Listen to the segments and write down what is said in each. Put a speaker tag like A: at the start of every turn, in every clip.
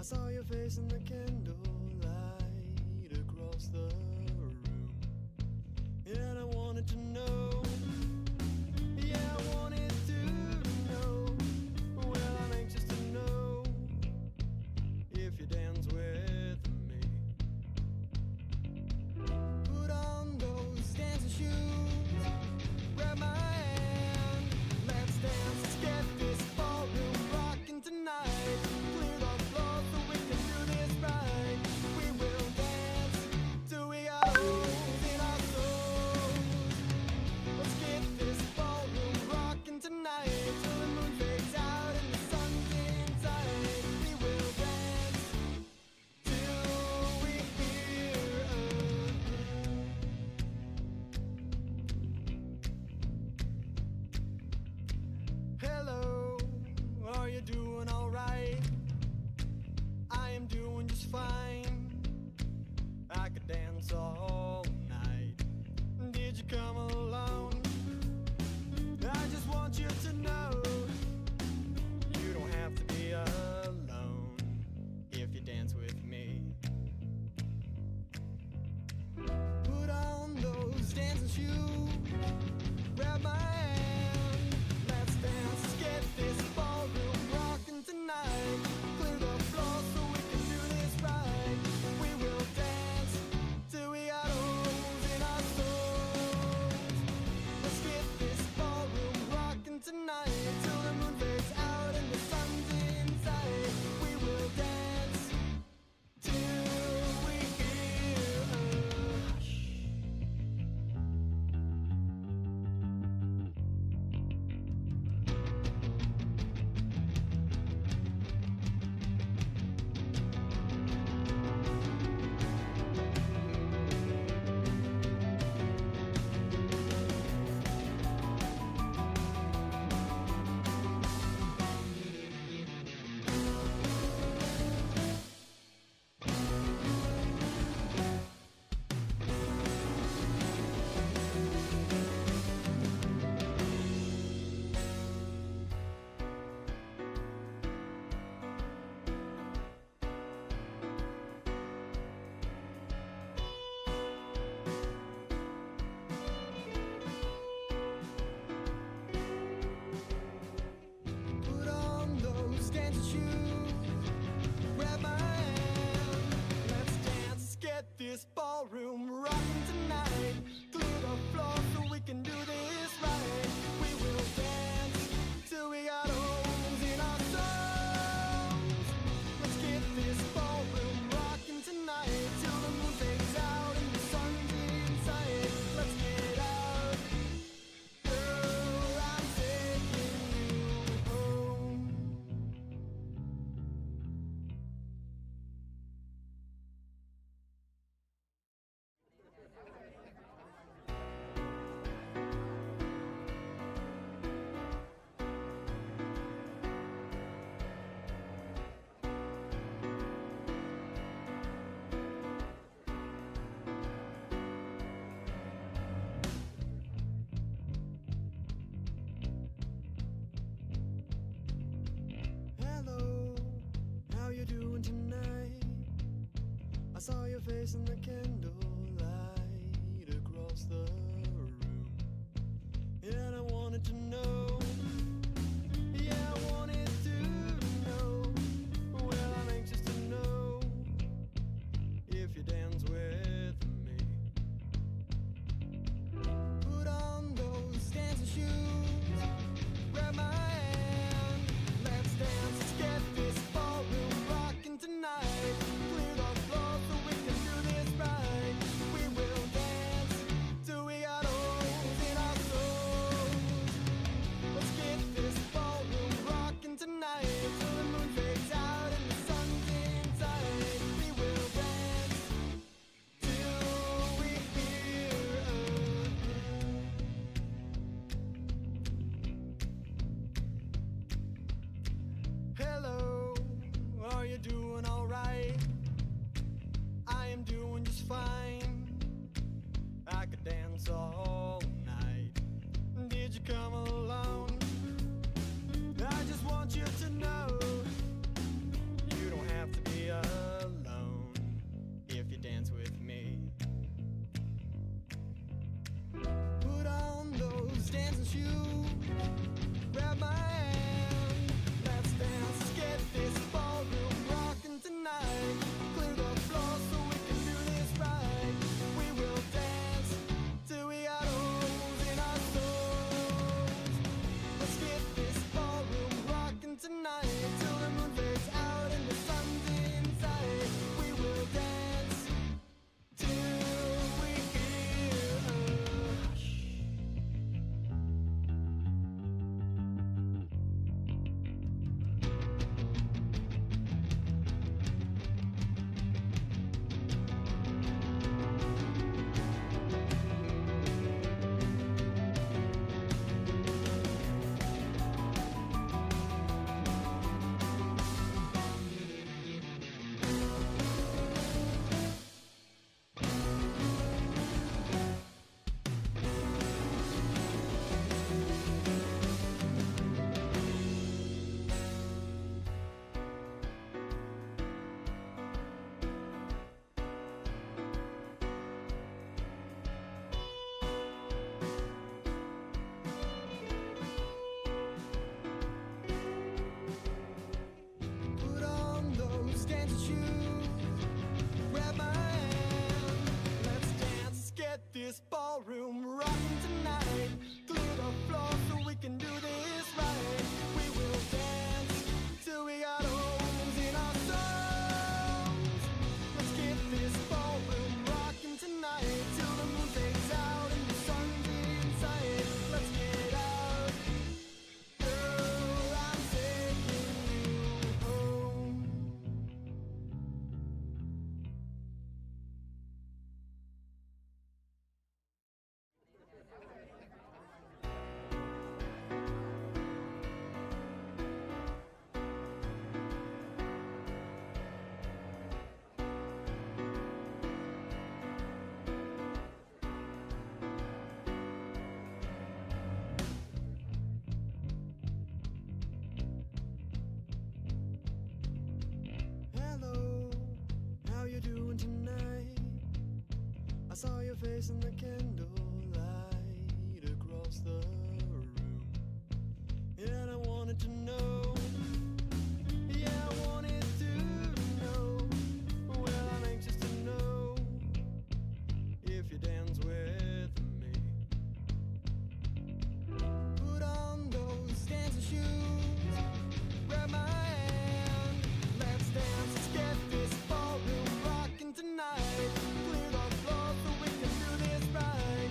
A: saw your face in the candlelight across the room, and I wanted to know, yeah, I wanted to know, well, I'm anxious to know if you dance with me. Put on those dancing shoes, grab my hand, let's dance, let's get this ballroom rocking tonight. Clear the floor so we can do this right. We will dance till we got holes in our souls. Let's get this ballroom rocking tonight till the moon fades out and the sun's inside. We will dance till we hear hello, are you doing alright? I am doing just fine. I could dance all night. Did you come alone? I just want you to know you don't have to be alone if you dance with me. Put on those dancing shoes, grab my hand, let's dance, let's get this ballroom rocking tonight. Clear the floor so we can do this right. We will dance till we got holes in our souls. Let's get this ballroom rocking tonight till the moon fades out and the sun's inside. We will dance till we hear a hush. Put on those dancing shoes, grab my hand, let's dance, let's get this ballroom rocking tonight. Clear the floor so we can do this right. We will dance till we got holes in our souls. Let's get this ballroom rocking tonight till the moon fades out and the sun's inside. Let's get out, girl, I'm taking you home. Hello, how you doing tonight? I saw your face in the candlelight across the room, and I wanted to know, yeah, I wanted to know, well, I'm anxious to know if you dance with me. Put on those dancing shoes, grab my hand, let's dance, let's get this ballroom rocking tonight. Clear the floor so we can do this right. We will dance till we got holes in our souls. Let's get this ballroom rocking tonight till the moon fades out and the sun's inside. We will dance till we hear hello, are you doing alright? I am doing just fine. I could dance all night. Did you come alone? I just want you to know you don't have to be shoe. Grab my hand, let's dance, let's get this ballroom rocking tonight. Clear the floor so we can do this right. We will dance till we got holes in our souls. Let's get this ballroom rocking tonight till the moon fades out and the sun's inside. We will dance till we hear a hush. Put on those dancing shoes. Grab my hand. Let's dance, let's get this ballroom rocking tonight. Clear the floor so we can do this right. We will dance till we got holes in our souls. Let's get this ballroom rocking tonight till the moon fades out and the sun's inside. Let's get out, girl, I'm taking you home. Hello, how you doing tonight? I saw your face in the candlelight across the room, and I wanted to know. Yeah, I wanted to know. Well, I'm anxious to know if you dance with me. Put on those dancing shoes. Grab my hand. Let's dance, let's get this ballroom rocking tonight. Clear the floor so we can do this right.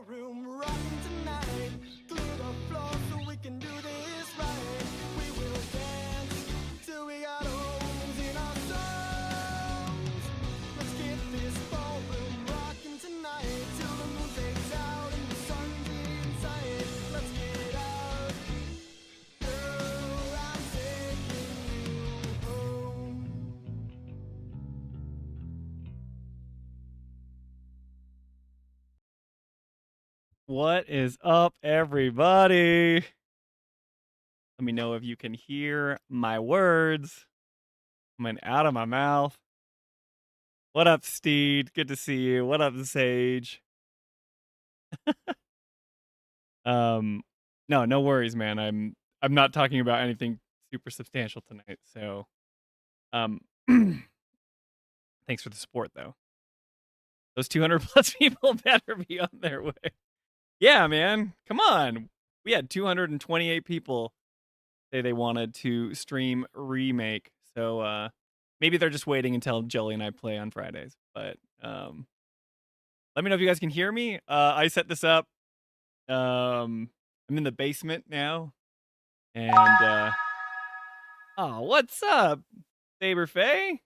A: ballroom rocking tonight. Clear the floor so we can do this right. We will dance till we got holes in our souls. Let's get this ballroom rocking tonight till the moon fades out and the sun's in sight. Let's get out, girl, I'm taking you home.
B: What is up, everybody? Let me know if you can hear my words coming out of my mouth. What up, Steed? Good to see you. What up, Sage? No worries, man. I'm not talking about anything super substantial tonight. So, thanks for the support, though. Those 200 plus people better be on their way. Yeah, man. Come on. We had 228 people say they wanted to stream Remake. So maybe they're just waiting until Jolie and I play on Fridays. But let me know if you guys can hear me. I set this up. I'm in the basement now. And oh, what's up, Saber Faye?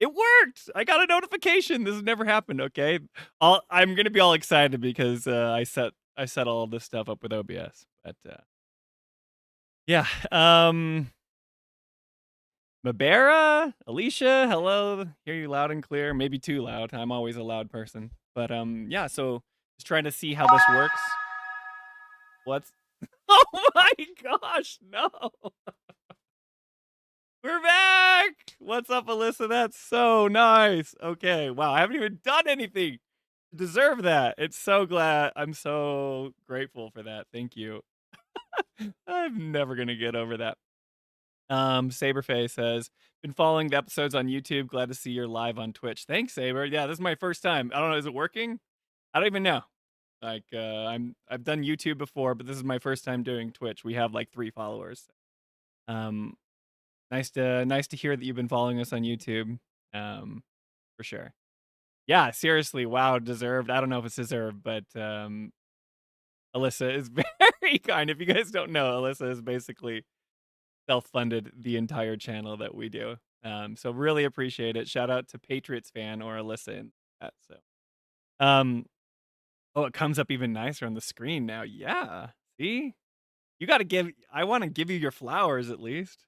B: It worked. I got a notification. This has never happened, okay? I'm gonna be all excited because I set all this stuff up with OBS. But yeah. Mabera, Alicia, hello. Hear you loud and clear. Maybe too loud. I'm always a loud person. But yeah, so just trying to see how this works. What's Oh my gosh, no. We're back. What's up, Alyssa? That's so nice. Okay, wow. I haven't even done anything to deserve that. It's so glad. I'm so grateful for that. Thank you. I'm never gonna get over that. Saberface says, been following the episodes on YouTube. Glad to see you're live on Twitch. Thanks, Saber. Yeah, this is my first time. I don't know, is it working? I don't even know. Like, I've done YouTube before, but this is my first time doing Twitch. We have like 3 followers. Nice to hear that you've been following us on YouTube. For sure. Yeah, seriously, wow, deserved. I don't know if it's deserved, but Alyssa is very kind. If you guys don't know, Alyssa is basically self-funded the entire channel that we do. So really appreciate it. Shout out to Patriots fan or Alyssa in that. So, oh, it comes up even nicer on the screen now. Yeah, see, you got to give. I want to give you your flowers at least.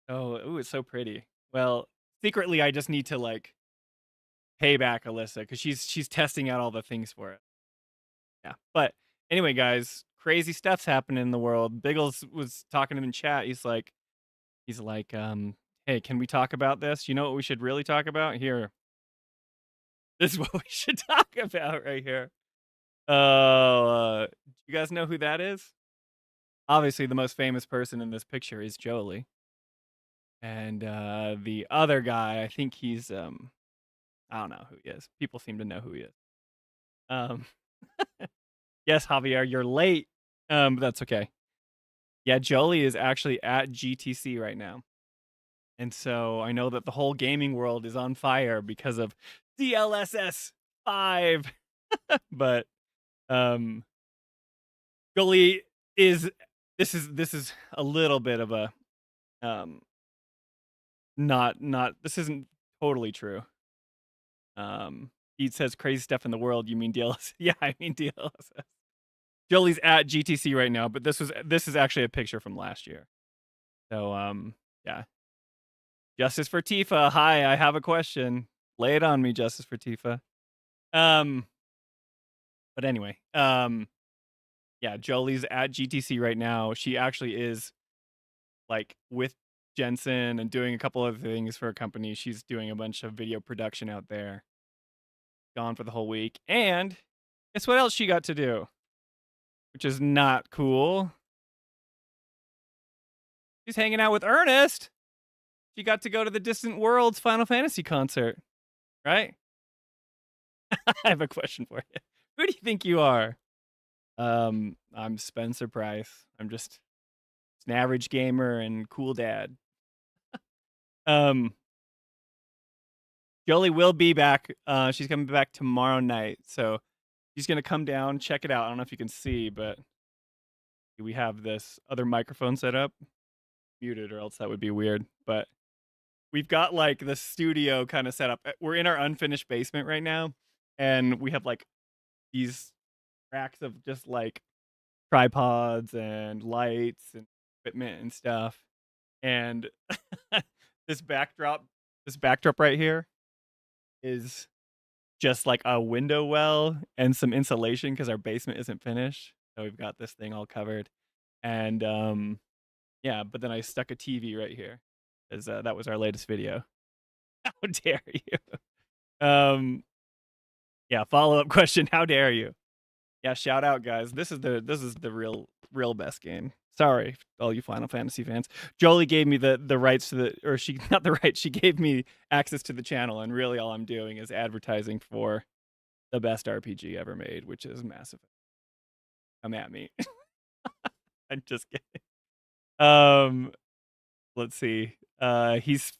B: Oh, ooh, it's so pretty. Well, secretly, I just need to like pay back Alyssa because she's testing out all the things for it. Yeah, but anyway, guys, crazy stuff's happening in the world. Biggles was talking to him in chat. He's like, hey, can we talk about this? You know what we should really talk about? Here. This is what we should talk about right here. You guys know who that is? Obviously, the most famous person in this picture is Jolie. And the other guy, I think he's I don't know who he is. People seem to know who he is. Yes, Javier, you're late. But that's okay. Yeah, Jolie is actually at GTC right now. And so I know that the whole gaming world is on fire because of DLSS 5. But Jolie is this is a little bit of a not this isn't totally true. He says crazy stuff in the world. You mean DLSS? Yeah, I mean DLSS. Jolie's at GTC right now, but this is actually a picture from last year. So yeah. Justice for Tifa. Hi, I have a question. Lay it on me, Justice for Tifa. But anyway, yeah, Jolie's at GTC right now. She actually is like with Jensen and doing a couple other things for a company. She's doing a bunch of video production out there. Gone for the whole week. And guess what else she got to do? Which is not cool. She's hanging out with Ernest. She got to go to the Distant Worlds Final Fantasy concert, right? I have a question for you. Who do you think you are? I'm Spencer Price. I'm just an average gamer and cool dad. Jolie will be back. She's coming back tomorrow night. So She's gonna come down, check it out. I don't know if you can see, but we have this other microphone set up, muted, or else that would be weird. But we've got like the studio kind of set up. We're in our unfinished basement right now, and we have like these racks of just like tripods and lights and equipment and stuff. And this backdrop, this backdrop right here is just like a window well and some insulation because our basement isn't finished. So we've got this thing all covered. And yeah, but then I stuck a TV right here because that was our latest video. How dare you? Yeah, follow-up question. How dare you? Yeah, shout out, guys. This is the real best game. Sorry, all you Final Fantasy fans. Jolie gave me the rights to the, or she not the rights. She gave me access to the channel, and really all I'm doing is advertising for the best RPG ever made, which is Mass Effect. Come at me. I'm just kidding. Let's see. He's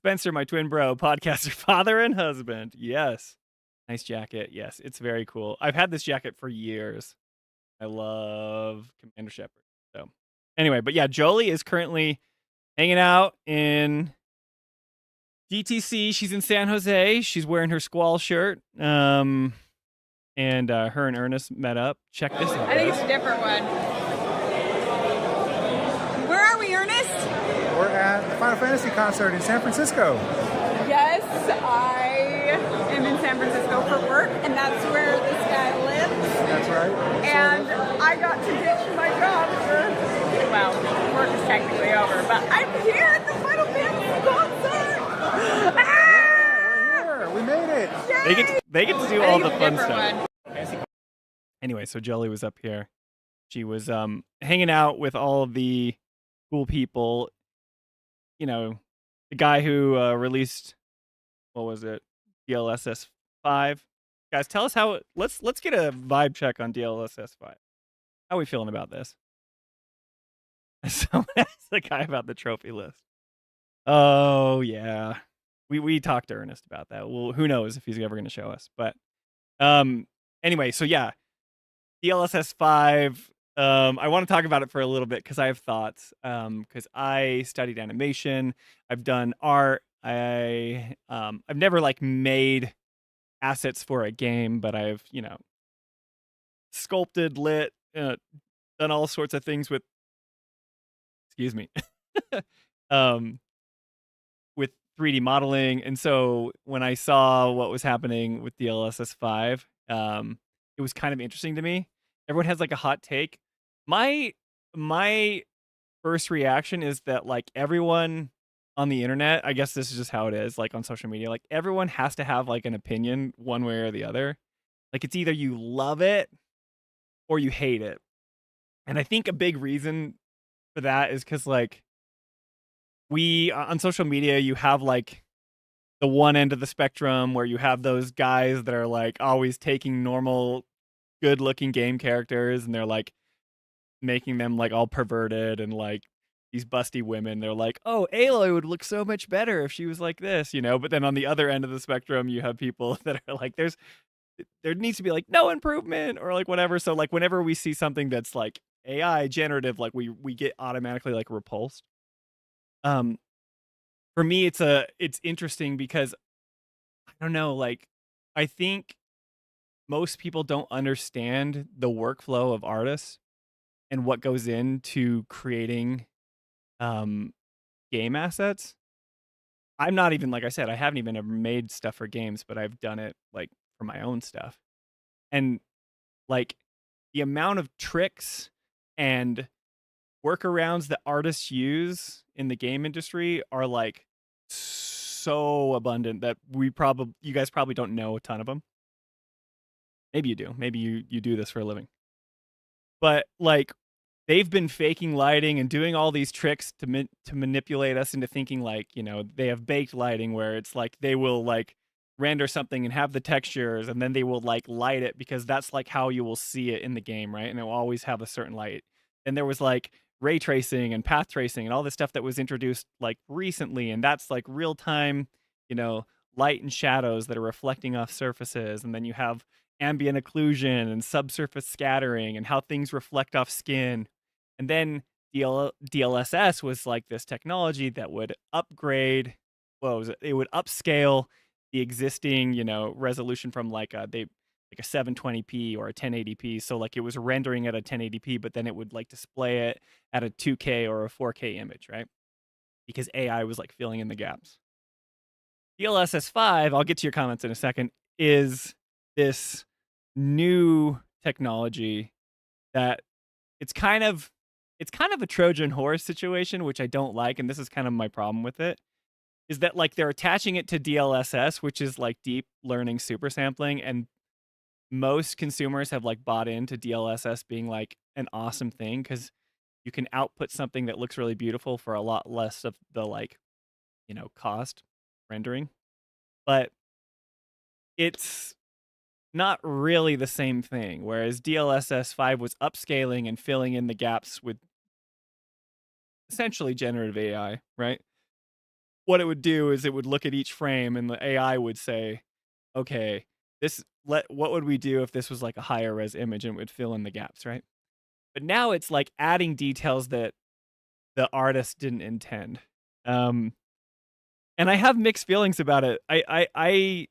B: Spencer, my twin bro, podcaster, father, and husband. Yes. Nice jacket. Yes, it's very cool. I've had this jacket for years. I love Commander Shepard. So anyway, but yeah, Jolie is currently hanging out in DTC. She's in San Jose. She's wearing her Squall shirt. And her and Ernest met up. Check this out.
C: I think it's a different one. Where are we, Ernest?
D: We're at the Final Fantasy concert in San Francisco.
C: Yes, I am in San Francisco for work, and that's where this guy lives.
D: That's right.
C: And I got to ditch my job for, well, work is technically over, but I'm here at the Final Fantasy concert!
D: We're here. We made it.
C: Yay!
B: They get to do all the fun
C: different
B: stuff.
C: one.
B: Anyway, so Jolie was up here. She was hanging out with all of the cool people. You know, the guy who released, what was it, DLSS 5. Guys, tell us how. Let's get a vibe check on DLSS 5. How are we feeling about this? Someone asked the guy about the trophy list. Oh yeah, we talked to Ernest about that. Well, who knows if he's ever going to show us? But anyway, so yeah, DLSS 5. I want to talk about it for a little bit because I have thoughts. Because I studied animation, I've done art. I've never like made assets for a game, but I've sculpted, lit, done all sorts of things with. Excuse me. With 3D modeling, and so when I saw what was happening with DLSS 5, it was kind of interesting to me. Everyone has like a hot take. My first reaction is that like everyone on the internet, I guess this is just how it is, like on social media, like everyone has to have like an opinion one way or the other. Like it's either you love it or you hate it. And I think a big reason for that is because like we on social media, you have like the one end of the spectrum where you have those guys that are like always taking normal, good looking game characters and they're like making them like all perverted, and like these busty women, they're like, oh, Aloy would look so much better if she was like this, but then on the other end of the spectrum you have people that are like there needs to be like no improvement or like whatever. So like whenever we see something that's like AI generative, like we get automatically like repulsed. For me it's interesting because I don't know, like I think most people don't understand the workflow of artists and what goes into creating game assets. I'm not even, like I said, I haven't even ever made stuff for games, but I've done it like for my own stuff. And like the amount of tricks and workarounds that artists use in the game industry are like so abundant that you guys probably don't know a ton of them. Maybe you do. Maybe you do this for a living. But like they've been faking lighting and doing all these tricks to manipulate us into thinking like, they have baked lighting where it's like they will like render something and have the textures and then they will like light it because that's like how you will see it in the game, right? And it will always have a certain light. And there was like ray tracing and path tracing and all this stuff that was introduced like recently, and that's like real time, light and shadows that are reflecting off surfaces. And then you have ambient occlusion and subsurface scattering and how things reflect off skin. And then DLSS was like this technology that would upgrade, what was it? It would upscale the existing, resolution from like a 720p or a 1080p. So like it was rendering at a 1080p, but then it would like display it at a 2K or a 4K image, right? Because AI was like filling in the gaps. DLSS 5, I'll get to your comments in a second, is this new technology that it's kind of a Trojan horse situation, which I don't like, and this is kind of my problem with it, is that like they're attaching it to DLSS, which is like deep learning super sampling, and most consumers have like bought into DLSS being like an awesome thing because you can output something that looks really beautiful for a lot less of the like, cost rendering. But it's not really the same thing. Whereas DLSS 5 was upscaling and filling in the gaps with essentially generative AI, right? What it would do is it would look at each frame and the AI would say, okay, what would we do if this was like a higher res image, and it would fill in the gaps, right? But now it's like adding details that the artist didn't intend. And I have mixed feelings about it. I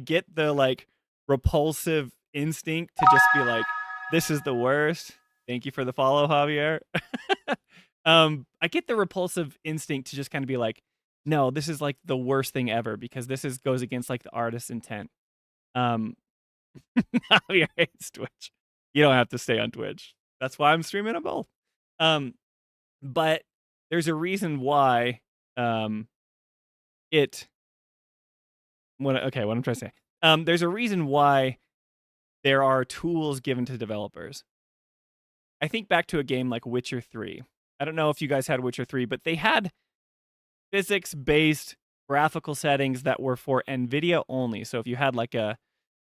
B: get the like repulsive instinct to just be like, this is the worst. Thank you for the follow, Javier. I get the repulsive instinct to just kind of be like, no, this is like the worst thing ever because this goes against like the artist's intent. Javier hates Twitch. You don't have to stay on Twitch. That's why I'm streaming on both. But there's a reason why what I'm trying to say. There's a reason why there are tools given to developers. I think back to a game like Witcher 3. I don't know if you guys had Witcher 3, but they had physics-based graphical settings that were for NVIDIA only. So if you had like a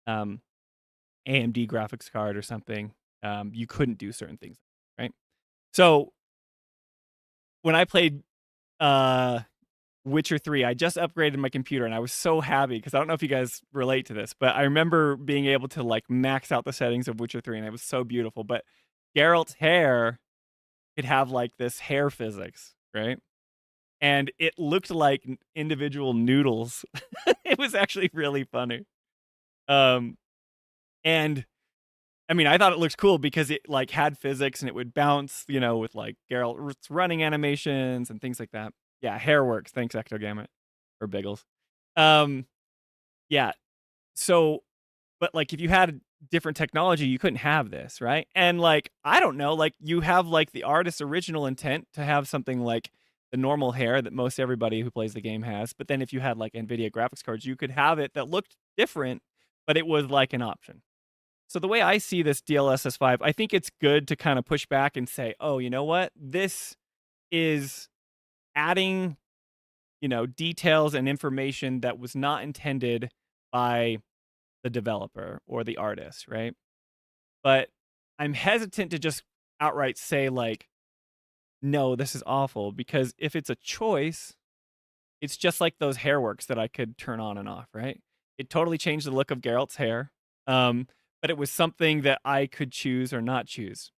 B: AMD graphics card or something, you couldn't do certain things, right? So when I played Witcher 3, I just upgraded my computer and I was so happy because I don't know if you guys relate to this, but I remember being able to like max out the settings of Witcher 3 and it was so beautiful. But Geralt's hair could have like this hair physics, right? And it looked like individual noodles. It was actually really funny. And I mean, I thought it looked cool because it like had physics and it would bounce, with like Geralt's running animations and things like that. Yeah, hair works. Thanks, Ectogamut. Or Biggles. Yeah. So, but like if you had different technology, you couldn't have this, right? And like, I don't know, like you have like the artist's original intent to have something like the normal hair that most everybody who plays the game has. But then if you had like NVIDIA graphics cards, you could have it that looked different, but it was like an option. So the way I see this DLSS 5, I think it's good to kind of push back and say, oh, you know what? This is adding, details and information that was not intended by the developer or the artist, right? But I'm hesitant to just outright say like, no, this is awful, because if it's a choice, it's just like those hair works that I could turn on and off, right? It totally changed the look of Geralt's hair. But it was something that I could choose or not choose.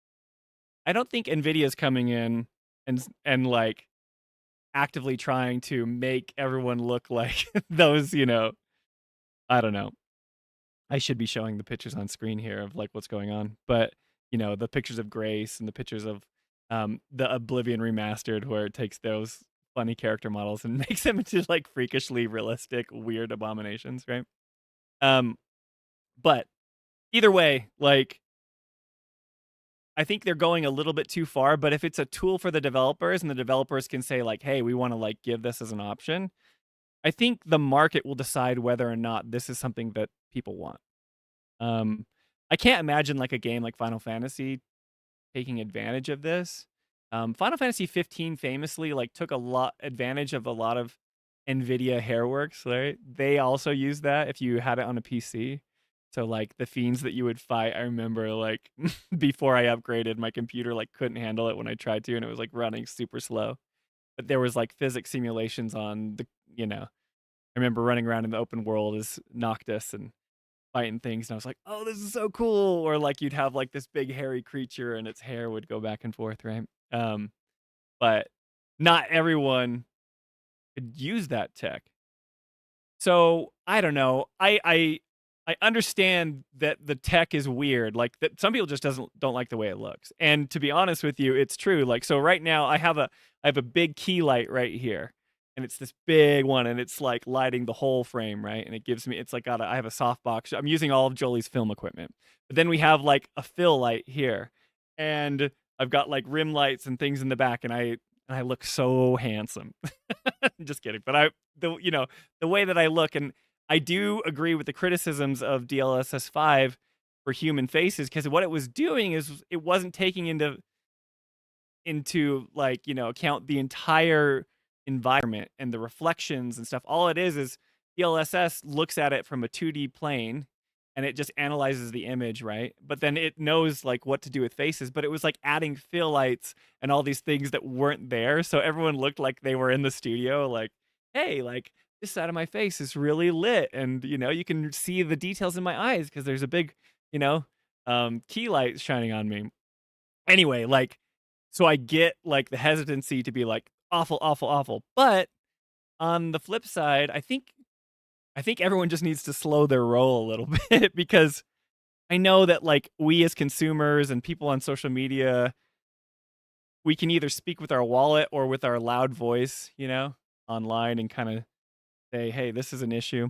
B: I don't think NVIDIA's coming in and like actively trying to make everyone look like those, I don't know. I should be showing the pictures on screen here of like what's going on, but the pictures of Grace and the pictures of the Oblivion remastered, where it takes those funny character models and makes them into like freakishly realistic, weird abominations, right? But either way, like, I think they're going a little bit too far, but if it's a tool for the developers and the developers can say like, hey, we want to like give this as an option, I think the market will decide whether or not this is something that people want. I can't imagine like a game like Final Fantasy taking advantage of this. Final Fantasy 15 famously like took a lot advantage of a lot of NVIDIA hairworks, right? They also used that if you had it on a PC. So like the fiends that you would fight, I remember like before I upgraded, my computer like couldn't handle it when I tried to, and it was like running super slow. But there was like physics simulations on the, I remember running around in the open world as Noctis and fighting things, and I was like, oh, this is so cool. Or like you'd have like this big hairy creature and its hair would go back and forth, right? But not everyone could use that tech. So I don't know. I understand that the tech is weird. Like that some people just don't like the way it looks. And to be honest with you, it's true. Like so right now I have a big key light right here. And it's this big one and it's like lighting the whole frame, right? And it gives me it's like I have a softbox. I'm using all of Jolie's film equipment. But then we have like a fill light here. And I've got like rim lights and things in the back and I look so handsome. Just kidding. But the way that I look, and I do agree with the criticisms of DLSS 5 for human faces, because what it was doing is it wasn't taking into like, account the entire environment and the reflections and stuff. All it is DLSS looks at it from a 2D plane and it just analyzes the image, right? But then it knows like what to do with faces, but it was like adding fill lights and all these things that weren't there. So everyone looked like they were in the studio, like, hey, like this side of my face is really lit. And you can see the details in my eyes because there's a big, key light shining on me. Anyway, like, so I get like the hesitancy to be like awful, awful, awful. But on the flip side, I think everyone just needs to slow their roll a little bit, because I know that like we as consumers and people on social media, we can either speak with our wallet or with our loud voice, online, and kind of say, hey, this is an issue.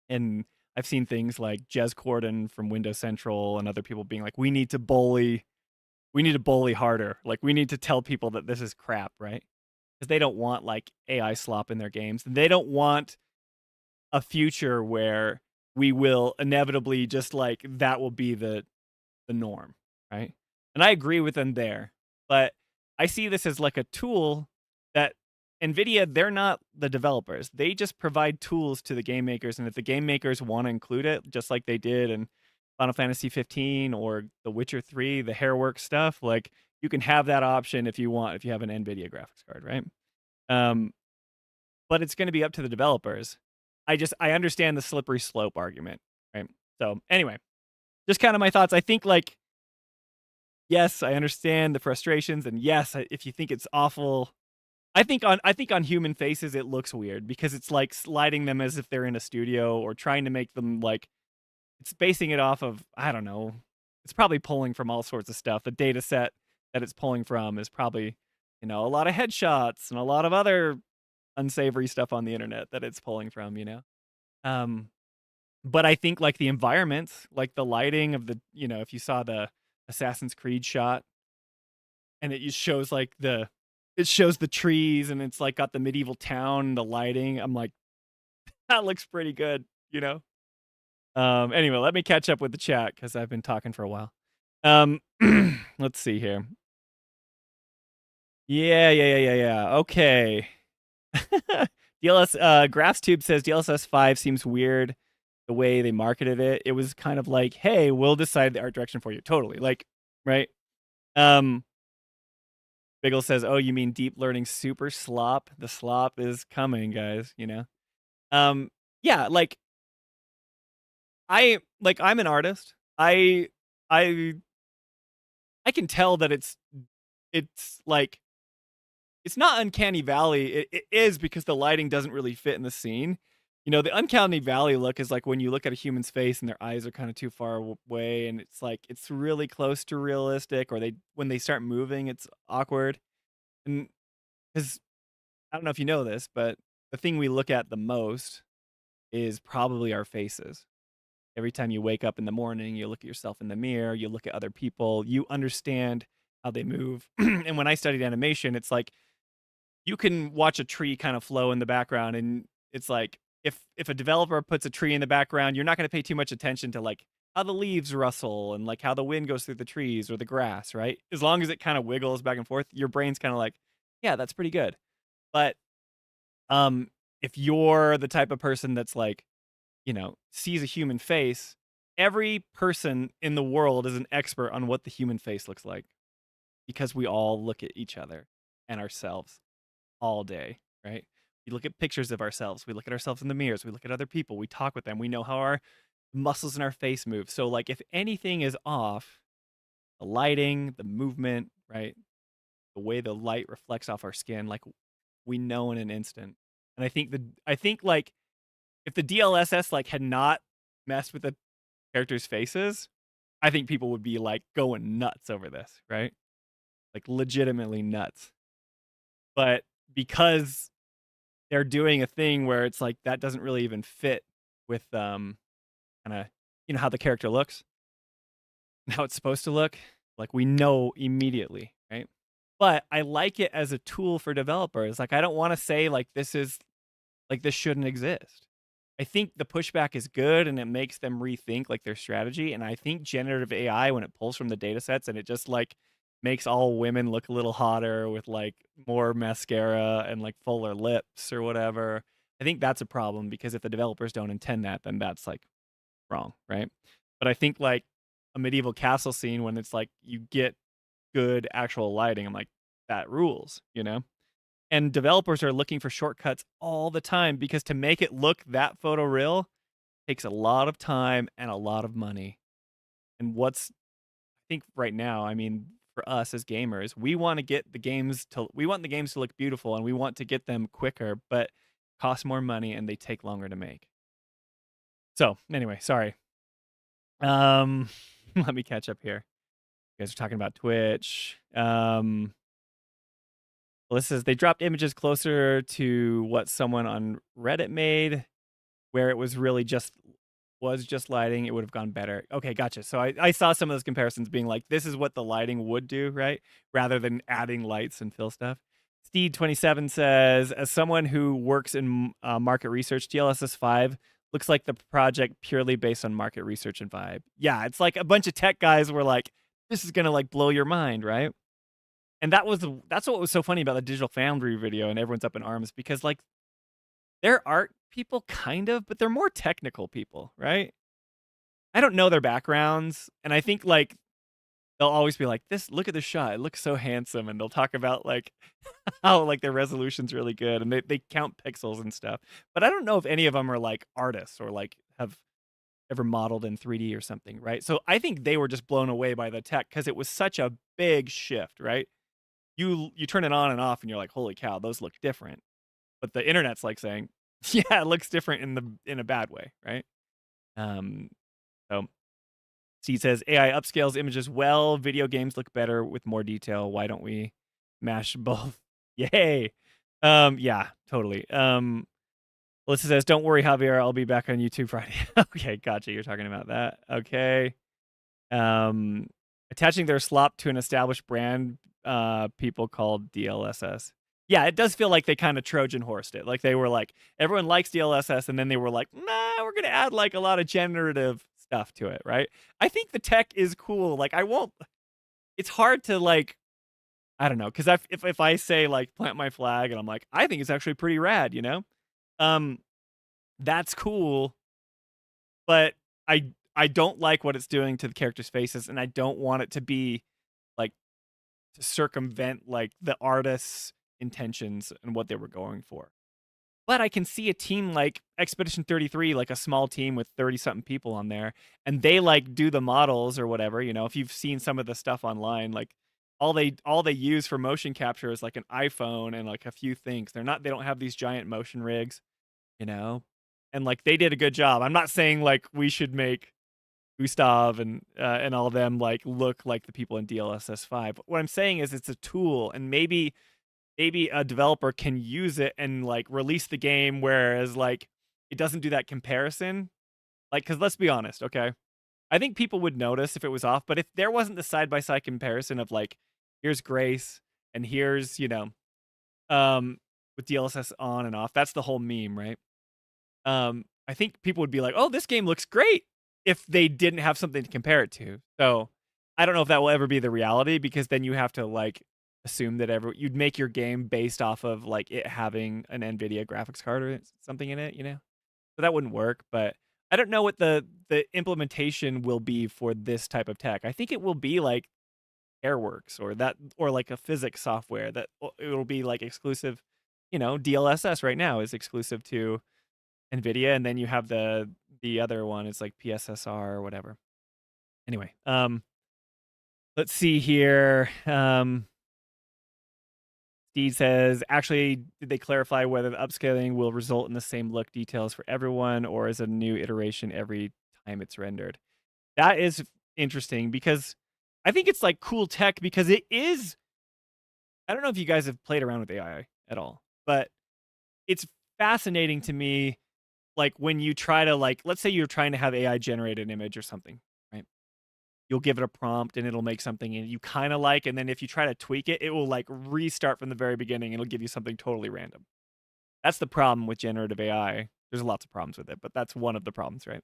B: And I've seen things like Jez Corden from Windows Central and other people being like, we need to bully harder. Like we need to tell people that this is crap, right? Because they don't want like AI slop in their games. And they don't want a future where we will inevitably just like that will be the norm, right? And I agree with them there. But I see this as like a tool that NVIDIA, they're not the developers. They just provide tools to the game makers. And if the game makers want to include it, just like they did in Final Fantasy 15 or The Witcher 3, the hairwork stuff, like you can have that option if you want, if you have an NVIDIA graphics card, right? But it's going to be up to the developers. I understand the slippery slope argument, right? So anyway, just kind of my thoughts. I think like, yes, I understand the frustrations, and yes, if you think it's awful, I think on human faces it looks weird because it's like sliding them as if they're in a studio or trying to make them like it's basing it off of, I don't know. It's probably pulling from all sorts of stuff. The data set that it's pulling from is probably, a lot of headshots and a lot of other unsavory stuff on the internet that it's pulling from. Um, but I think like the environment, like the lighting of the, if you saw the Assassin's Creed shot and it just shows like it shows the trees and it's like got the medieval town, the lighting. I'm like, that looks pretty good. Anyway, let me catch up with the chat because I've been talking for a while. Let's see here. Yeah. Okay. GraphsTube says DLSS 5 seems weird the way they marketed it. It was kind of like, hey, we'll decide the art direction for you. Totally. Like, right? Biggle says, oh, you mean deep learning super slop? The slop is coming, guys, Yeah, like I'm an artist. I can tell that it's like it's not uncanny valley. It is because the lighting doesn't really fit in the scene. The uncanny valley look is like when you look at a human's face and their eyes are kind of too far away and it's like it's really close to realistic, or when they start moving it's awkward. And cuz I don't know if you know this, but the thing we look at the most is probably our faces. Every time you wake up in the morning, you look at yourself in the mirror, you look at other people, you understand how they move. And when I studied animation, it's like you can watch a tree kind of flow in the background, and it's like if a developer puts a tree in the background, you're not going to pay too much attention to like how the leaves rustle and like how the wind goes through the trees or the grass, right? As long as it kind of wiggles back and forth, your brain's kind of like, yeah, that's pretty good. But if you're the type of person that's like, sees a human face, every person in the world is an expert on what the human face looks like because we all look at each other and ourselves all day, right? We look at pictures of ourselves. We look at ourselves in the mirrors. We look at other people. We talk with them. We know how our muscles in our face move. So like if anything is off, the lighting, the movement, right? The way the light reflects off our skin, like we know in an instant. And I think like if the DLSS like had not messed with the characters' faces, I think people would be like going nuts over this, right? Like legitimately nuts. But because they're doing a thing where it's like that doesn't really even fit with kind of how the character looks and how it's supposed to look, like we know immediately, right? But I like it as a tool for developers. Like I don't want to say like this shouldn't exist. I think the pushback is good and it makes them rethink like their strategy. And I think generative AI, when it pulls from the data sets and it just like makes all women look a little hotter with like more mascara and like fuller lips or whatever, I think that's a problem because if the developers don't intend that, then that's like wrong, right? But I think like a medieval castle scene when it's like you get good actual lighting, I'm like, that rules, you know? And developers are looking for shortcuts all the time because to make it look that photoreal takes a lot of time and a lot of money. And I think right now, I mean, for us as gamers, we want the games to look beautiful and we want to get them quicker, but cost more money and they take longer to make. So anyway, sorry. Let me catch up here. You guys are talking about Twitch. Well, this says they dropped images closer to what someone on Reddit made, where it was really just lighting. It would have gone better. Okay, gotcha. So I saw some of those comparisons being like, this is what the lighting would do, right? Rather than adding lights and fill stuff. Steed27 says, as someone who works in market research, DLSS 5 looks like the project purely based on market research and vibe. Yeah, it's like a bunch of tech guys were like, this is gonna like blow your mind, right? And that's what was so funny about the Digital Foundry video, and everyone's up in arms because like they're art people kind of, but they're more technical people, right? I don't know their backgrounds, and I think like they'll always be like, "This, look at the shot, it looks so handsome," and they'll talk about like how like their resolution's really good, and they count pixels and stuff. But I don't know if any of them are like artists or like have ever modeled in 3D or something, right? So I think they were just blown away by the tech because it was such a big shift, right? You turn it on and off and you're like, holy cow, those look different. But the internet's like saying, yeah, it looks different in a bad way, right? So Steve says AI upscales images well, video games look better with more detail. Why don't we mash both? Yay. Yeah, totally. Melissa says, don't worry, Javier, I'll be back on YouTube Friday. Okay, gotcha. You're talking about that. Okay. Attaching their slop to an established brand people called DLSS. Yeah, it does feel like they kind of Trojan horsed it. Like they were like, everyone likes DLSS, and then they were like, nah, we're gonna add like a lot of generative stuff to it, right? I think the tech is cool. Like it's hard to like, I don't know, because if I say like plant my flag and I'm like, I think it's actually pretty rad, you know? That's cool, but I don't like what it's doing to the characters' faces, and I don't want it to be like to circumvent like the artist's intentions and what they were going for. But I can see a team like Expedition 33, like a small team with 30 something people on there, and they like do the models or whatever, you know, if you've seen some of the stuff online, like all they use for motion capture is like an iPhone and like a few things. They don't have these giant motion rigs, you know. And like they did a good job. I'm not saying like we should make Gustav and all of them like look like the people in DLSS 5. What I'm saying is it's a tool, and maybe a developer can use it and like release the game, whereas like it doesn't do that comparison. Like, because let's be honest, okay? I think people would notice if it was off, but if there wasn't the side by side comparison of like, here's Grace and here's with DLSS on and off, that's the whole meme, right? I think people would be like, oh, this game looks great, if they didn't have something to compare it to. So I don't know if that will ever be the reality, because then you have to like assume that you'd make your game based off of like it having an NVIDIA graphics card or something in it, you know? So that wouldn't work, but I don't know what the implementation will be for this type of tech. I think it will be like Airworks or like a physics software that it will be like exclusive, DLSS right now is exclusive to NVIDIA, and then you have the other one. It's like PSSR or whatever. Anyway, let's see here. Steve says, actually, did they clarify whether the upscaling will result in the same look details for everyone, or is it a new iteration every time it's rendered? That is interesting because I think it's like cool tech because it is. I don't know if you guys have played around with AI at all, but it's fascinating to me. Like when you try to let's say you're trying to have AI generate an image or something, right? You'll give it a prompt and it'll make something and you kind of and then if you try to tweak it, it will like restart from the very beginning and it'll give you something totally random. That's the problem with generative AI. There's lots of problems with it, but that's one of the problems, right?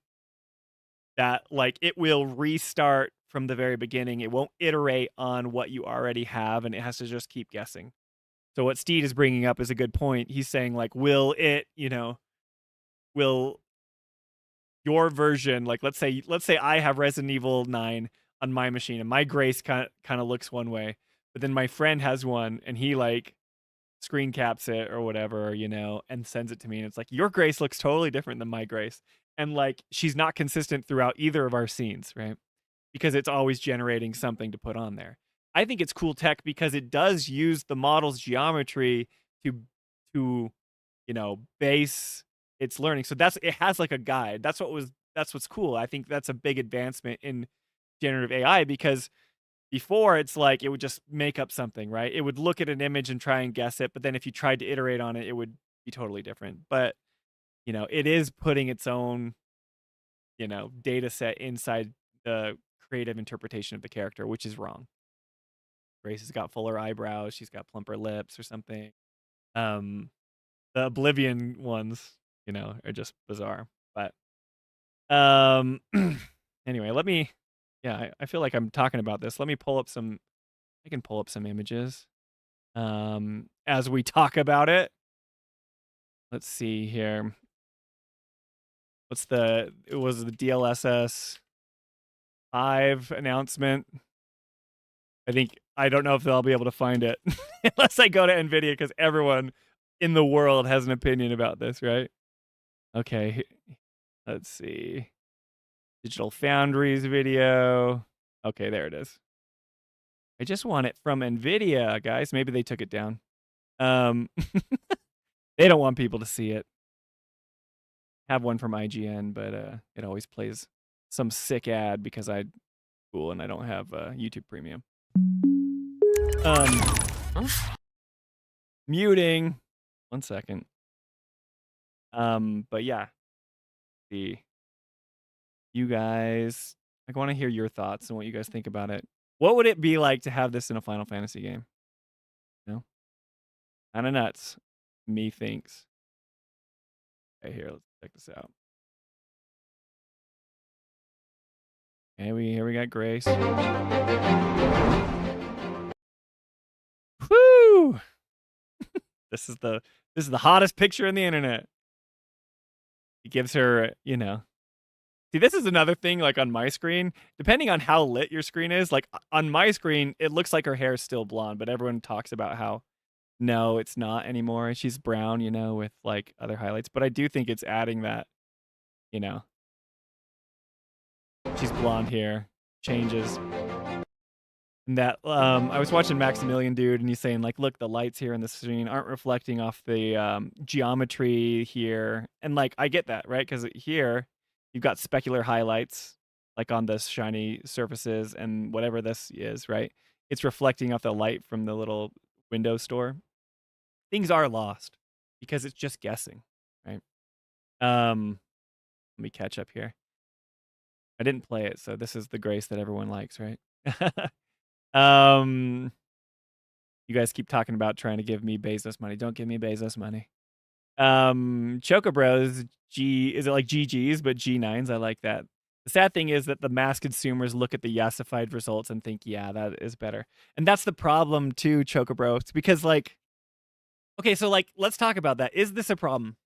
B: That like it will restart from the very beginning. It won't iterate on what you already have and it has to just keep guessing. So what Steed is bringing up is a good point. He's saying like, will it, will your version, like let's say I have Resident Evil 9 on my machine and my Grace kind of looks one way, but then my friend has one and he like screen caps it or whatever, and sends it to me and it's like your Grace looks totally different than my Grace. And like she's not consistent throughout either of our scenes, right? Because it's always generating something to put on there. I think it's cool tech because it does use the model's geometry to base its learning. So it has like a guide. That's what's cool. I think that's a big advancement in generative AI because before it's like it would just make up something, right? It would look at an image and try and guess it, but then if you tried to iterate on it, it would be totally different. But it is putting its own data set inside the creative interpretation of the character, which is wrong. Grace has got fuller eyebrows, she's got plumper lips or something. The Oblivion ones, are just bizarre. But anyway, I feel like I'm talking about this. Let me pull up some images as we talk about it. Let's see here. It was the DLSS 5 announcement. I don't know if I'll be able to find it unless I go to NVIDIA because everyone in the world has an opinion about this, right? Okay, let's see. Digital Foundry's video. Okay, there it is. I just want it from NVIDIA, guys. Maybe they took it down. They don't want people to see it. Have one from IGN, but it always plays some sick ad because I'm cool and I don't have YouTube Premium. Muting. 1 second. But yeah. See. You guys, I want to hear your thoughts and what you guys think about it. What would it be like to have this in a Final Fantasy game? Kind of nuts. Me thinks. Okay, here, let's check this out. Okay, here we got Grace. Woo! This is the hottest picture on the internet. It gives her, See, this is another thing, like on my screen, depending on how lit your screen is, like on my screen, it looks like her hair is still blonde, but everyone talks about how, no, it's not anymore. She's brown, with like other highlights, but I do think it's adding that, she's blonde here, changes. And that, I was watching Maximilian Dude, and he's saying like, look, the lights here in the screen aren't reflecting off the geometry here. And like, I get that, right? Because here, you've got specular highlights like on the shiny surfaces and whatever this is, right? It's reflecting off the light from the little window store. Things are lost because it's just guessing, right? Let me catch up here. I didn't play it, so this is the Grace that everyone likes, right? You guys keep talking about trying to give me Bezos money. Don't give me Bezos money. Chocobros, is it like GGs, but G9s? I like that. The sad thing is that the mass consumers look at the yassified results and think, yeah, that is better. And that's the problem too, Chocobro. It's because like, okay, so like, let's talk about that. Is this a problem?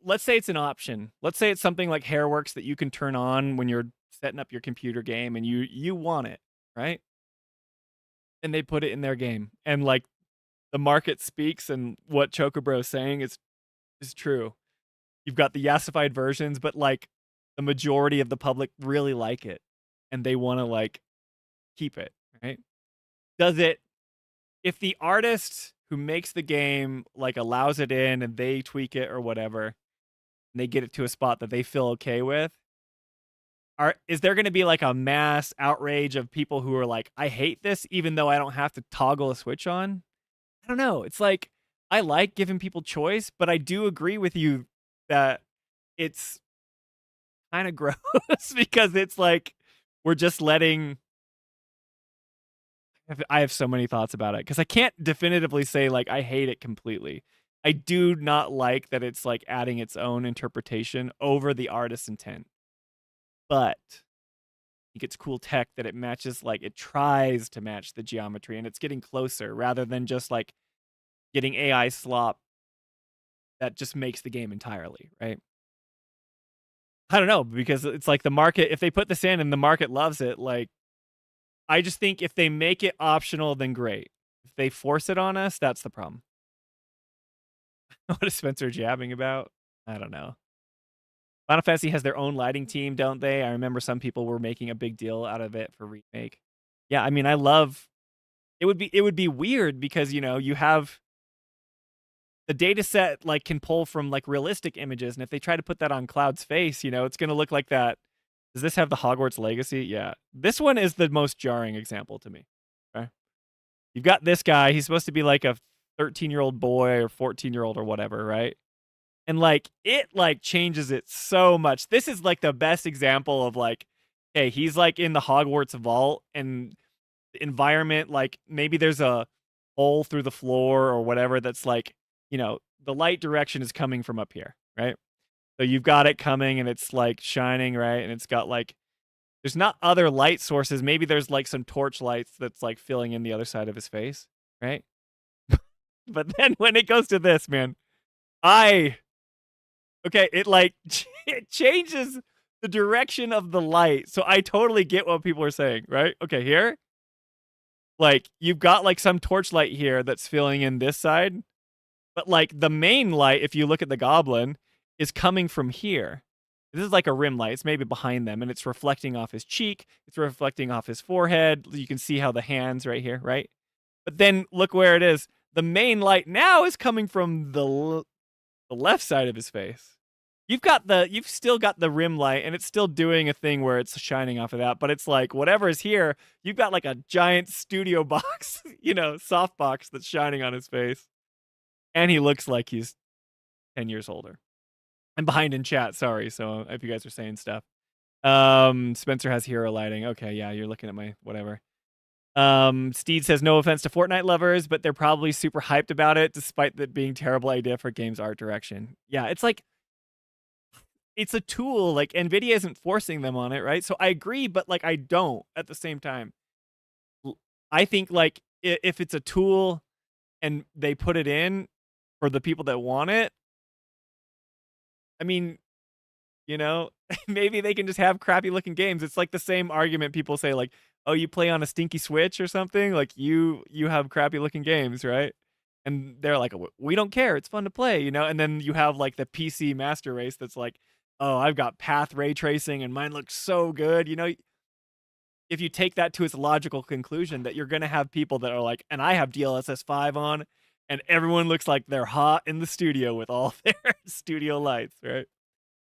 B: Let's say it's an option. Let's say it's something like Hairworks that you can turn on when you're setting up your computer game and you want it, right? And they put it in their game. And like the market speaks and what Chocobro is saying is is true. You've got the yassified versions, but like the majority of the public really like it and they want to like keep it, right? Does it, if the artist who makes the game like allows it in and they tweak it or whatever, and they get it to a spot that they feel okay with, is there going to be like a mass outrage of people who are like, I hate this even though I don't have to toggle a switch on? I don't know. It's like, I like giving people choice, but I do agree with you that it's kind of gross because it's like we're just letting. I have so many thoughts about it because I can't definitively say like I hate it completely. I do not like that it's like adding its own interpretation over the artist's intent, but I think it's cool tech that it matches, like it tries to match the geometry and it's getting closer rather than just like getting AI slop that just makes the game entirely, right? I don't know, because it's like the market, if they put this in and the market loves it, like I just think if they make it optional, then great. If they force it on us, that's the problem. What is Spencer jabbing about? I don't know. Final Fantasy has their own lighting team, don't they? I remember some people were making a big deal out of it for remake. Yeah, I mean, I love it would be weird because, you know, you have the data set like can pull from like realistic images, and if they try to put that on Cloud's face, you know, it's going to look like that. Does this have the Hogwarts legacy? Yeah. This one is the most jarring example to me. Okay. You've got this guy, he's supposed to be like a 13-year-old boy or 14-year-old or whatever, right? And like it like changes it so much. This is like the best example of like, hey, he's like in the Hogwarts vault and the environment, like maybe there's a hole through the floor or whatever that's like, you know, the light direction is coming from up here, right? So you've got it coming and it's like shining, right? And it's got like, there's not other light sources. Maybe there's like some torch lights that's like filling in the other side of his face, right? But then when it goes to this, man, okay, it like it changes the direction of the light. So I totally get what people are saying, right? Okay, here, like you've got like some torchlight here that's filling in this side, but like the main light, if you look at the goblin, is coming from here. This is like a rim light. It's maybe behind them, and it's reflecting off his cheek. It's reflecting off his forehead. You can see how the hands right here, right? But then look where it is. The main light now is coming from the left side of his face. You've still got the rim light, and it's still doing a thing where it's shining off of that, but it's like whatever is here, you've got like a giant studio box, you know, soft box that's shining on his face. And he looks like he's 10 years older. I'm behind in chat, sorry, so if you guys are saying stuff. Spencer has hero lighting. Okay, yeah, you're looking at my whatever. Steed says, no offense to Fortnite lovers, but they're probably super hyped about it, despite that being terrible idea for game's art direction. Yeah, it's like, it's a tool, like NVIDIA isn't forcing them on it, right? So I agree, but like I don't at the same time. I think like if it's a tool and they put it in for the people that want it, I mean, you know, maybe they can just have crappy looking games. It's like the same argument people say, like, oh, you play on a stinky Switch or something, like you have crappy looking games, right? And they're like, we don't care, it's fun to play, you know. And then you have like the PC master race that's like, oh, I've got path ray tracing and mine looks so good, you know. If you take that to its logical conclusion, that you're gonna have people that are like, and I have DLSS 5 on, and everyone looks like they're hot in the studio with all their studio lights, right?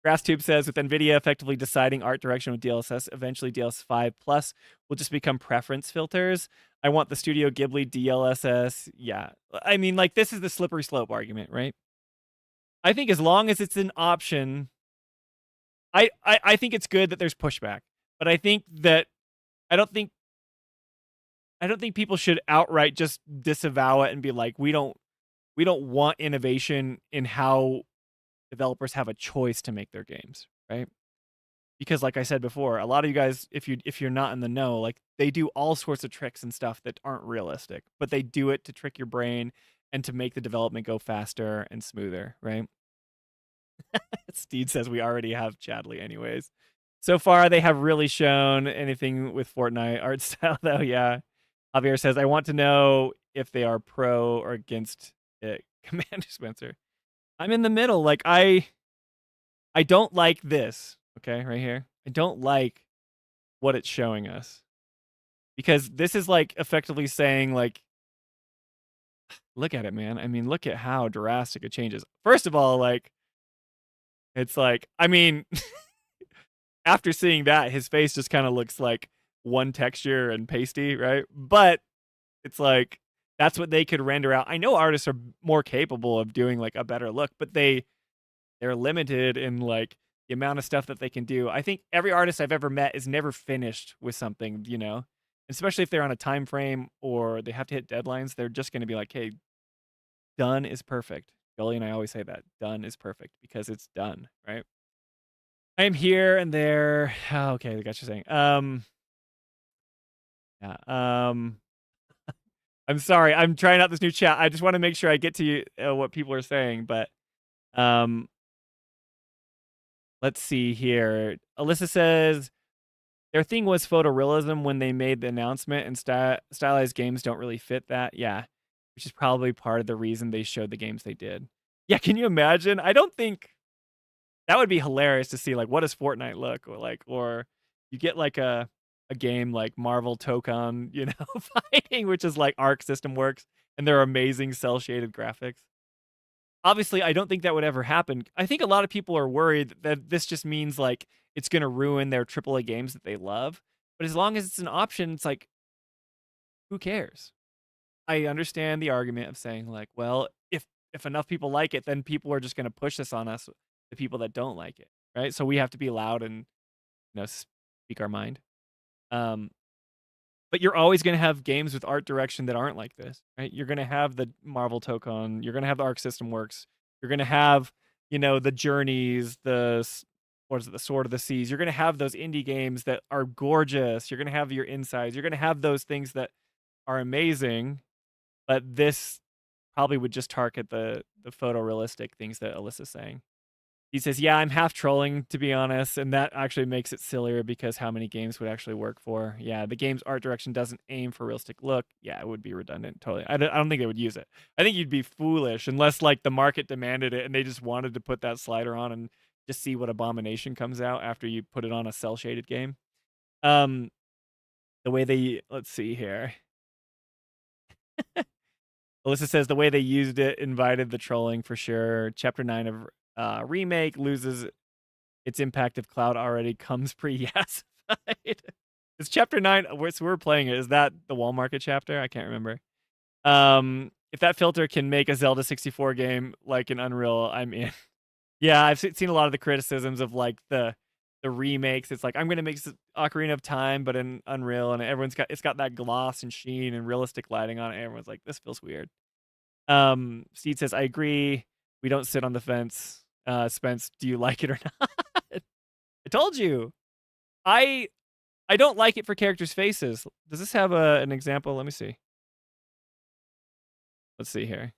B: GrassTube says, with NVIDIA effectively deciding art direction with DLSS, eventually DLSS 5 Plus will just become preference filters. I want the Studio Ghibli DLSS. Yeah. I mean, like, this is the slippery slope argument, right? I think as long as it's an option, I think it's good that there's pushback. But I think that I don't think people should outright just disavow it and be like, we don't want innovation in how developers have a choice to make their games, right? Because like I said before, a lot of you guys, if you're not in the know, like they do all sorts of tricks and stuff that aren't realistic, but they do it to trick your brain and to make the development go faster and smoother, right? Steed says we already have Chadley anyways. So far, they have really shown anything with Fortnite art style, though. Yeah. Javier says, I want to know if they are pro or against it. Commander Spencer. I'm in the middle. Like I don't like this. Okay, right here. I don't like what it's showing us because this is like effectively saying like, look at it, man. I mean, look at how drastic it changes. First of all, like it's like, I mean, after seeing that, his face just kind of looks like one texture and pasty, right? But it's like that's what they could render out. I know artists are more capable of doing like a better look, but they're limited in like the amount of stuff that they can do. I think every artist I've ever met is never finished with something, you know? Especially if they're on a time frame or they have to hit deadlines, they're just going to be like, "Hey, done is perfect." Jolie and I always say that. Done is perfect because it's done, right? I am here and there. Oh, okay, I got you saying. Yeah. I'm sorry. I'm trying out this new chat. I just want to make sure I get to you, what people are saying, but um let's see here. Alyssa says their thing was photorealism when they made the announcement, and stylized games don't really fit that. Yeah, which is probably part of the reason they showed the games they did. Yeah, can you imagine? I don't think that would be hilarious to see. Like, what does Fortnite look or like? Or you get like a game like Marvel Tokon, you know, fighting, which is like Arc System Works, and their amazing cell shaded graphics. Obviously, I don't think that would ever happen. I think a lot of people are worried that this just means like it's going to ruin their AAA games that they love. But as long as it's an option, it's like, who cares? I understand the argument of saying like, well, if enough people like it, then people are just going to push this on us, the people that don't like it, right? So we have to be loud and speak our mind. But you're always going to have games with art direction that aren't like this, right? You're going to have the Marvel Tokon. You're going to have the Arc System Works. You're going to have, the Journeys, what is it, the Sword of the Seas. You're going to have those indie games that are gorgeous. You're going to have your insides. You're going to have those things that are amazing. But this probably would just target the photorealistic things that Alyssa's saying. He says, yeah, I'm half trolling, to be honest, and that actually makes it sillier because how many games would actually work for? Yeah, the game's art direction doesn't aim for realistic look. Yeah, it would be redundant, totally. I don't think they would use it. I think you'd be foolish unless, like, the market demanded it and they just wanted to put that slider on and just see what abomination comes out after you put it on a cel-shaded game. The way they... Let's see here. Alyssa says the way they used it invited the trolling for sure. Chapter 9 of... remake loses its impact if cloud already comes pre-yassified. It's chapter 9. So we're playing it. Is that the wall market chapter? I can't remember. If that filter can make a Zelda 64 game like an Unreal, I'm in. Yeah, I've seen a lot of the criticisms of like the remakes. It's like I'm gonna make Ocarina of Time, but in Unreal, and it's got that gloss and sheen and realistic lighting on it. Everyone's like, this feels weird. Steve says, I agree. We don't sit on the fence. Spence, do you like it or not? I told you. I don't like it for characters' faces. Does this have an example? Let me see. Let's see here.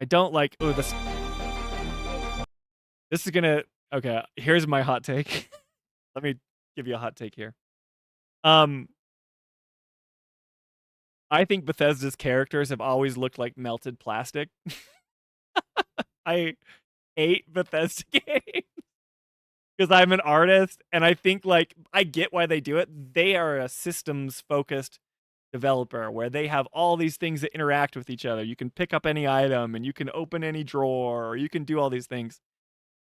B: I don't like... Oh, this is gonna... Okay, here's my hot take. Let me give you a hot take here. I think Bethesda's characters have always looked like melted plastic. I hate Bethesda games because I'm an artist, and I think like I get why they do it. They are a systems focused developer where they have all these things that interact with each other. You can pick up any item and you can open any drawer, or you can do all these things.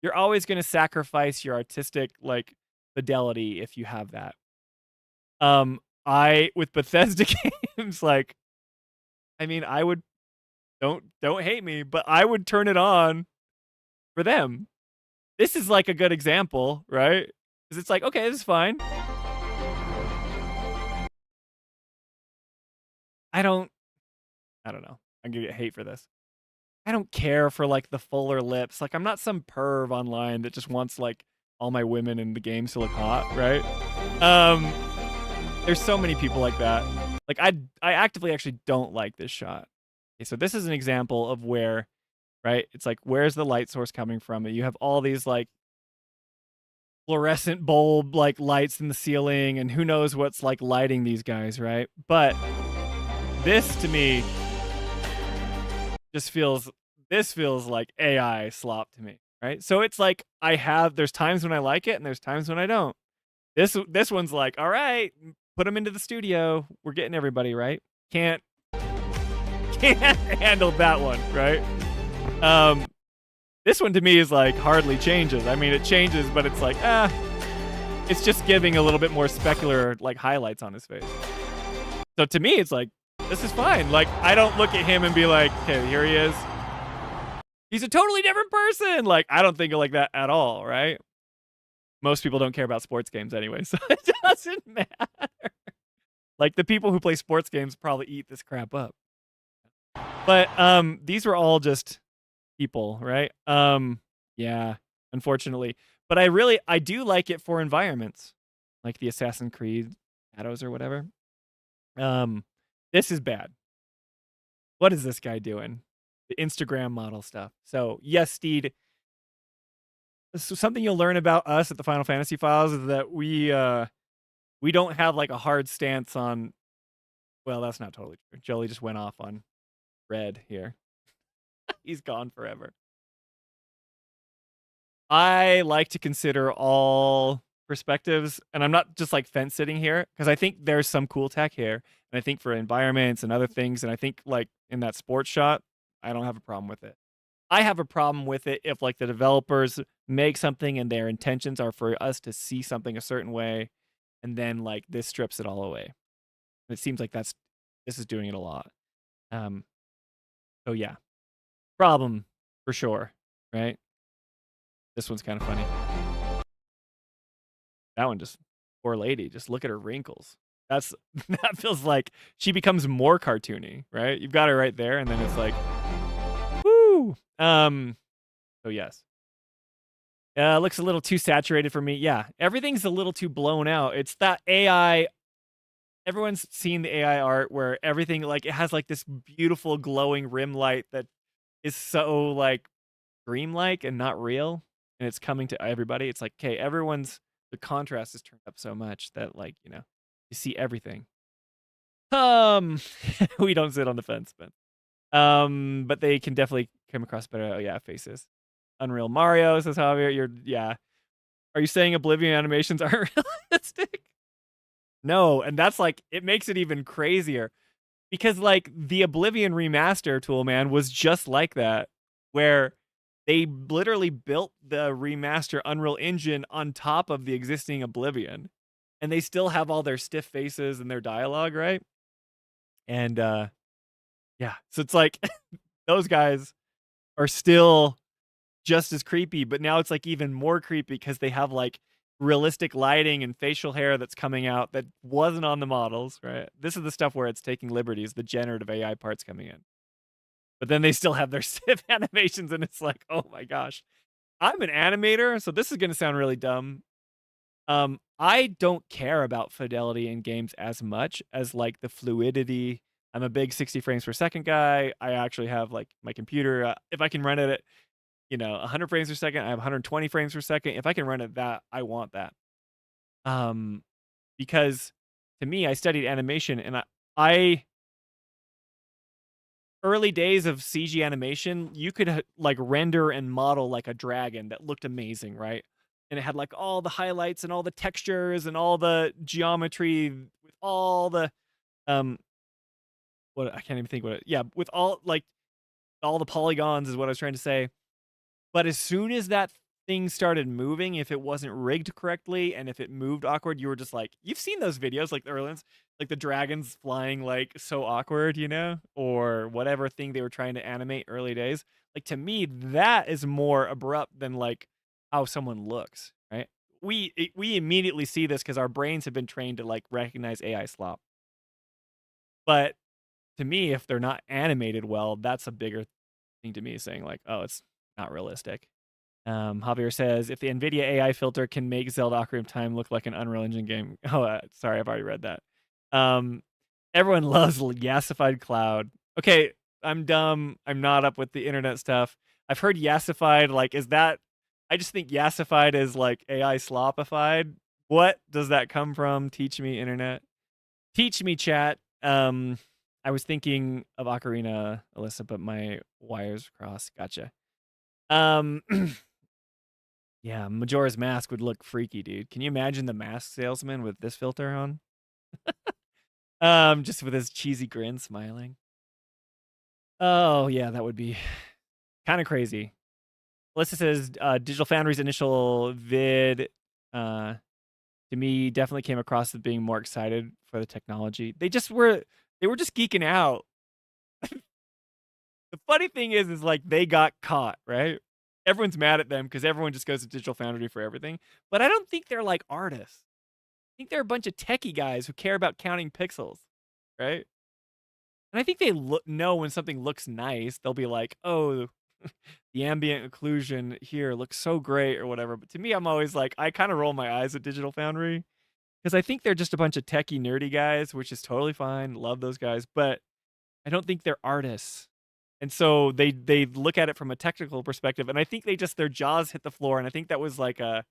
B: You're always going to sacrifice your artistic like fidelity if you have that. With Bethesda games, like, I mean, I would don't hate me, but I would turn it on for them. This is like a good example, right? Because it's like, okay, this is fine. I don't know. I'm gonna get hate for this. I don't care for like the fuller lips. Like I'm not some perv online that just wants like all my women in the games to look hot, right? There's so many people like that. Like I actively actually don't like this shot. Okay, so this is an example of where, right? It's like, where's the light source coming from? You have all these like fluorescent bulb like lights in the ceiling, and who knows what's like lighting these guys, right? But this to me just feels this feels like AI slop to me, right? So it's like there's times when I like it and there's times when I don't. This one's like, all right, put them into the studio. We're getting everybody right. Can't handle that one, right? This one to me is like hardly changes. I mean, it changes, but it's like, it's just giving a little bit more specular like highlights on his face. So to me, it's like, this is fine. Like, I don't look at him and be like, okay, here he is. He's a totally different person. Like, I don't think of like that at all, right? Most people don't care about sports games anyway, so it doesn't matter. Like, the people who play sports games probably eat this crap up. But these were all just people, right? Yeah, unfortunately. But I do like it for environments, like the Assassin's Creed Shadows or whatever. This is bad. What is this guy doing? The Instagram model stuff. So yes, Steed. So something you'll learn about us at the Final Fantasy Files is that we don't have like a hard stance on. Well, that's not totally true. Jolie just went off on Red here. He's gone forever. I like to consider all perspectives, and I'm not just like fence sitting here because I think there's some cool tech here, and I think for environments and other things, and I think like in that sports shot, I don't have a problem with it. I have a problem with it if like the developers make something and their intentions are for us to see something a certain way, and then like this strips it all away. It seems like this is doing it a lot. So yeah, problem for sure, right? This one's kind of funny. That one just, poor lady, just look at her wrinkles. That feels like she becomes more cartoony, right? You've got her right there, and then it's like, woo. So yes. Looks a little too saturated for me. Yeah, everything's a little too blown out. It's that AI. Everyone's seen the AI art where everything like it has like this beautiful glowing rim light that is so like dreamlike and not real, and it's coming to everybody. It's like, okay, the contrast is turned up so much that like, you see everything. We don't sit on the fence, but they can definitely come across better. Oh yeah, faces. Unreal Mario, says Javier. Are you saying Oblivion animations aren't realistic? No, and that's like, it makes it even crazier. Because like the Oblivion remaster tool, man, was just like that, where they literally built the remaster Unreal Engine on top of the existing Oblivion, and they still have all their stiff faces and their dialogue, right? And yeah, so it's like those guys are still just as creepy, but now it's like even more creepy because they have like realistic lighting and facial hair that's coming out that wasn't on the models, right? This is the stuff where it's taking liberties, the generative AI parts coming in. But then they still have their stiff animations, and it's like, oh my gosh. I'm an animator, so this is going to sound really dumb. I don't care about fidelity in games as much as like the fluidity. I'm a big 60 frames per second guy. I actually have like my computer, if I can run it at 100 frames per second, I have 120 frames per second. If I can run it that, I want that. Because to me, I studied animation, and I early days of CG animation, you could like render and model like a dragon that looked amazing, right? And it had like all the highlights and all the textures and all the geometry with all the what I can't even think what it, yeah, with all the polygons is what I was trying to say. But as soon as that thing started moving, if it wasn't rigged correctly and if it moved awkward, you were just like, you've seen those videos, like the early ones, like the dragons flying like so awkward, or whatever thing they were trying to animate early days. Like, to me, that is more abrupt than like how someone looks, right? We immediately see this because our brains have been trained to like recognize AI slop. But to me, if they're not animated well, that's a bigger thing to me, saying like, oh, it's not realistic. Javier says, if the NVIDIA AI filter can make Zelda Ocarina of Time look like an Unreal Engine game. Oh, sorry, I've already read that. Everyone loves Yassified Cloud. Okay, I'm dumb. I'm not up with the internet stuff. I've heard Yassified, like, is that... I just think Yassified is like AI slopified. What does that come from? Teach me, internet. Teach me, chat. I was thinking of Ocarina, Alyssa, but my wires crossed. Gotcha. Um, yeah, Majora's Mask would look freaky, dude. Can you imagine the mask salesman with this filter on? Just with his cheesy grin, smiling. Oh yeah, that would be kind of crazy. Alyssa says Digital Foundry's initial vid to me definitely came across as being more excited for the technology. They were just geeking out. The funny thing is like they got caught, right? Everyone's mad at them because everyone just goes to Digital Foundry for everything. But I don't think they're like artists. I think they're a bunch of techie guys who care about counting pixels, right? And I think they know when something looks nice, they'll be like, "Oh, the ambient occlusion here looks so great," or whatever. But to me, I'm always like, I kind of roll my eyes at Digital Foundry because I think they're just a bunch of techie, nerdy guys, which is totally fine. Love those guys, but I don't think they're artists. And so they look at it from a technical perspective, and I think they just their jaws hit the floor, and I think that was like a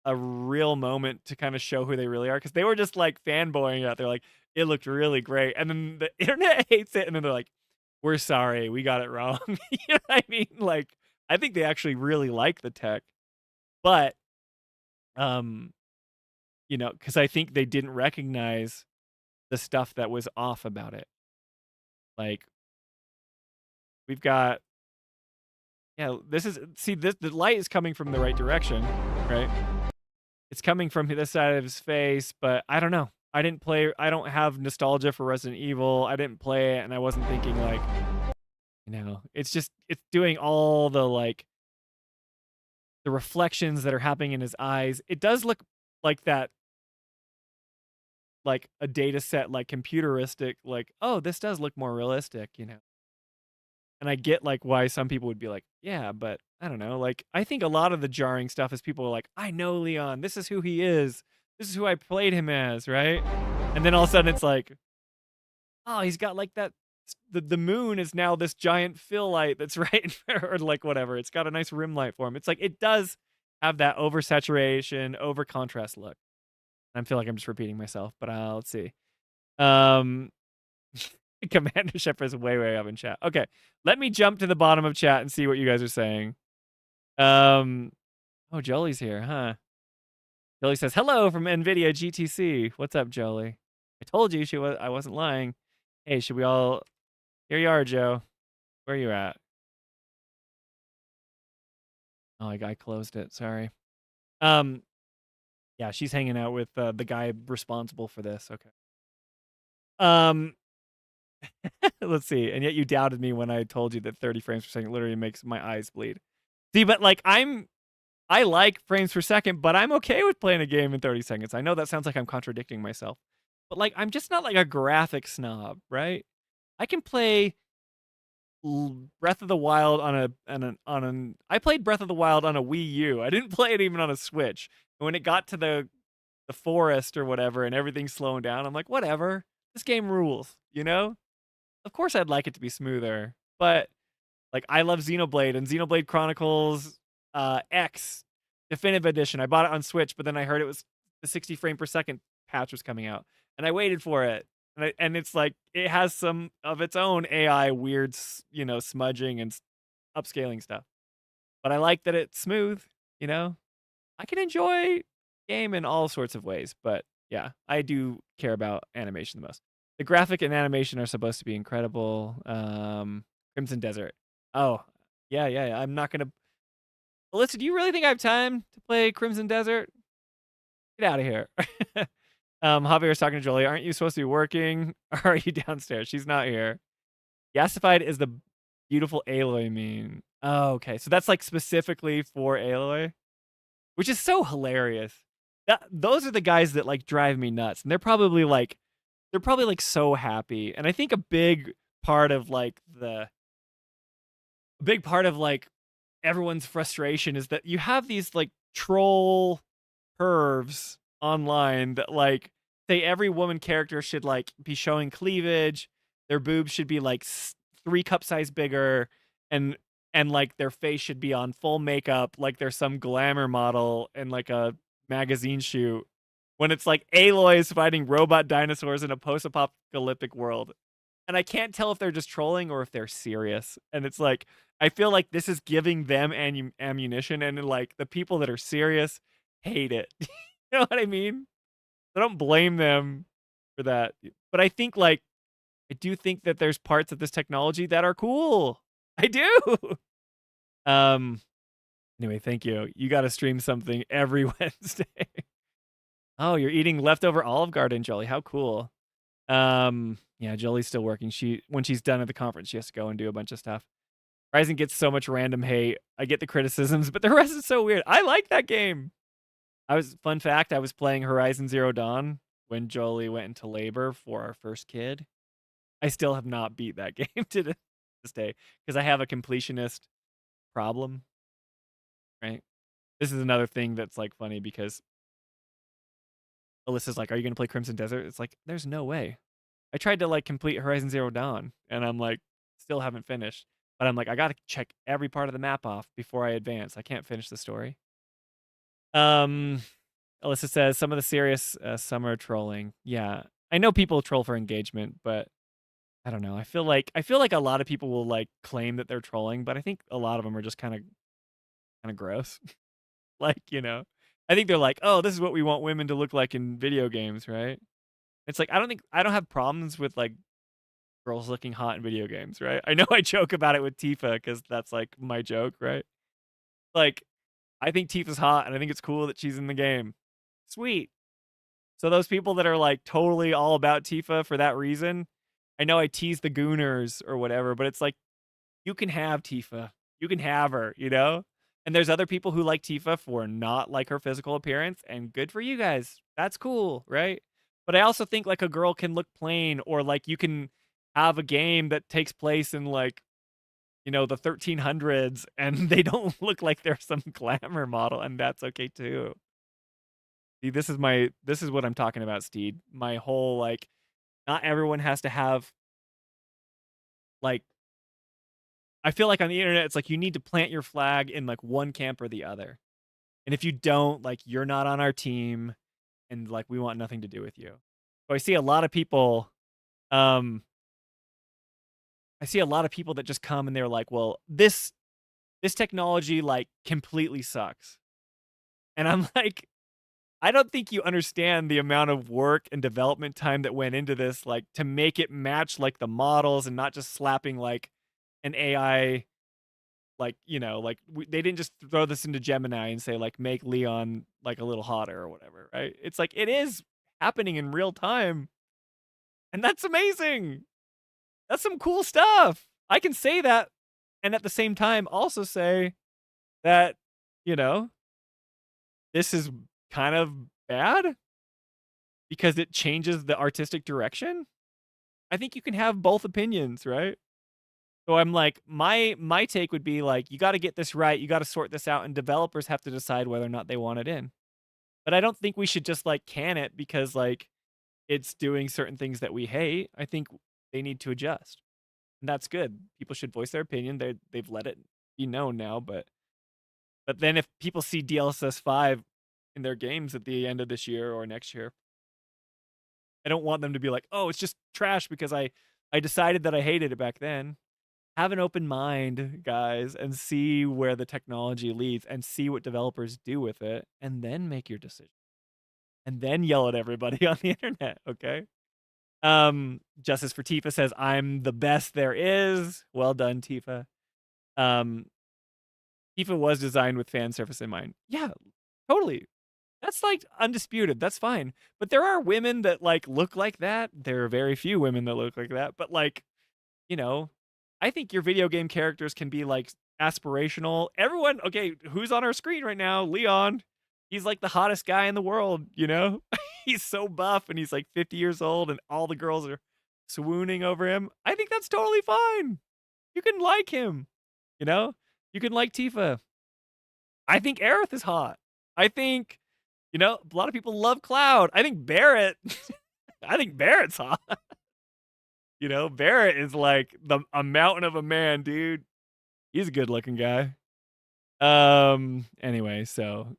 B: real moment to kind of show who they really are because they were just like fanboying out. They're like, it looked really great, and then the internet hates it, and then they're like, we're sorry, we got it wrong. You know what I mean? Like, I think they actually really like the tech, but you know, because I think they didn't recognize the stuff that was off about it. Like, we've got the light is coming from the right direction, right? It's coming from this side of his face, but I don't know. I don't have nostalgia for Resident Evil. I didn't play it, and I wasn't thinking like, you know, it's doing all the like the reflections that are happening in his eyes. It does look like that, like a data set, like computeristic, like, oh, this does look more realistic, you know. And I get like why some people would be like, yeah, but I don't know. Like, I think a lot of the jarring stuff is people are like, I know Leon. This is who he is. This is who I played him as, right? And then all of a sudden it's like, oh, he's got like that. The moon is now this giant fill light that's right, or like whatever. It's got a nice rim light for him. It's like it does have that oversaturation, over contrast look. I feel like I'm just repeating myself, but let's see. Commander Shepard is way up in chat. Okay, let me jump to the bottom of chat and see what you guys are saying. Oh, Jolie's here, huh? Jolie says hello from NVIDIA GTC. What's up, Jolie? I told you I wasn't lying. Hey, should we all? Here you are, Joe. Where are you at? Oh, I closed it. Sorry. Yeah, she's hanging out with the guy responsible for this. Okay. Let's see. And yet you doubted me when I told you that 30 frames per second literally makes my eyes bleed. See, but like I like frames per second, but I'm okay with playing a game in 30 seconds. I know that sounds like I'm contradicting myself. But like I'm just not like a graphic snob, right? I can play Breath of the Wild I played Breath of the Wild on a Wii U. I didn't play it even on a Switch. And when it got to the forest or whatever and everything's slowing down, I'm like, whatever. This game rules, you know? Of course I'd like it to be smoother, but like I love Xenoblade and Xenoblade Chronicles X Definitive Edition. I bought it on Switch, but then I heard it was the 60 frame per second patch was coming out, and I waited for it. And it's like it has some of its own AI weird, you know, smudging and upscaling stuff. But I like that it's smooth, you know? I can enjoy game in all sorts of ways, but yeah, I do care about animation the most. The graphic and animation are supposed to be incredible. Crimson Desert. Oh, yeah. I'm not gonna. Alyssa, do you really think I have time to play Crimson Desert? Get out of here. Javier's talking to Jolie. Aren't you supposed to be working? Or are you downstairs? She's not here. Yassified is the beautiful Aloy meme. Oh, okay. So that's like specifically for Aloy, which is so hilarious. Those are the guys that like drive me nuts, and they're probably like so happy. And I think a big part of like everyone's frustration is that you have these like troll pervs online that like say every woman character should like be showing cleavage, their boobs should be like 3 cup size bigger, and like their face should be on full makeup like there's some glamour model in like a magazine shoot, when it's like Aloy is fighting robot dinosaurs in a post-apocalyptic world. and I can't tell if they're just trolling or if they're serious. And it's like, I feel like this is giving them ammunition, and like the people that are serious hate it. You know what I mean? I don't blame them for that. But I think like I do think that there's parts of this technology that are cool. I do. Um anyway, thank you. You got to stream something every Wednesday. Oh, you're eating leftover Olive Garden, Jolie. How cool. Yeah, Jolie's still working. When she's done at the conference, she has to go and do a bunch of stuff. Ryzen gets so much random hate. I get the criticisms, but the rest is so weird. I like that game. Fun fact, I was playing Horizon Zero Dawn when Jolie went into labor for our first kid. I still have not beat that game to this day because I have a completionist problem, right? This is another thing that's like funny because Alyssa's like, "Are you going to play Crimson Desert?" It's like, there's no way. I tried to like complete Horizon Zero Dawn and I'm like, still haven't finished. But I'm like, I got to check every part of the map off before I advance. I can't finish the story. Alyssa says some of the serious summer trolling. Yeah, I know people troll for engagement, but I don't know. I feel like a lot of people will like claim that they're trolling, but I think a lot of them are just kind of gross. Like, I think they're like, "Oh, this is what we want women to look like in video games," right? It's like I don't have problems with like girls looking hot in video games, right? I know I joke about it with Tifa because that's like my joke, right? Like, I think Tifa's hot and I think it's cool that she's in the game. Sweet. So those people that are like totally all about Tifa for that reason, I know I tease the gooners or whatever, but it's like, you can have Tifa. You can have her, And there's other people who like Tifa for not like her physical appearance, and good for you guys. That's cool, right? But I also think like a girl can look plain, or like you can have a game that takes place in like, the 1300s and they don't look like they're some glamour model, and that's okay too. See, this is what I'm talking about, Steed. My whole like, not everyone has to have like, I feel like on the internet it's like you need to plant your flag in like one camp or the other. And if you don't, like, you're not on our team and like we want nothing to do with you. So I see a lot of people um that just come and they're like, "Well, this technology like completely sucks." And I'm like, I don't think you understand the amount of work and development time that went into this, like to make it match like the models and not just slapping like an AI, like, they didn't just throw this into Gemini and say like make Leon like a little hotter or whatever, right? It's like it is happening in real time. And that's amazing. That's some cool stuff. I can say that and at the same time also say that, you know, this is kind of bad because it changes the artistic direction. I think you can have both opinions, right? So I'm like, my take would be like, you got to get this right, you got to sort this out, and developers have to decide whether or not they want it in. But I don't think we should just like can it because like it's doing certain things that we hate. I think they need to adjust, and that's good. People should voice their opinion. They've let it be known now, but then if people see DLSS 5 in their games at the end of this year or next year, I don't want them to be like, "Oh, it's just trash because I decided that I hated it back then." Have an open mind, guys, and see where the technology leads and see what developers do with it, and then make your decision. And then yell at everybody on the internet, okay? Justice for Tifa says, "I'm the best there is." Well done, Tifa. Tifa was designed with fan service in mind. Yeah, totally. That's like undisputed. That's fine. But there are women that like look like that. There are very few women that look like that. But like, you know, I think your video game characters can be like aspirational. Everyone, okay, who's on our screen right now? Leon. He's like the hottest guy in the world, you know? He's so buff and he's like 50 years old and all the girls are swooning over him. I think that's totally fine. You can like him, you know? You can like Tifa. I think Aerith is hot. I think, a lot of people love Cloud. I think Barrett, I think Barrett's hot. Barrett is like a mountain of a man, dude. He's a good looking guy. Anyway, so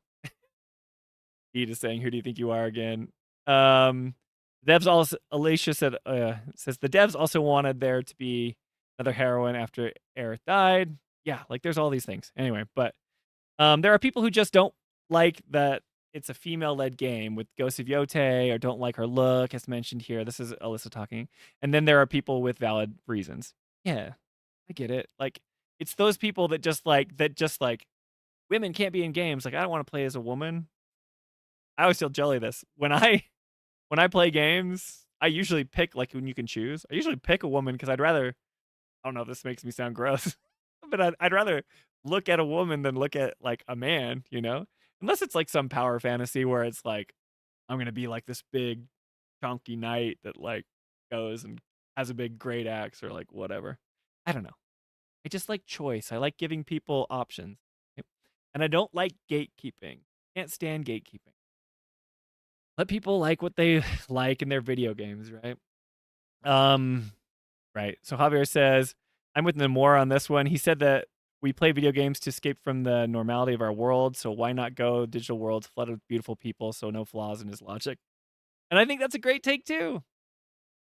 B: he just saying, who do you think you are again? Devs also Alicia says the devs also wanted there to be another heroine after Aerith died. Yeah, like there's all these things. Anyway, but there are people who just don't like that it's a female-led game with Ghost of Yote or don't like her look, as mentioned here. This is Alyssa talking. And then there are people with valid reasons. Yeah, I get it. Like it's those people that just like women can't be in games. Like I don't want to play as a woman. I always tell Jelly this. When I play games, I usually pick like when you can choose. I usually pick a woman because I'd rather I don't know if this makes me sound gross, but I'd rather look at a woman than look at like a man, you know? Unless it's like some power fantasy where it's like I'm gonna be like this big chunky knight that like goes and has a big great axe or like whatever. I don't know. I just like choice. I like giving people options. Yep. And I don't like gatekeeping. Can't stand gatekeeping. Let people like what they like in their video games, right? Right. So Javier says, I'm with Namor on this one. He said that we play video games to escape from the normality of our world. So why not go digital worlds flooded with beautiful people? So no flaws in his logic. And I think that's a great take too.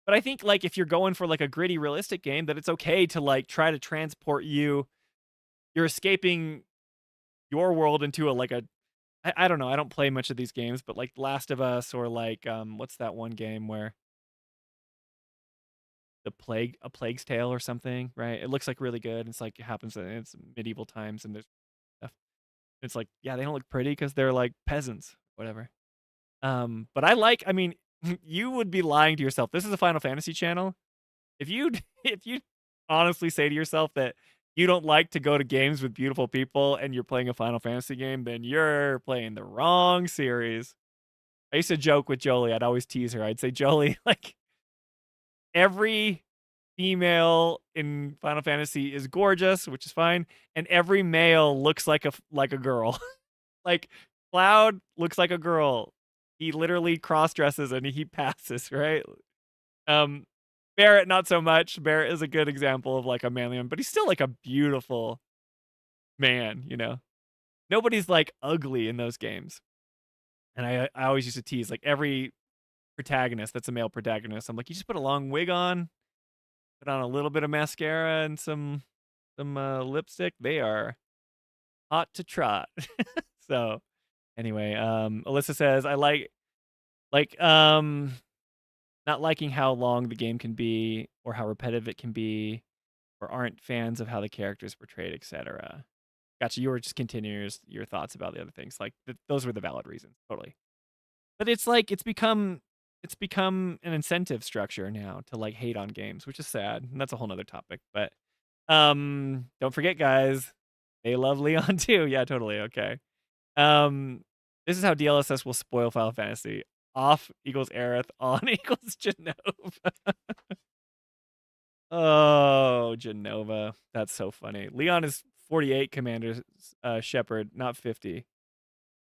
B: But I think like if you're going for like a gritty, realistic game, that it's okay to like try to transport you. You're escaping your world into I don't know. I don't play much of these games, but like Last of Us or like what's that one game where a plague's tale or something, right? It looks like really good. It's like it happens in it's medieval times and there's stuff. It's like, yeah, they don't look pretty because they're like peasants, whatever. But I mean, you would be lying to yourself. This is a Final Fantasy channel. If you if you honestly say to yourself that you don't like to go to games with beautiful people and you're playing a Final Fantasy game, then you're playing the wrong series. I used to joke with Jolie. I'd always tease her. I'd say, Jolie, like every female in Final Fantasy is gorgeous, which is fine, and every male looks like a girl. Like Cloud looks like a girl. He literally cross dresses and he passes, right? Barrett not so much. Barrett is a good example of like a manly one, but he's still like a beautiful man, you know. Nobody's like ugly in those games. And I always used to tease like every protagonist that's a male protagonist. I'm like, you just put a long wig on, put on a little bit of mascara and some lipstick. They are hot to trot. So anyway, Alyssa says I like not liking how long the game can be or how repetitive it can be or aren't fans of how the character is portrayed, etc. Gotcha. You were just continuing your thoughts about the other things. Like those were the valid reasons, totally. But it's like it's become an incentive structure now to like hate on games, which is sad. And that's a whole nother topic. But don't forget, guys, they love Leon too. Yeah, totally. Okay. This is how DLSS will spoil Final Fantasy. Off equals Aerith, on equals Genova. Oh, Genova. That's so funny. Leon is 48, Commander Shepard, not 50.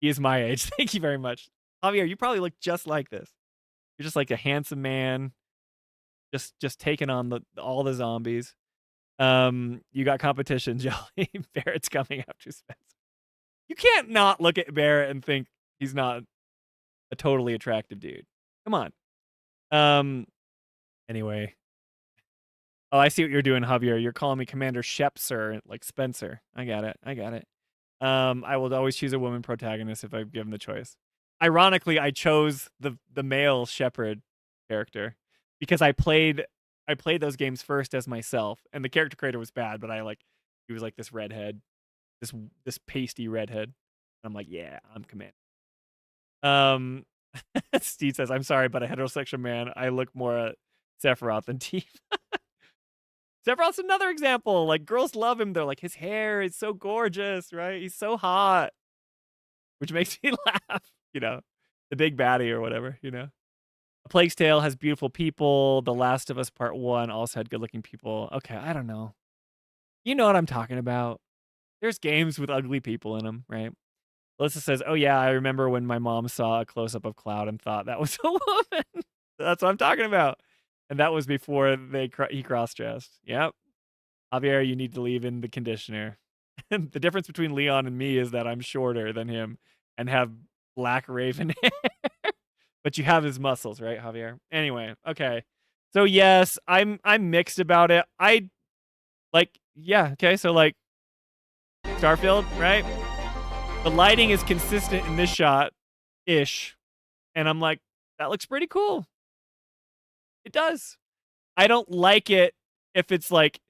B: He is my age. Thank you very much. Javier, you probably look just like this. You're just like a handsome man, just taking on all the zombies. You got competition, Jolly. Barrett's coming after Spencer. You can't not look at Barrett and think he's not a totally attractive dude. Come on. Anyway. Oh, I see what you're doing, Javier. You're calling me Commander Shep, sir, like Spencer. I got it. I will always choose a woman protagonist if I'm given the choice. Ironically, I chose the male Shepard character because I played those games first as myself, and the character creator was bad, but he was like this redhead, this pasty redhead. And I'm like, yeah, I'm Commander. Steve says, I'm sorry, but a heterosexual man, I look more at Sephiroth than Tifa. Sephiroth's another example. Like, girls love him. They're like, his hair is so gorgeous, right? He's so hot. Which makes me laugh, you know? The big baddie or whatever, you know? A Plague's Tale has beautiful people. The Last of Us Part 1 also had good-looking people. Okay, I don't know. You know what I'm talking about. There's games with ugly people in them, right? Alyssa says, oh yeah, I remember when my mom saw a close-up of Cloud and thought that was a woman. That's what I'm talking about. And that was before he cross-dressed. Yep. Javier, you need to leave in the conditioner. And the difference between Leon and me is that I'm shorter than him and have black raven hair. but you have his muscles, right, Javier? Anyway, okay. So yes, I'm mixed about it. I like, yeah, okay, so like Starfield, right? The lighting is consistent in this shot ish. And I'm like, that looks pretty cool. It does. I don't like it if it's like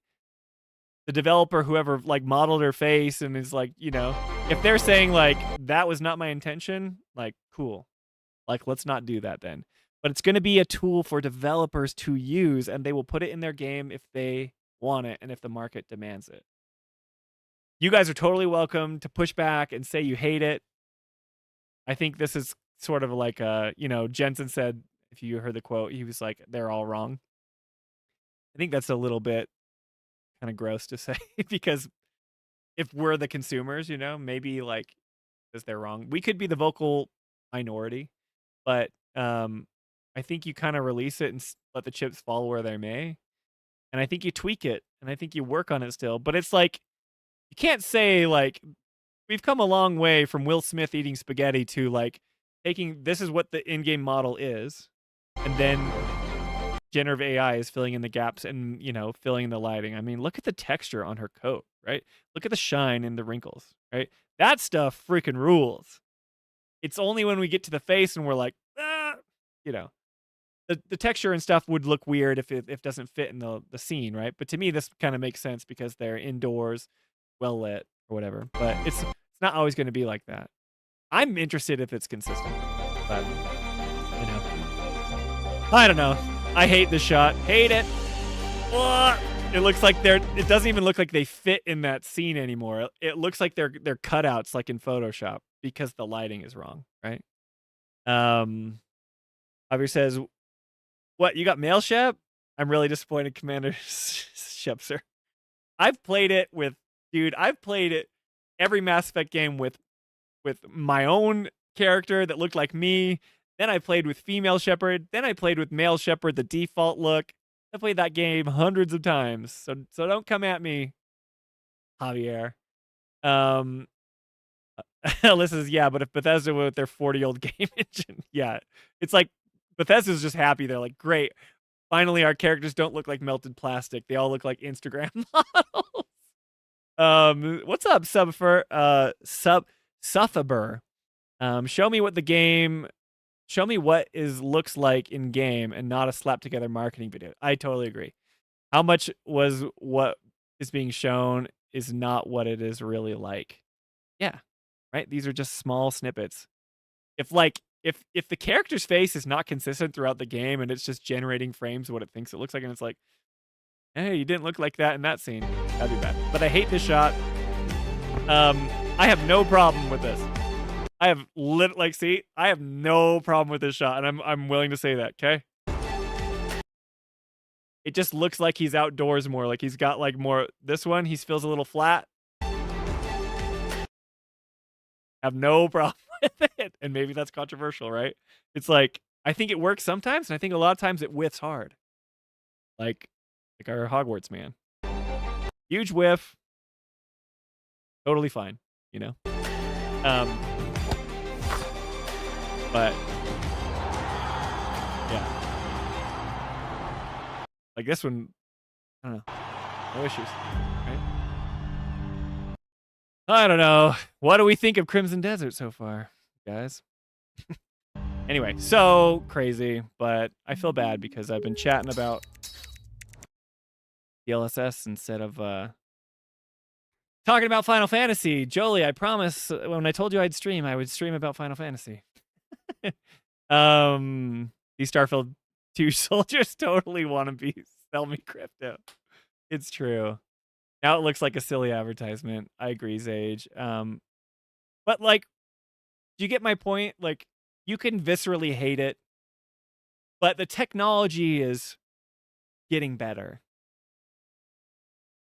B: the developer, whoever like modeled her face and is like, if they're saying like that was not my intention, like cool. Like let's not do that then. But it's going to be a tool for developers to use, and they will put it in their game if they want it and if the market demands it. You guys are totally welcome to push back and say you hate it. I think this is sort of like Jensen said, if you heard the quote, he was like, they're all wrong. I think that's a little bit kind of gross to say because if we're the consumers, maybe like because they're wrong. We could be the vocal minority, but I think you kind of release it and let the chips fall where they may. And I think you tweak it and I think you work on it still. But it's like, you can't say like, we've come a long way from Will Smith eating spaghetti to like taking, this is what the in-game model is. And then generative AI is filling in the gaps and, filling in the lighting. I mean, look at the texture on her coat, right? Look at the shine and the wrinkles, right? That stuff freaking rules. It's only when we get to the face and we're like, the texture and stuff would look weird if it doesn't fit in the scene, right? But to me, this kind of makes sense because they're indoors, well lit or whatever. But it's not always going to be like that. I'm interested if it's consistent, but I don't know. I hate this shot. Hate it. Ugh. It looks like it doesn't even look like they fit in that scene anymore. It looks like they're cutouts like in Photoshop because the lighting is wrong, right? Javier says, what, you got mail, Shep? I'm really disappointed, Commander Shep, sir. I've played it every Mass Effect game with my own character that looked like me. Then I played with female Shepard. Then I played with male Shepard, the default look. I played that game hundreds of times. So don't come at me, Javier. Alyssa says, yeah, but if Bethesda with their 40-year-old game engine, yeah. It's like Bethesda's just happy. They're like, great. Finally, our characters don't look like melted plastic. They all look like Instagram models. What's up, Suffaber? Show me what looks like in game and not a slap together marketing video. I totally agree. How much was what is being shown is not what it is really like. Yeah. Right? These are just small snippets. If the character's face is not consistent throughout the game and it's just generating frames of what it thinks it looks like, and it's like, hey, you didn't look like that in that scene, that'd be bad. But I hate this shot. I have no problem with this. I have no problem with this shot, and I'm willing to say that, okay? It just looks like he's outdoors more, like he's got like more. This one, he feels a little flat. Have no problem with it, and maybe that's controversial, right? It's like, I think it works sometimes, and I think a lot of times it whiffs hard. Like our Hogwarts man. Huge whiff. Totally fine, But yeah, like this one, I don't know, no issues, right? I don't know. What do we think of Crimson Desert so far, guys? Anyway, so crazy, but I feel bad because I've been chatting about DLSS instead of talking about Final Fantasy. Jolie, I promise when I told you I'd stream, I would stream about Final Fantasy. These Starfield 2 soldiers totally want to sell me crypto. It's true. Now it looks like a silly advertisement. I agree, Zage. But like, do you get my point? Like, you can viscerally hate it, but the technology is getting better.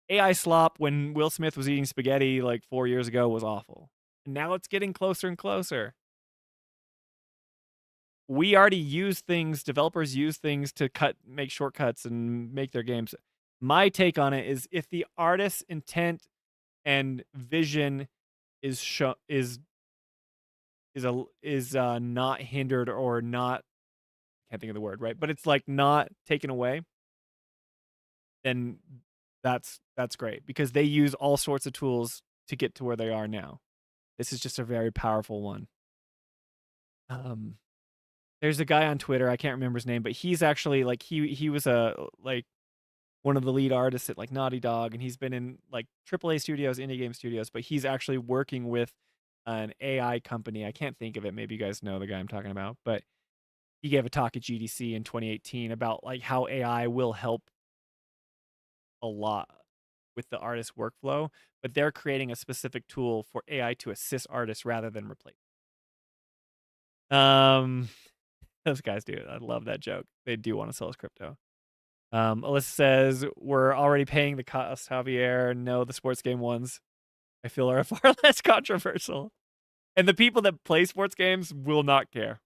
B: AI slop when Will Smith was eating spaghetti like 4 years ago was awful. And now it's getting closer and closer. We already use things, developers use things to make shortcuts and make their games. My take on it is if the artist's intent and vision is not hindered or not can't think of the word, right? But it's like not taken away, then that's great because they use all sorts of tools to get to where they are now. This is just a very powerful one. There's a guy on Twitter, I can't remember his name, but he's actually like he was a like one of the lead artists at like Naughty Dog, and he's been in like AAA studios, indie game studios, but he's actually working with an AI company. I can't think of it. Maybe you guys know the guy I'm talking about, but he gave a talk at GDC in 2018 about like how AI will help a lot with the artist workflow, but they're creating a specific tool for AI to assist artists rather than replace. Those guys do. I love that joke. They do want to sell us crypto. Alyssa says we're already paying the cost. Javier, no, the sports game ones I feel are far less controversial, and the people that play sports games will not care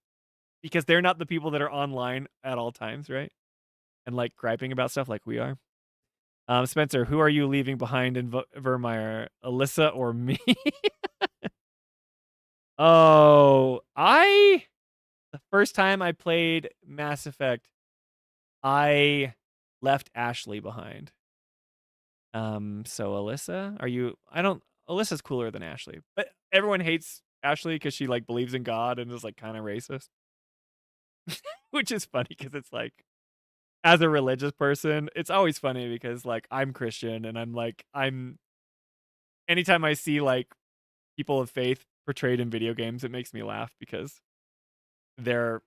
B: because they're not the people that are online at all times, right? And like griping about stuff like we are. Spencer, who are you leaving behind in Vermeer, Alyssa or me? Oh, the first time I played Mass Effect, I left Ashley behind. So Alyssa, Alyssa's cooler than Ashley, but everyone hates Ashley because she like believes in God and is like kind of racist, which is funny because it's like, as a religious person, it's always funny because like I'm Christian and anytime I see like people of faith portrayed in video games, it makes me laugh because they're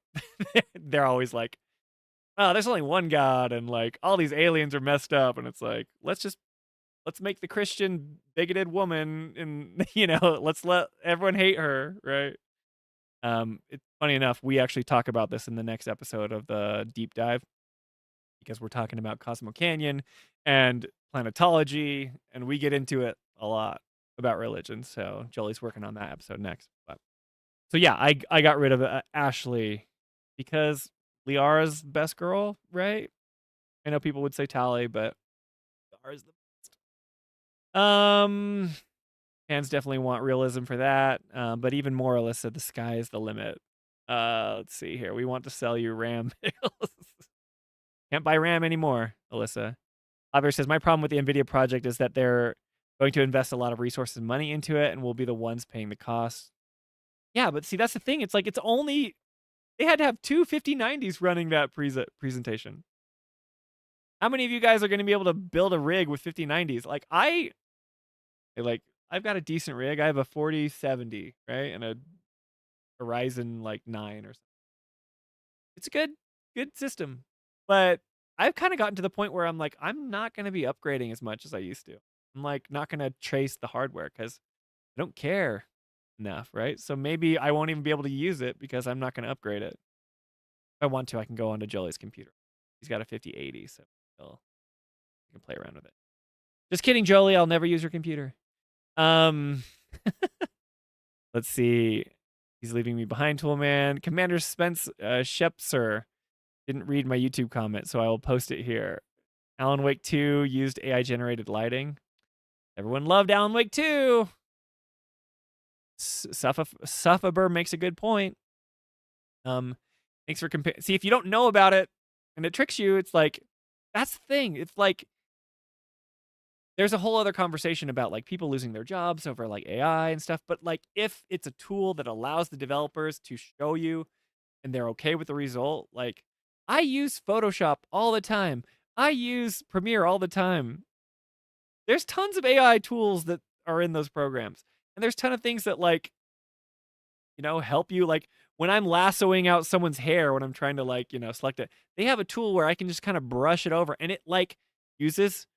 B: they're always like, oh, there's only one God and like all these aliens are messed up, and it's like let's make the Christian bigoted woman and let's let everyone hate her, right? It's funny enough, we actually talk about this in the next episode of the deep dive because we're talking about Cosmo Canyon and planetology, and we get into it a lot about religion. So Jolie's working on that episode next. But so yeah, I got rid of Ashley because Liara's best girl, right? I know people would say Tali, but Liara's the best. Fans definitely want realism for that. But even more, Alyssa, the sky is the limit. Let's see here. We want to sell you RAM bills. Can't buy RAM anymore, Alyssa. Javier says, my problem with the NVIDIA project is that they're going to invest a lot of resources and money into it and will be the ones paying the cost. Yeah, but see, that's the thing. It's like they had to have two 5090s running that presentation. How many of you guys are going to be able to build a rig with 5090s? Like, I've got a decent rig. I have a 4070, right? And a Ryzen like 9 or something. It's a good system. But I've kind of gotten to the point where I'm like, I'm not going to be upgrading as much as I used to. I'm like not going to trace the hardware because I don't care enough, right? So maybe I won't even be able to use it because I'm not going to upgrade it. If I want to, I can go onto Jolie's computer. He's got a 5080, so I can play around with it. Just kidding, Jolie. I'll never use your computer. Let's see. He's leaving me behind, Toolman. Commander Spence Shepser didn't read my YouTube comment, so I will post it here. Alan Wake 2 used AI-generated lighting. Everyone loved Alan Wake 2. Suffaber makes a good point. Thanks for comparing. See, if you don't know about it and it tricks you, it's like, that's the thing. It's like, there's a whole other conversation about like people losing their jobs over like AI and stuff. But like, if it's a tool that allows the developers to show you and they're okay with the result, like I use Photoshop all the time. I use Premiere all the time. There's tons of AI tools that are in those programs. And there's a ton of things that like, help you. Like when I'm lassoing out someone's hair, when I'm trying to like, select it, they have a tool where I can just kind of brush it over and it like uses,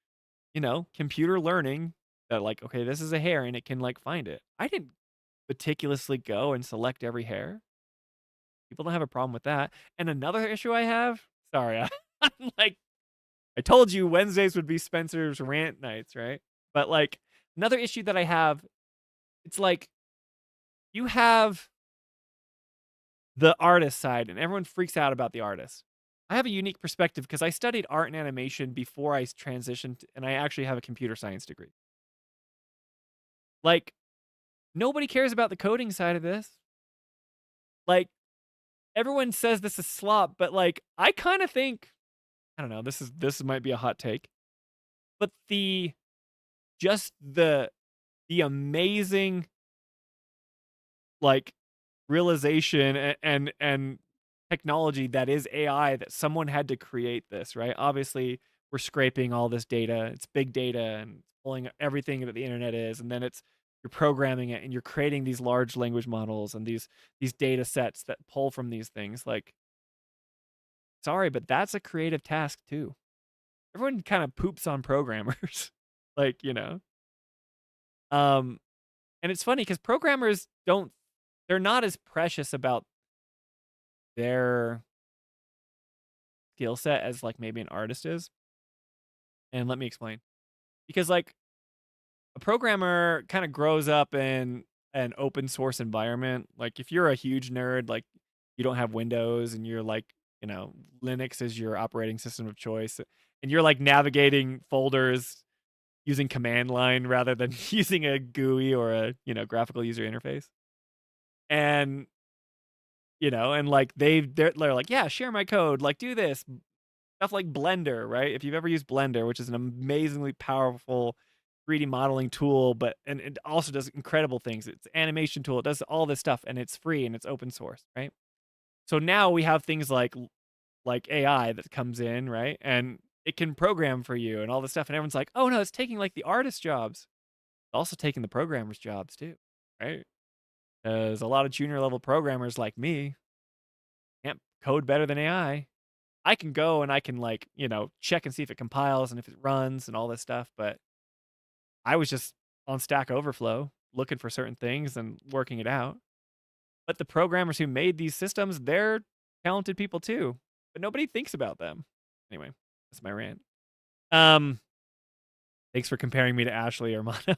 B: computer learning that like, okay, this is a hair and it can like find it. I didn't meticulously go and select every hair. People don't have a problem with that. And another issue I have, sorry, I'm like, I told you Wednesdays would be Spencer's rant nights, right? But like another issue that I have, it's like you have the artist side and everyone freaks out about the artist. I have a unique perspective because I studied art and animation before I transitioned, and I actually have a computer science degree. Like, nobody cares about the coding side of this. Like, everyone says this is slop, but like I kind of think I don't know, this might be a hot take, but just the amazing like realization and technology that is AI that someone had to create this, right? Obviously, we're scraping all this data. It's big data and pulling everything that the internet is, and then you're programming it and you're creating these large language models and these data sets that pull from these things. Like, sorry, but that's a creative task too. Everyone kind of poops on programmers, like um, and it's funny because programmers don't they're not as precious about their skill set as like maybe an artist is. And let me explain. Because like a programmer kind of grows up in an open source environment. Like if you're a huge nerd, like you don't have Windows and you're like, Linux is your operating system of choice and you're like navigating folders using command line rather than using a GUI or a, graphical user interface. And and like they're like, yeah, share my code, like do this stuff like Blender, right? If you've ever used Blender, which is an amazingly powerful 3D modeling tool, but and it also does incredible things. It's an animation tool. It does all this stuff, and it's free and it's open source, right? So now we have things like AI that comes in, right? And it can program for you and all this stuff. And everyone's like, oh no, it's taking like the artist jobs. It's also taking the programmers' jobs too, right? Because a lot of junior level programmers like me can't code better than AI. I can go and I can like, check and see if it compiles and if it runs and all this stuff, but I was just on Stack Overflow looking for certain things and working it out. But the programmers who made these systems, they're talented people too, but nobody thinks about them. Anyway, that's my rant. Thanks for comparing me to Ashley or Mono.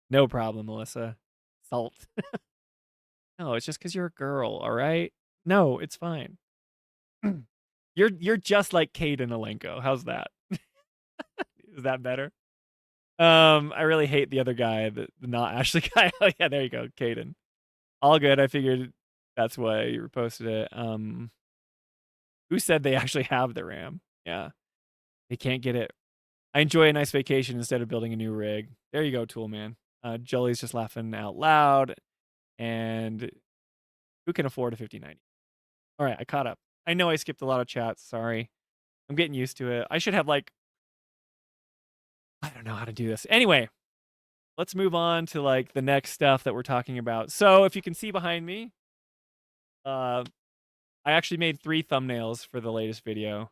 B: No problem, Melissa. Salt. No, it's just because you're a girl, all right? No, it's fine. You're just like Caden Alenko. How's that? Is that better? I really hate the other guy, the not Ashley guy. Oh yeah, there you go, Caden. All good. I figured that's why you reposted it. Who said they actually have the RAM? Yeah, they can't get it. I enjoy a nice vacation instead of building a new rig. There you go, Toolman. Jolie's just laughing out loud. And who can afford a 5090? All right, I caught up. I know I skipped a lot of chats. Sorry. I'm getting used to it. I should have like I don't know how to do this. Anyway, let's move on to like the next stuff that we're talking about. So if you can see behind me, I actually made 3 thumbnails for the latest video.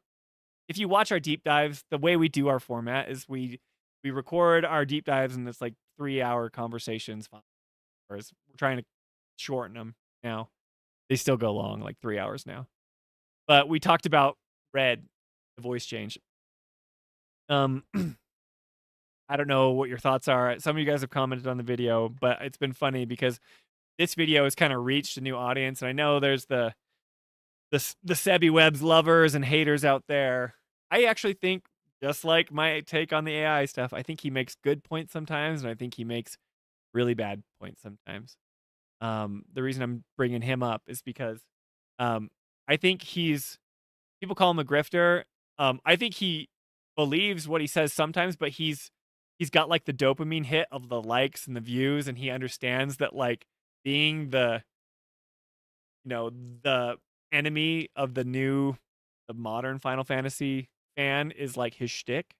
B: If you watch our deep dives, the way we do our format is we record our deep dives and it's like 3-hour conversations. Whereas we're trying to shorten them now. They still go long, like 3 hours now. But we talked about Red, the voice change. I don't know what your thoughts are. Some of you guys have commented on the video, but it's been funny because this video has kind of reached a new audience. And I know there's the Sebi Webs lovers and haters out there. I actually think, just like my take on the AI stuff, I think he makes good points sometimes, and I think he makes really bad points sometimes. The reason I'm bringing him up is because I think people call him a grifter. I think he believes what he says sometimes, but he's got like the dopamine hit of the likes and the views, and he understands that like being the enemy of the modern Final Fantasy fan is like his shtick.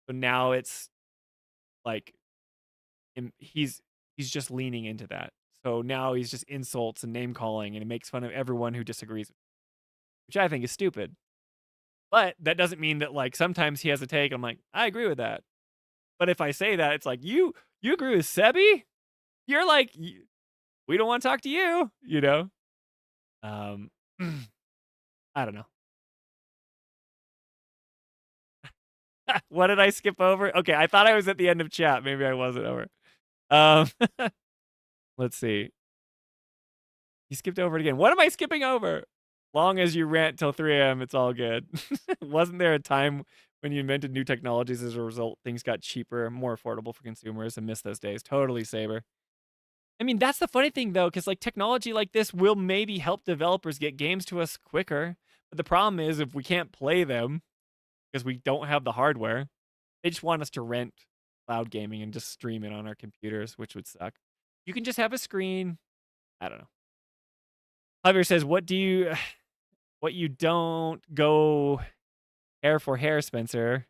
B: So now it's like he's just leaning into that. So now he's just insults and name calling, and he makes fun of everyone who disagrees, which I think is stupid. But that doesn't mean that like sometimes he has a take. I'm like, I agree with that. But if I say that, it's like you agree with Sebi? You're like, we don't want to talk to you, I don't know. What did I skip over? Okay, I thought I was at the end of chat. Maybe I wasn't over. Let's see. You skipped over it again. What am I skipping over? Long as you rant till 3 a.m., it's all good. Wasn't there a time when you invented new technologies as a result, things got cheaper, more affordable for consumers? I miss those days. Totally, Saber. I mean, that's the funny thing though, because like technology like this will maybe help developers get games to us quicker. But the problem is if we can't play them because we don't have the hardware, they just want us to rent cloud gaming and just stream it on our computers, which would suck. You can just have a screen. I don't know. Javier says, what you don't go hair for hair, Spencer?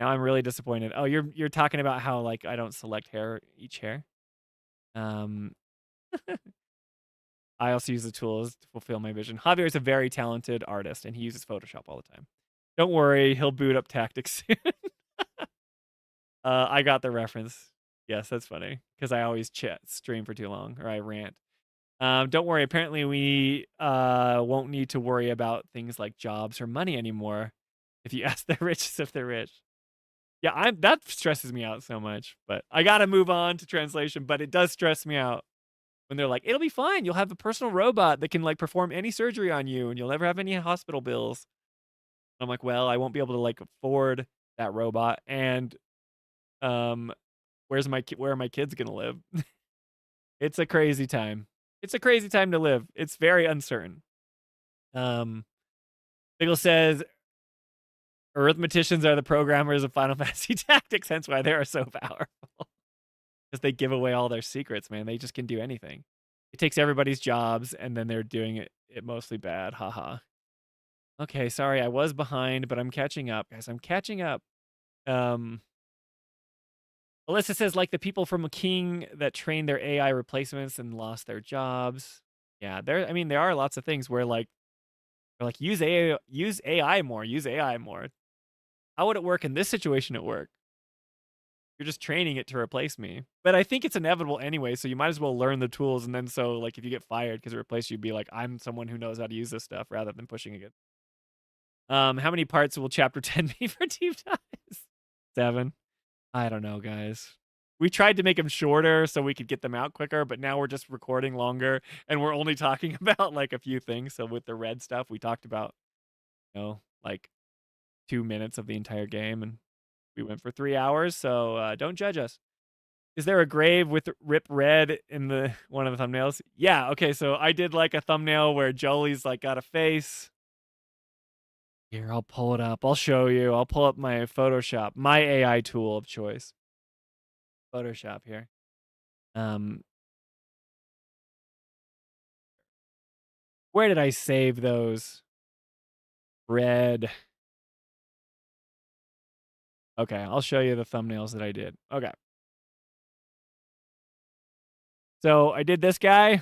B: Now I'm really disappointed. Oh, you're talking about how like I don't select each hair. Um, I also use the tools to fulfill my vision. Javier is a very talented artist, and he uses Photoshop all the time. Don't worry, he'll boot up tactics soon. I got the reference. Yes, that's funny because I always stream for too long or I rant. Don't worry. Apparently, we won't need to worry about things like jobs or money anymore. If you ask the rich if they're rich. Yeah, that stresses me out so much. But I gotta move on to translation. But it does stress me out when they're like, "It'll be fine. You'll have a personal robot that can like perform any surgery on you, and you'll never have any hospital bills." I'm like, "Well, I won't be able to like afford that robot, and um, where are my kids gonna live?" It's a crazy time. It's a crazy time to live. It's very uncertain. Biggle says arithmeticians are the programmers of Final Fantasy Tactics, hence why they are so powerful. Because they give away all their secrets, man. They just can do anything. It takes everybody's jobs, and then they're doing it mostly bad. Haha. Okay, sorry, I was behind, but I'm catching up, guys. I'm catching up. Alyssa says, like the people from King that trained their AI replacements and lost their jobs. Yeah, there are lots of things where like they're like use AI more, use AI more. How would it work in this situation at work? You're just training it to replace me. But I think it's inevitable anyway, so you might as well learn the tools and then so like if you get fired because it replaced you, be like, I'm someone who knows how to use this stuff rather than pushing it. How many parts will chapter 10 be for Deep Dives? 7. I don't know, guys. We tried to make them shorter so we could get them out quicker, but now we're just recording longer and we're only talking about like a few things. So with the red stuff, we talked about, like 2 minutes of the entire game and we went for 3 hours. So don't judge us. Is there a grave with Rip Red in the one of the thumbnails? Yeah. Okay. So I did like a thumbnail where Jolie's like got a face. Here, I'll pull it up. I'll show you. I'll pull up my Photoshop, my AI tool of choice. Photoshop here. Where did I save those? Red. Okay, I'll show you the thumbnails that I did. Okay. So I did this guy.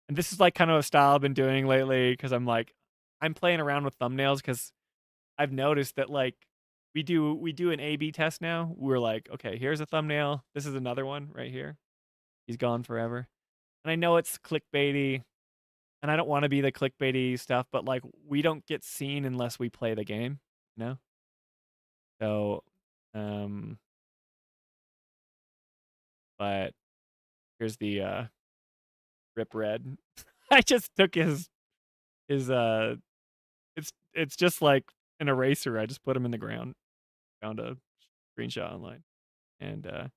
B: And this is like kind of a style I've been doing lately because I'm playing around with thumbnails because I've noticed that like we do an A/B test now. We're like, okay, here's a thumbnail. This is another one right here. He's gone forever. And I know it's clickbaity, and I don't want to be the clickbaity stuff, but like we don't get seen unless we play the game, you know? So, but here's the Rip Red. I just took his it's just like an eraser. I just put him in the ground. Found a screenshot online. And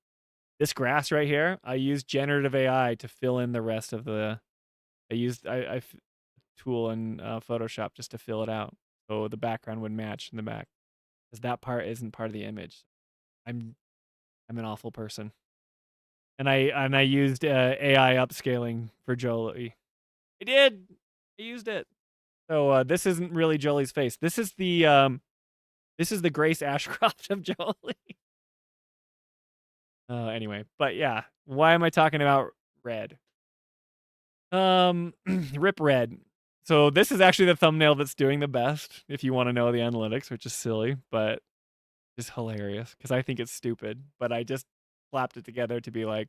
B: this grass right here, I used generative AI to fill in the rest of the tool in Photoshop just to fill it out. So the background would match in the back. Because that part isn't part of the image. I'm an awful person. And I used AI upscaling for Jolie. I did. I used it. So this isn't really Jolie's face. This is the Grace Ashcroft of Jolie. Anyway, but yeah, why am I talking about red? Rip Red. So this is actually the thumbnail that's doing the best. If you want to know the analytics, which is silly, but it's hilarious because I think it's stupid. But I just slapped it together to be like,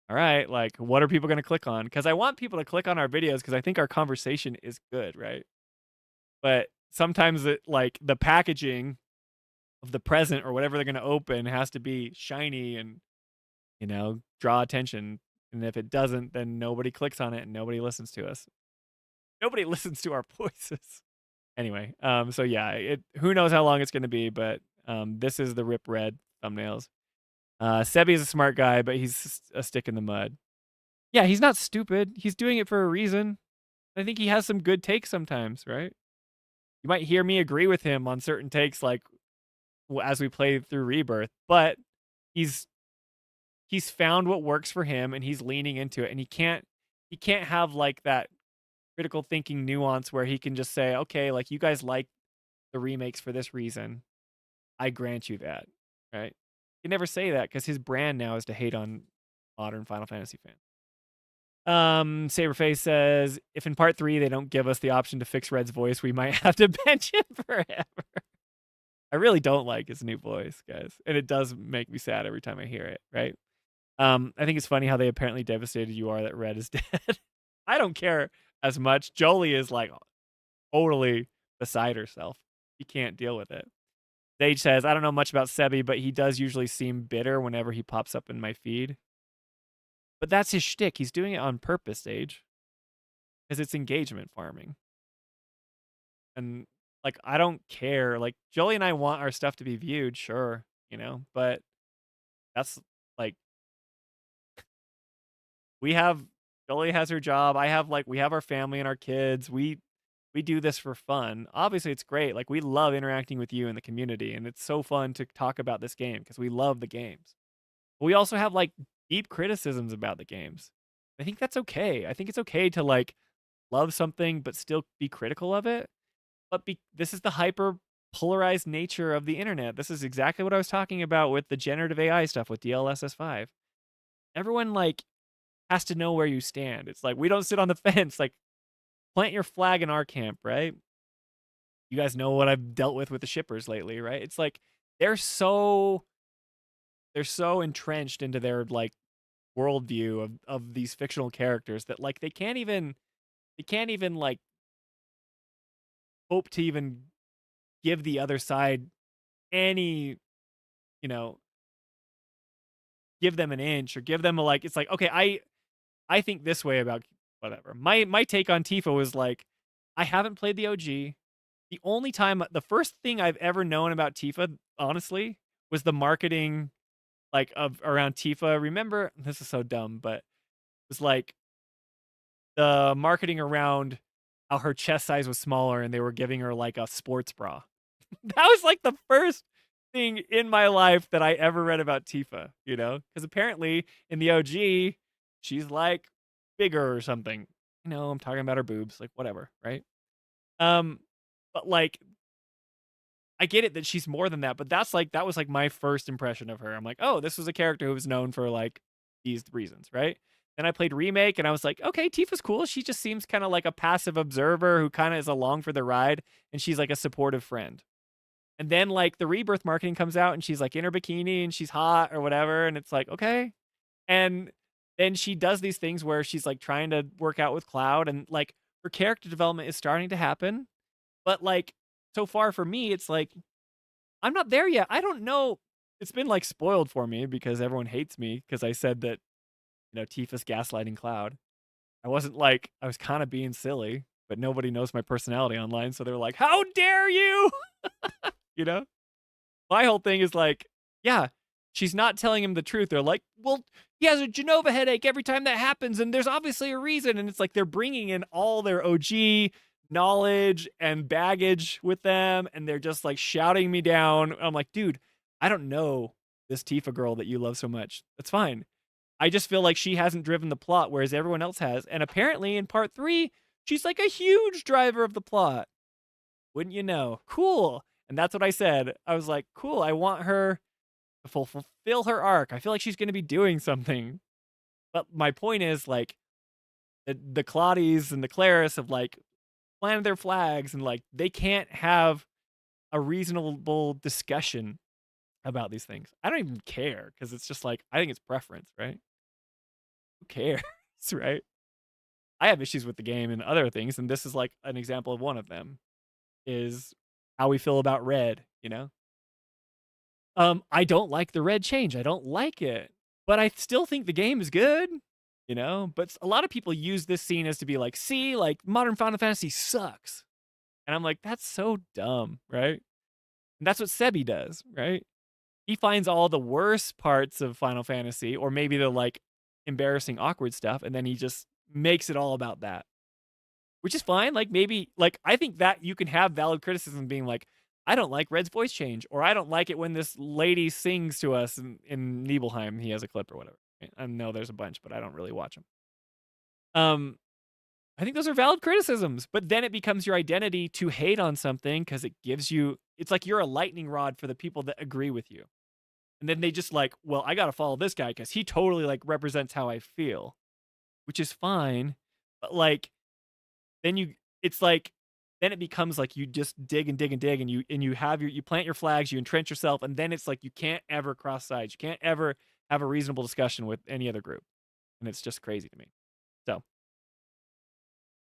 B: all right, like, what are people going to click on? Because I want people to click on our videos because I think our conversation is good, right? But sometimes like the packaging of the present or whatever they're going to open has to be shiny and, draw attention. And if it doesn't, then nobody clicks on it and nobody listens to us. Nobody listens to our voices. Anyway, so yeah, who knows how long it's going to be, but this is the Rip Red thumbnails. Sebi is a smart guy, but he's a stick in the mud. Yeah, he's not stupid. He's doing it for a reason. I think he has some good takes sometimes, right? You might hear me agree with him on certain takes, like as we play through Rebirth, but he's found what works for him and he's leaning into it, and he can't have like that critical thinking nuance where he can just say, okay, like you guys like the remakes for this reason. I grant you that, right? He can never say that because his brand now is to hate on modern Final Fantasy fans. Saberface says, if in part 3 they don't give us the option to fix Red's voice, we might have to bench him forever. I really don't like his new voice, guys. And it does make me sad every time I hear it, right? I think it's funny how they apparently devastated you are that Red is dead. I don't care as much. Jolie is like totally beside herself. She can't deal with it. Sage says, I don't know much about Sebi, but he does usually seem bitter whenever he pops up in my feed. But that's his shtick. He's doing it on purpose, Sage. Because it's engagement farming. And, like, I don't care. Like, Jolie and I want our stuff to be viewed, sure, you know? But that's, like, Jolie has her job. We have our family and our kids. We do this for fun. Obviously, it's great. Like, we love interacting with you in the community, and it's so fun to talk about this game because we love the games. But we also have, like, deep criticisms about the games. I think that's okay. I think it's okay to, like, love something but still be critical of it. But this is the hyper polarized nature of the internet. This is exactly what I was talking about with the generative AI stuff with DLSS5. Everyone, like, has to know where you stand. It's like, we don't sit on the fence. Like, plant your flag in our camp, right? You guys know what I've dealt with the shippers lately, right? It's like they're so entrenched into their like worldview of these fictional characters that like they can't even like hope to even give the other side any, you know, give them an inch or give them a like. It's like, okay, I think this way about whatever. My take on Tifa was like, I haven't played the OG. The first thing I've ever known about Tifa, honestly, was the marketing like of around Tifa. Remember, this is so dumb, but it was like the marketing around how her chest size was smaller and they were giving her like a sports bra. That was like the first thing in my life that I ever read about Tifa, you know? Because apparently in the OG, she's like bigger or something. You know, I'm talking about her boobs, like whatever, right? But like I get it that she's more than that, but that was like my first impression of her. I'm like, oh, this was a character who was known for like these reasons, right? Then I played Remake and I was like, okay, Tifa's cool. She just seems kind of like a passive observer who kind of is along for the ride, and she's like a supportive friend. And then like the Rebirth marketing comes out and she's like in her bikini and she's hot or whatever, and it's like, okay. And then she does these things where she's like trying to work out with Cloud, and like her character development is starting to happen. But like so far for me, it's like I'm not there yet. I don't know. It's been like spoiled for me because everyone hates me because I said that, you know, Tifa's gaslighting Cloud. I was kind of being silly, but nobody knows my personality online, so they're like, "How dare you?" You know? My whole thing is like, yeah, she's not telling him the truth. They're like, "Well, he has a Genova headache every time that happens, and there's obviously a reason." And it's like they're bringing in all their OG knowledge and baggage with them, and they're just like shouting me down. I'm like, dude, I don't know this Tifa girl that you love so much. That's fine. I just feel like she hasn't driven the plot, whereas everyone else has. And apparently in part 3, she's like a huge driver of the plot. Wouldn't you know? Cool. And that's what I said. I was like, cool, I want her to fulfill her arc. I feel like she's going to be doing something. But my point is, like, the Claudies and the Claris have, like, planted their flags, and, like, they can't have a reasonable discussion about these things. I don't even care, because it's just, like, I think it's preference, right? Who cares, right? I have issues with the game and other things, and this is, like, an example of one of them, is how we feel about Red, you know? I don't like the Red change. I don't like it. But I still think the game is good, you know? But a lot of people use this scene as to be like, see, like, modern Final Fantasy sucks. And I'm like, that's so dumb, right? And that's what Sebi does, right? he finds all the worst parts of Final Fantasy, or maybe the like embarrassing, awkward stuff, and then he just makes it all about that, which is fine. Like maybe, like I think that you can have valid criticism, being like, I don't like Red's voice change, or I don't like it when this lady sings to us in Nibelheim. He has a clip or whatever. I know there's a bunch, but I don't really watch them. I think those are valid criticisms, but then it becomes your identity to hate on something because it gives you, it's like you're a lightning rod for the people that agree with you. And then they just like, well, I got to follow this guy because he totally like represents how I feel, which is fine. But like, then it's like, then it becomes like you just dig and dig and dig, and you have you plant your flags, you entrench yourself, and then it's like you can't ever cross sides. You can't ever have a reasonable discussion with any other group. And it's just crazy to me. So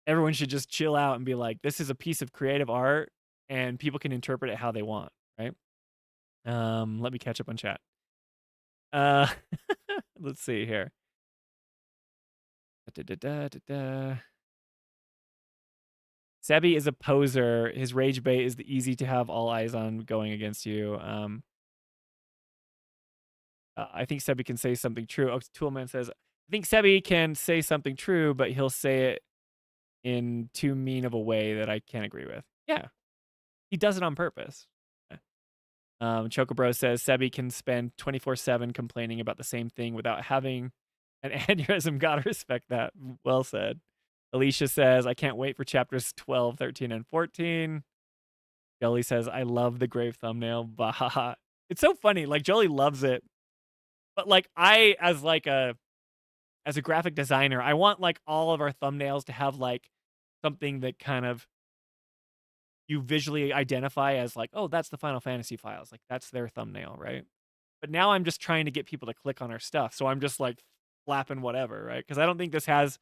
B: everyone should just chill out and be like, this is a piece of creative art and people can interpret it how they want, right? Let me catch up on chat. Let's see here. Sebi is a poser. His rage bait is the easy to have all eyes on going against you. I think Sebi can say something true. Oh, Toolman says, I think Sebi can say something true, but he'll say it in too mean of a way that I can't agree with. Yeah. He does it on purpose. Chocobro says Sebi can spend 24/7 complaining about the same thing without having an aneurysm. Gotta respect that. Well said. Alicia says, I can't wait for chapters 12, 13, and 14. Jolie says, I love the grave thumbnail. Bah. It's so funny. Like, Jolie loves it. But like, I, as a graphic designer, I want like all of our thumbnails to have like something that kind of you visually identify as like, oh, that's the Final Fantasy files. Like that's their thumbnail, right? But now I'm just trying to get people to click on our stuff. So I'm just like flapping whatever, right? Because I don't think this has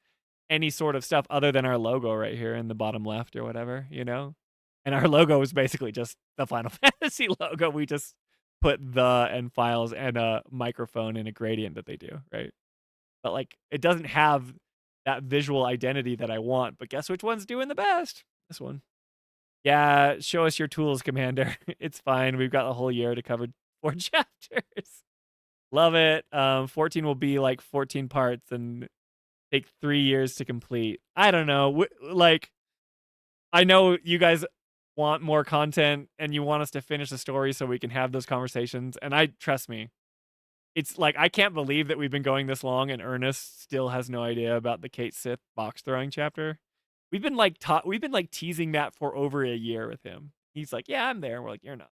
B: any sort of stuff other than our logo right here in the bottom left or whatever, you know? And our logo is basically just the Final Fantasy logo. We just put the and files and a microphone and a gradient that they do, right? But like it doesn't have that visual identity that I want. But guess which one's doing the best? This one. Yeah, show us your tools, Commander. It's fine. We've got a whole year to cover 4 chapters. Love it. 14 will be like 14 parts and take 3 years to complete. I don't know. Like, I know you guys want more content and you want us to finish the story so we can have those conversations. And trust me, it's like, I can't believe that we've been going this long and Ernest still has no idea about the Kate Sith box throwing chapter. We've been like teasing that for over a year with him. He's like, yeah, I'm there. We're like, you're not.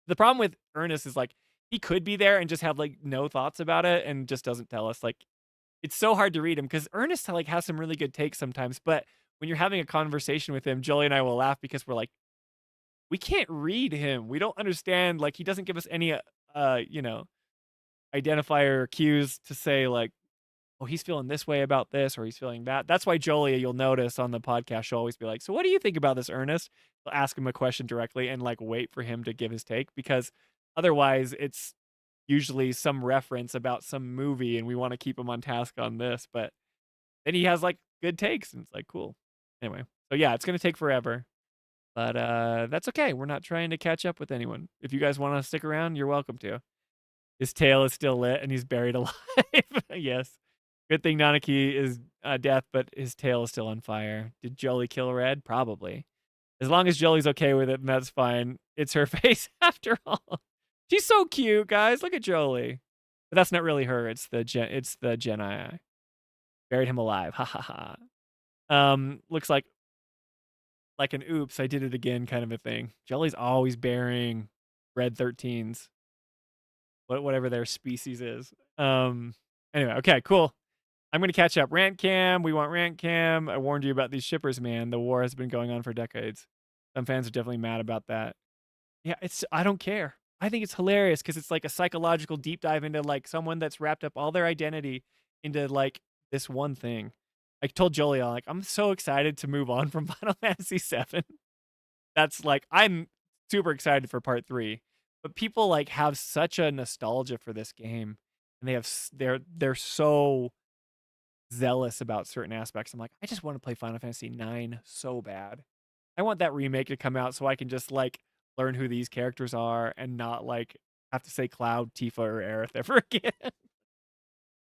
B: The problem with Ernest is like, he could be there and just have like no thoughts about it and just doesn't tell us. Like, it's so hard to read him because Ernest like has some really good takes sometimes. But when you're having a conversation with him, Jolie and I will laugh because we're like, we can't read him. We don't understand. Like, he doesn't give us any, identifier or cues to say like, oh, he's feeling this way about this, or he's feeling that. That's why Jolie, you'll notice on the podcast, she'll always be like, so what do you think about this, Ernest? I'll ask him a question directly and like wait for him to give his take, because otherwise it's usually some reference about some movie and we want to keep him on task on this. But then he has like good takes and it's like, cool. Anyway, so yeah, it's going to take forever. But that's okay. We're not trying to catch up with anyone. If you guys want to stick around, you're welcome to. His tail is still lit and he's buried alive. Yes. Good thing Nanaki is death, but his tail is still on fire. Did Jolie kill Red? Probably. As long as Jolie's okay with it, then that's fine. It's her face after all. She's so cute, guys. Look at Jolie. But that's not really her. It's the Jedi. Buried him alive. Ha ha ha. Looks like an oops, I did it again kind of a thing. Jolie's always burying Red 13s. Whatever their species is. Anyway, okay, cool. I'm going to catch up. Rant Cam. We want Rant Cam. I warned you about these shippers, man. The war has been going on for decades. Some fans are definitely mad about that. Yeah, I don't care. I think it's hilarious because it's like a psychological deep dive into like someone that's wrapped up all their identity into like this one thing. I told Jolie, I'm so excited to move on from Final Fantasy VII. That's like, I'm super excited for part 3. But people like have such a nostalgia for this game. And they're so zealous about certain aspects. I'm like, I just want to play Final Fantasy 9 so bad. I want that remake to come out so I can just like learn who these characters are and not like have to say Cloud, Tifa, or Aerith ever again.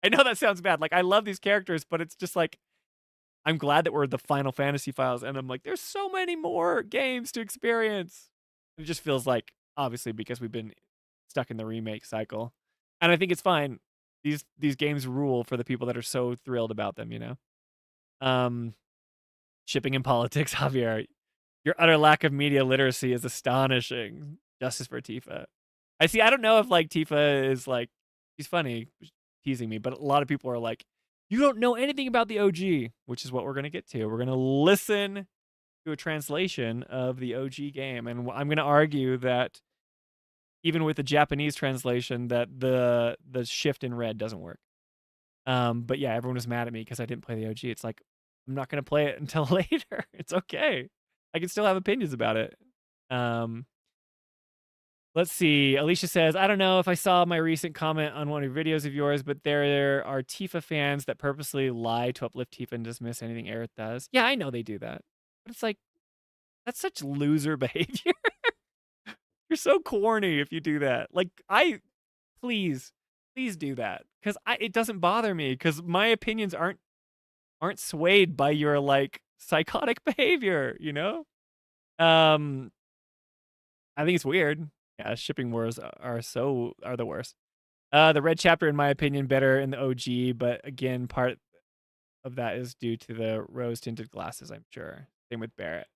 B: I know that sounds bad. Like, I love these characters, but it's just like, I'm glad that we're the Final Fantasy files, and I'm like, there's so many more games to experience. It just feels like, obviously, because we've been stuck in the remake cycle. And I think it's fine. These games rule for the people that are so thrilled about them, you know? Shipping and politics, Javier. Your utter lack of media literacy is astonishing. Justice for Tifa. I don't know if like Tifa is like, she's funny, teasing me, but a lot of people are like, you don't know anything about the OG, which is what we're going to get to. We're going to listen to a translation of the OG game. And I'm going to argue that even with the Japanese translation, that the shift in red doesn't work. But yeah, everyone was mad at me because I didn't play the OG. It's like, I'm not going to play it until later. It's okay. I can still have opinions about it. Let's see. Alicia says, I don't know if I saw my recent comment on one of your videos of yours, but there are Tifa fans that purposely lie to uplift Tifa and dismiss anything Aerith does. Yeah, I know they do that. But it's like, that's such loser behavior. You're so corny if you do that. Like, please do that. Because it doesn't bother me, because my opinions aren't swayed by your, like, psychotic behavior, you know? I think it's weird. Yeah, shipping wars are the worst. The red chapter, in my opinion, better in the OG, but again, part of that is due to the rose-tinted glasses, I'm sure. Same with Barrett.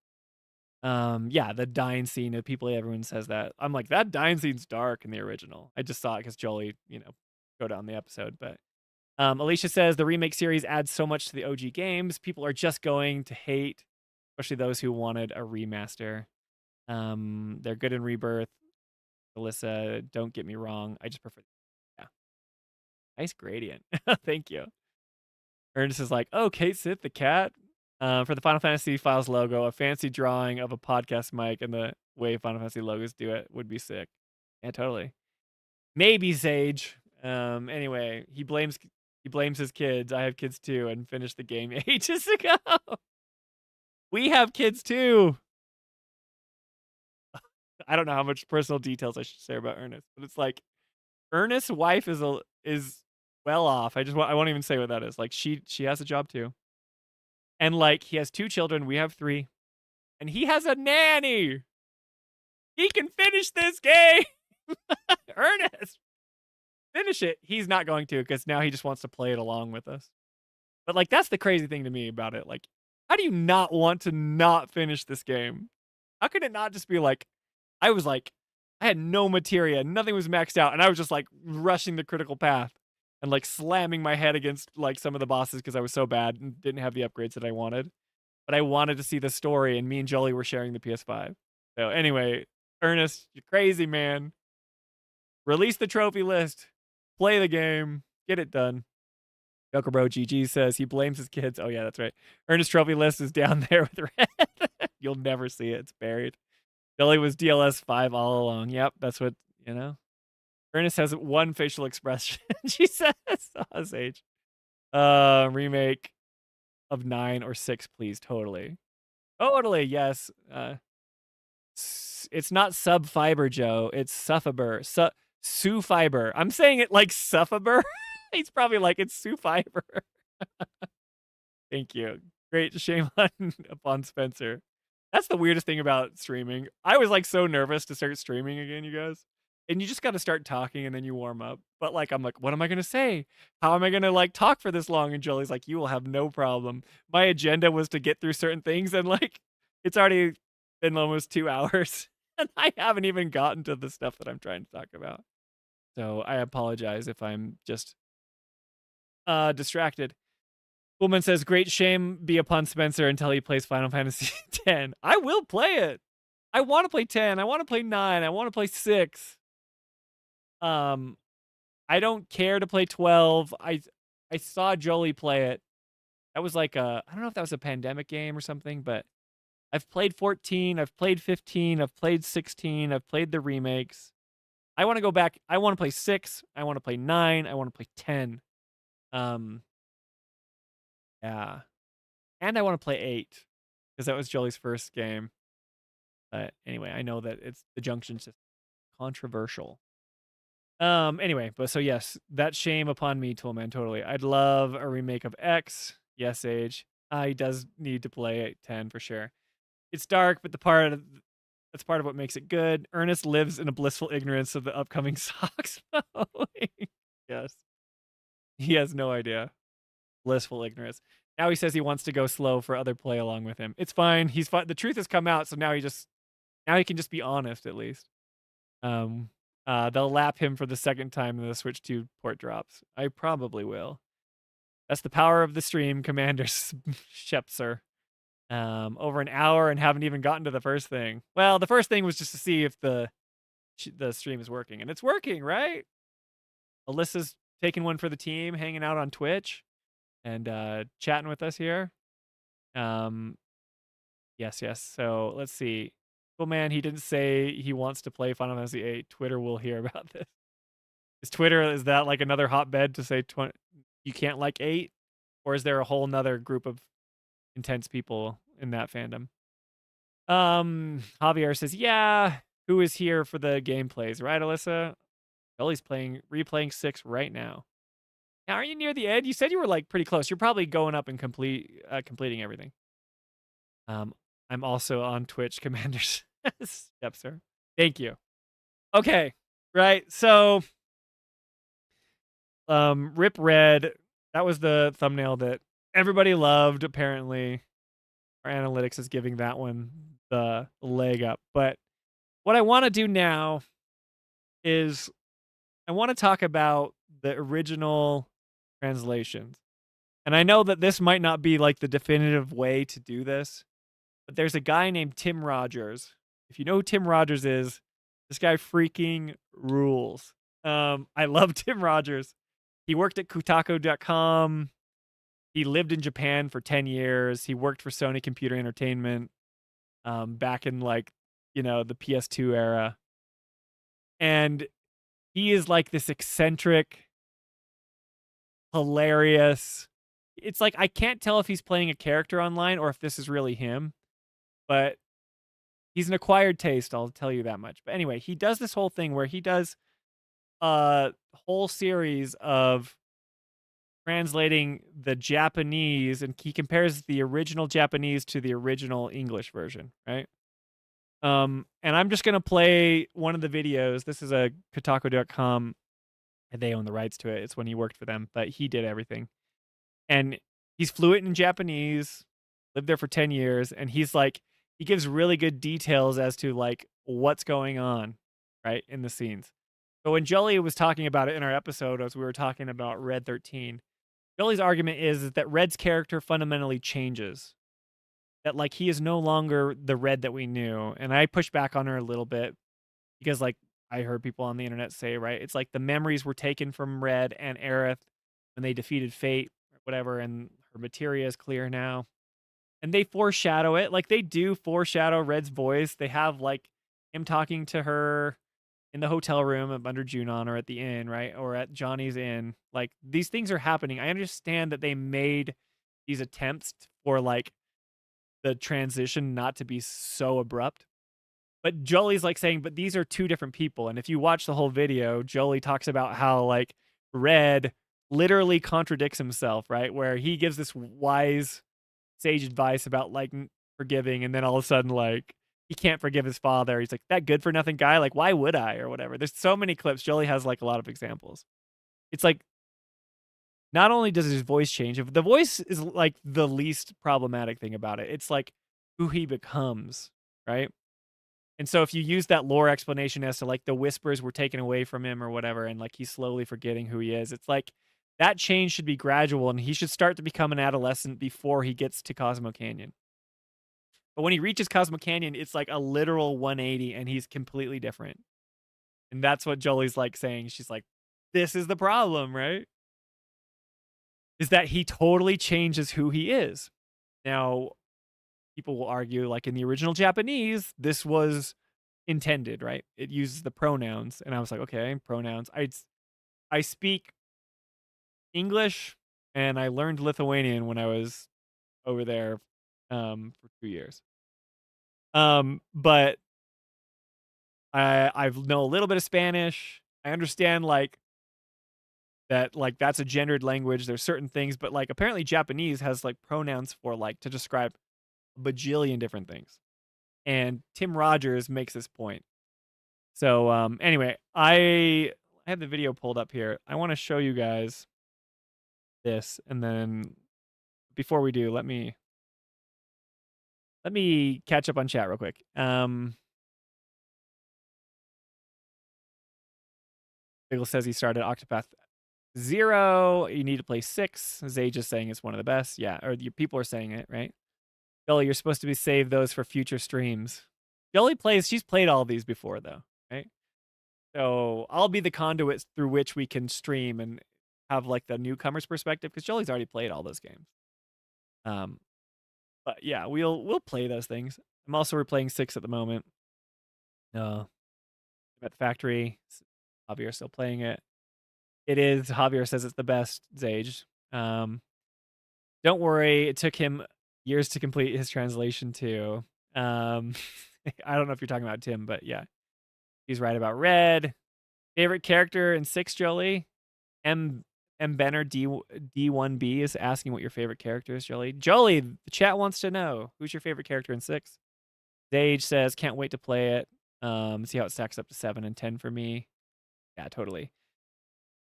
B: Yeah, the dying scene of everyone says that. I'm like, that dying scene's dark in the original. I just saw it because Jolie, wrote it on the episode. But Alicia says the remake series adds so much to the OG games. People are just going to hate, especially those who wanted a remaster. They're good in Rebirth. Alyssa, don't get me wrong. I just prefer. Yeah. Nice gradient. Thank you. Ernest is like, oh, Kate Sith the cat. For the Final Fantasy Files logo, a fancy drawing of a podcast mic and the way Final Fantasy logos do it would be sick. Yeah, totally. Maybe Sage. Anyway, he blames his kids. I have kids too, and finished the game ages ago. We have kids too. I don't know how much personal details I should share about Ernest, but it's like Ernest's wife is well off. I won't even say what that is. Like she has a job too. And like he has 2 children, we have 3. And he has a nanny. He can finish this game. Ernest, finish it. He's not going to, because now he just wants to play it along with us. But like that's the crazy thing to me about it. Like, how do you not want to not finish this game? How could it not just be like, I had no materia, nothing was maxed out, and I was just like rushing the critical path and like slamming my head against like some of the bosses because I was so bad and didn't have the upgrades that I wanted. But I wanted to see the story, and me and Jolie were sharing the PS5. So anyway, Ernest, you're crazy, man. Release the trophy list, play the game, get it done. Joker Bro GG says he blames his kids. Oh yeah, that's right. Ernest trophy list is down there with red. You'll never see it. It's buried. Jolie was DLS 5 all along. Yep, that's what, Ernest has one facial expression. She says, Sage. Remake of 9 or 6, please. Totally, yes. It's not sub fiber, Joe. It's suffiber. Sue fiber. I'm saying it like suffiber. He's probably like, it's Sue fiber. Thank you. Great. Shame upon Spencer. That's the weirdest thing about streaming. I was like so nervous to start streaming again, you guys. And you just got to start talking and then you warm up. But like, I'm like, what am I going to say? How am I going to like talk for this long? And Jolie's like, you will have no problem. My agenda was to get through certain things, and like, it's already been almost 2 hours and I haven't even gotten to the stuff that I'm trying to talk about. So I apologize if I'm just distracted. Woman says, great shame be upon Spencer until he plays Final Fantasy X. I will play it. I want to play 10. I want to play 9. I want to play 6. I don't care to play 12. I saw Jolie play it. That was like I don't know if that was a pandemic game or something, but I've played 14. I've played 15. I've played 16. I've played the remakes. I want to go back. I want to play 6. I want to play 9. I want to play 10. Yeah. And I want to play 8 because that was Jolie's first game. But anyway, I know that it's the junction system. Controversial. Anyway, but so yes, that shame upon me, Toolman, totally. I'd love a remake of X. Yes, Age. He does need to play 10 for sure. It's dark, but that's part of what makes it good. Ernest lives in a blissful ignorance of the upcoming Sox mowing. Yes. He has no idea. Blissful ignorance. Now he says he wants to go slow for other play along with him. It's fine. He's fine. The truth has come out, so now he can just be honest at least. They'll lap him for the second time in the Switch 2 port drops. I probably will. That's the power of the stream, Commander Shepser. Over an hour and haven't even gotten to the first thing. Well, the first thing was just to see if the stream is working, and it's working, right? Alyssa's taking one for the team, hanging out on Twitch, and chatting with us here. Yes. So let's see. Well, man, he didn't say he wants to play Final Fantasy VIII. Twitter will hear about this. Is that like another hotbed to say you can't like 8? Or is there a whole nother group of intense people in that fandom? Javier says, yeah, who is here for the gameplays, right, Alyssa? Ellie's replaying 6 right now. Now, are you near the end? You said you were like pretty close. You're probably going up and completing everything. I'm also on Twitch, Commanders. Yep, sir. Thank you. Okay, right. So, Rip Red. That was the thumbnail that everybody loved. Apparently, our analytics is giving that one the leg up. But what I want to do now is I want to talk about the original translations. And I know that this might not be like the definitive way to do this, but there's a guy named Tim Rogers. If you know who Tim Rogers is, this guy freaking rules. I love Tim Rogers. He worked at Kotaku.com. He lived in Japan for 10 years. He worked for Sony Computer Entertainment back in like, the PS2 era. And he is like this eccentric, hilarious. It's like I can't tell if he's playing a character online or if this is really him. But he's an acquired taste, I'll tell you that much. But anyway, he does this whole thing where he does a whole series of translating the Japanese, and he compares the original Japanese to the original English version, right? And I'm just gonna play one of the videos. This is a Kotaku.com, and they own the rights to it. It's when he worked for them, but he did everything. And he's fluent in Japanese, lived there for 10 years, and he gives really good details as to like what's going on, right, in the scenes. So when Jolie was talking about it in our episode, as we were talking about Red 13, Jolie's argument is that Red's character fundamentally changes. That like he is no longer the Red that we knew. And I pushed back on her a little bit because like I heard people on the internet say, right, it's like the memories were taken from Red and Aerith when they defeated Fate or whatever, and her materia is clear now. And they foreshadow it. Like they do foreshadow Red's voice. They have like him talking to her in the hotel room under Junon or at the inn, right? Or at Johnny's inn. Like these things are happening. I understand that they made these attempts for like the transition not to be so abrupt. But Jolie's like saying, but these are two different people. And if you watch the whole video, Jolie talks about how like Red literally contradicts himself, right? Where he gives this wise sage advice about like forgiving, and then all of a sudden like he can't forgive his father. He's like, that good for nothing guy, like why would I, or whatever. There's so many clips. Jolie has like a lot of examples. It's like not only does his voice change, the voice is like the least problematic thing about it. It's like who he becomes, right? And so if you use that lore explanation as to like the whispers were taken away from him or whatever, and like he's slowly forgetting who he is, it's like that change should be gradual, and he should start to become an adolescent before he gets to Cosmo Canyon. But when he reaches Cosmo Canyon, it's like a literal 180, and he's completely different. And that's what Jolie's like saying. She's like, this is the problem, right? Is that he totally changes who he is. Now, people will argue, like in the original Japanese, this was intended, right? It uses the pronouns. And I was like, okay, pronouns. I speak English, and I learned Lithuanian when I was over there for 2 years. But I know a little bit of Spanish. I understand like that like that's a gendered language. There's certain things, but like apparently Japanese has like pronouns for like to describe a bajillion different things. And Tim Rogers makes this point. So anyway, I have the video pulled up here. I want to show you guys this, and then before we do, let me catch up on chat real quick. Biggle says he started Octopath 0. You need to play 6. Zay just saying it's one of the best. Yeah, or people are saying it, right? Jolie, you're supposed to be save those for future streams. Jolie she's played all of these before though, right? So I'll be the conduit through which we can stream and have like the newcomer's perspective because Jolie's already played all those games. But yeah, we'll play those things. I'm also replaying 6 at the moment. At the factory, Javier still playing it. It is. Javier says it's the best. Zage. Don't worry, it took him years to complete his translation too. I don't know if you're talking about Tim, but yeah, he's right about Red. Favorite character in 6, Jolie? M Benner D1B is asking what your favorite character is, Jolie. Jolie, the chat wants to know who's your favorite character in 6. Zage says can't wait to play it. See how it stacks up to 7 and 10 for me. Yeah, totally.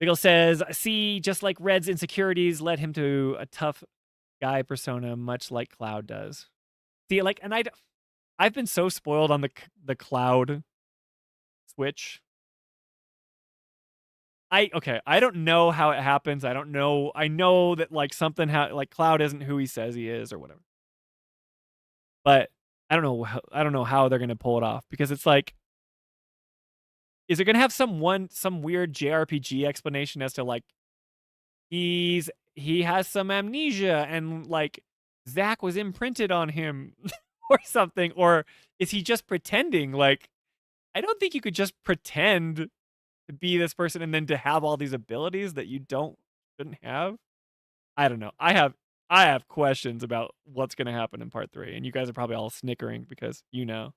B: Biggle says, see, just like Red's insecurities led him to a tough guy persona, much like Cloud does. See, like, and I've been so spoiled on the Cloud switch. I don't know how it happens. I don't know. I know that like something like Cloud isn't who he says he is or whatever. But I don't know how they're gonna pull it off because it's like, is it gonna have some weird JRPG explanation as to like he has some amnesia and like Zack was imprinted on him or something, or is he just pretending? Like, I don't think you could just pretend to be this person and then to have all these abilities that you shouldn't have. I don't know. I have questions about what's going to happen in part 3, and you guys are probably all snickering because you know.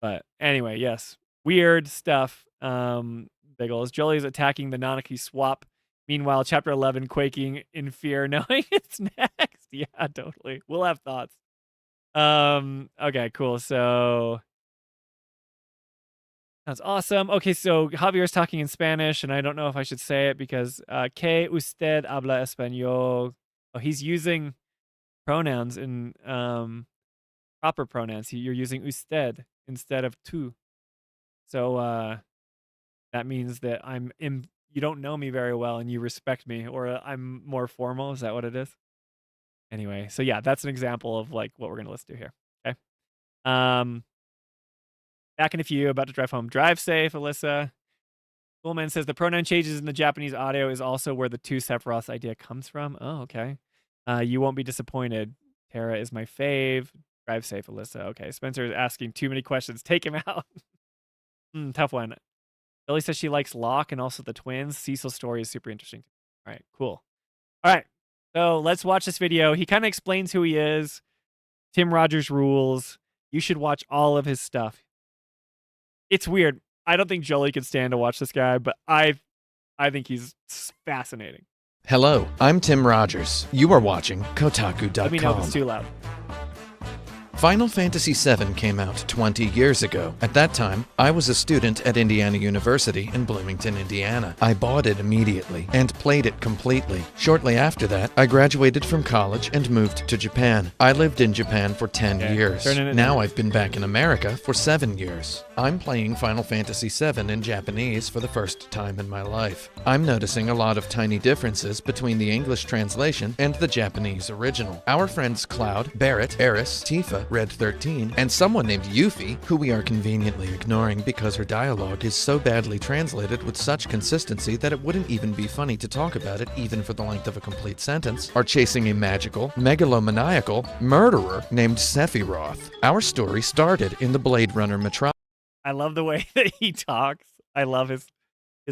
B: But anyway, yes, weird stuff. Biggles. Jolie's attacking the Nanaki swap. Meanwhile, chapter 11 quaking in fear, knowing it's next. Yeah, totally. We'll have thoughts. Okay, cool. So that's awesome. Okay, so Javier's talking in Spanish, and I don't know if I should say it because que usted habla español. Oh, he's using pronouns in proper pronouns. You're using usted instead of tú. So that means that you don't know me very well and you respect me, or I'm more formal. Is that what it is? Anyway, so yeah, that's an example of like what we're gonna listen to here. Okay. Back in a few, about to drive home. Drive safe, Alyssa. Coolman says the pronoun changes in the Japanese audio is also where the two Sephiroths idea comes from. Oh, okay. You won't be disappointed. Tara is my fave. Drive safe, Alyssa. Okay. Spencer is asking too many questions. Take him out. Tough one. Billy says she likes Locke and also the twins. Cecil's story is super interesting. All right, cool. All right. So let's watch this video. He kind of explains who he is. Tim Rogers rules. You should watch all of his stuff. It's weird. I don't think Jolie could stand to watch this guy, but I think he's fascinating.
E: Hello, I'm Tim Rogers. You are watching Kotaku.com.
B: Let me know if it's too loud.
E: Final Fantasy VII came out 20 years ago. At that time, I was a student at Indiana University in Bloomington, Indiana. I bought it immediately and played it completely. Shortly after that, I graduated from college and moved to Japan. I lived in Japan for 10 years. Now I've been back in America for 7 years. I'm playing Final Fantasy VII in Japanese for the first time in my life. I'm noticing a lot of tiny differences between the English translation and the Japanese original. Our friends Cloud, Barrett, Eris, Tifa, Red 13, and someone named Yuffie, who we are conveniently ignoring because her dialogue is so badly translated with such consistency that it wouldn't even be funny to talk about it even for the length of a complete sentence, are chasing a magical, megalomaniacal murderer named Sephiroth. Our story started in the Blade Runner metropolis.
B: I love the way that he talks. I love his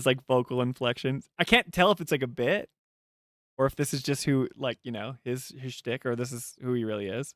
B: like vocal inflections. I can't tell if it's like a bit or if this is just who, like, you know, his shtick, or this is who he really is.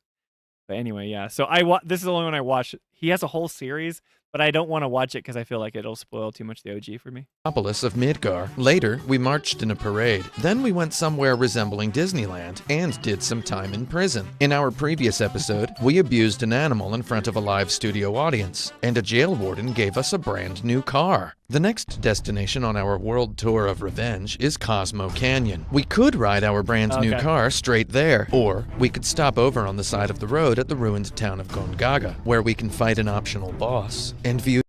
B: But anyway, yeah. So this is the only one I watched. he has a whole series, but I don't want to watch it because I feel like it'll spoil too much the OG for me.
E: Metropolis of Midgar. Later, we marched in a parade. Then we went somewhere resembling Disneyland and did some time in prison. In our previous episode, we abused an animal in front of a live studio audience, and a jail warden gave us a brand new car. The next destination on our world tour of revenge is Cosmo Canyon. We could ride our brand new
B: Okay.
E: car straight there, or we could stop over on the side of the road at the ruined town of Gongaga, where we can fight an optional boss and view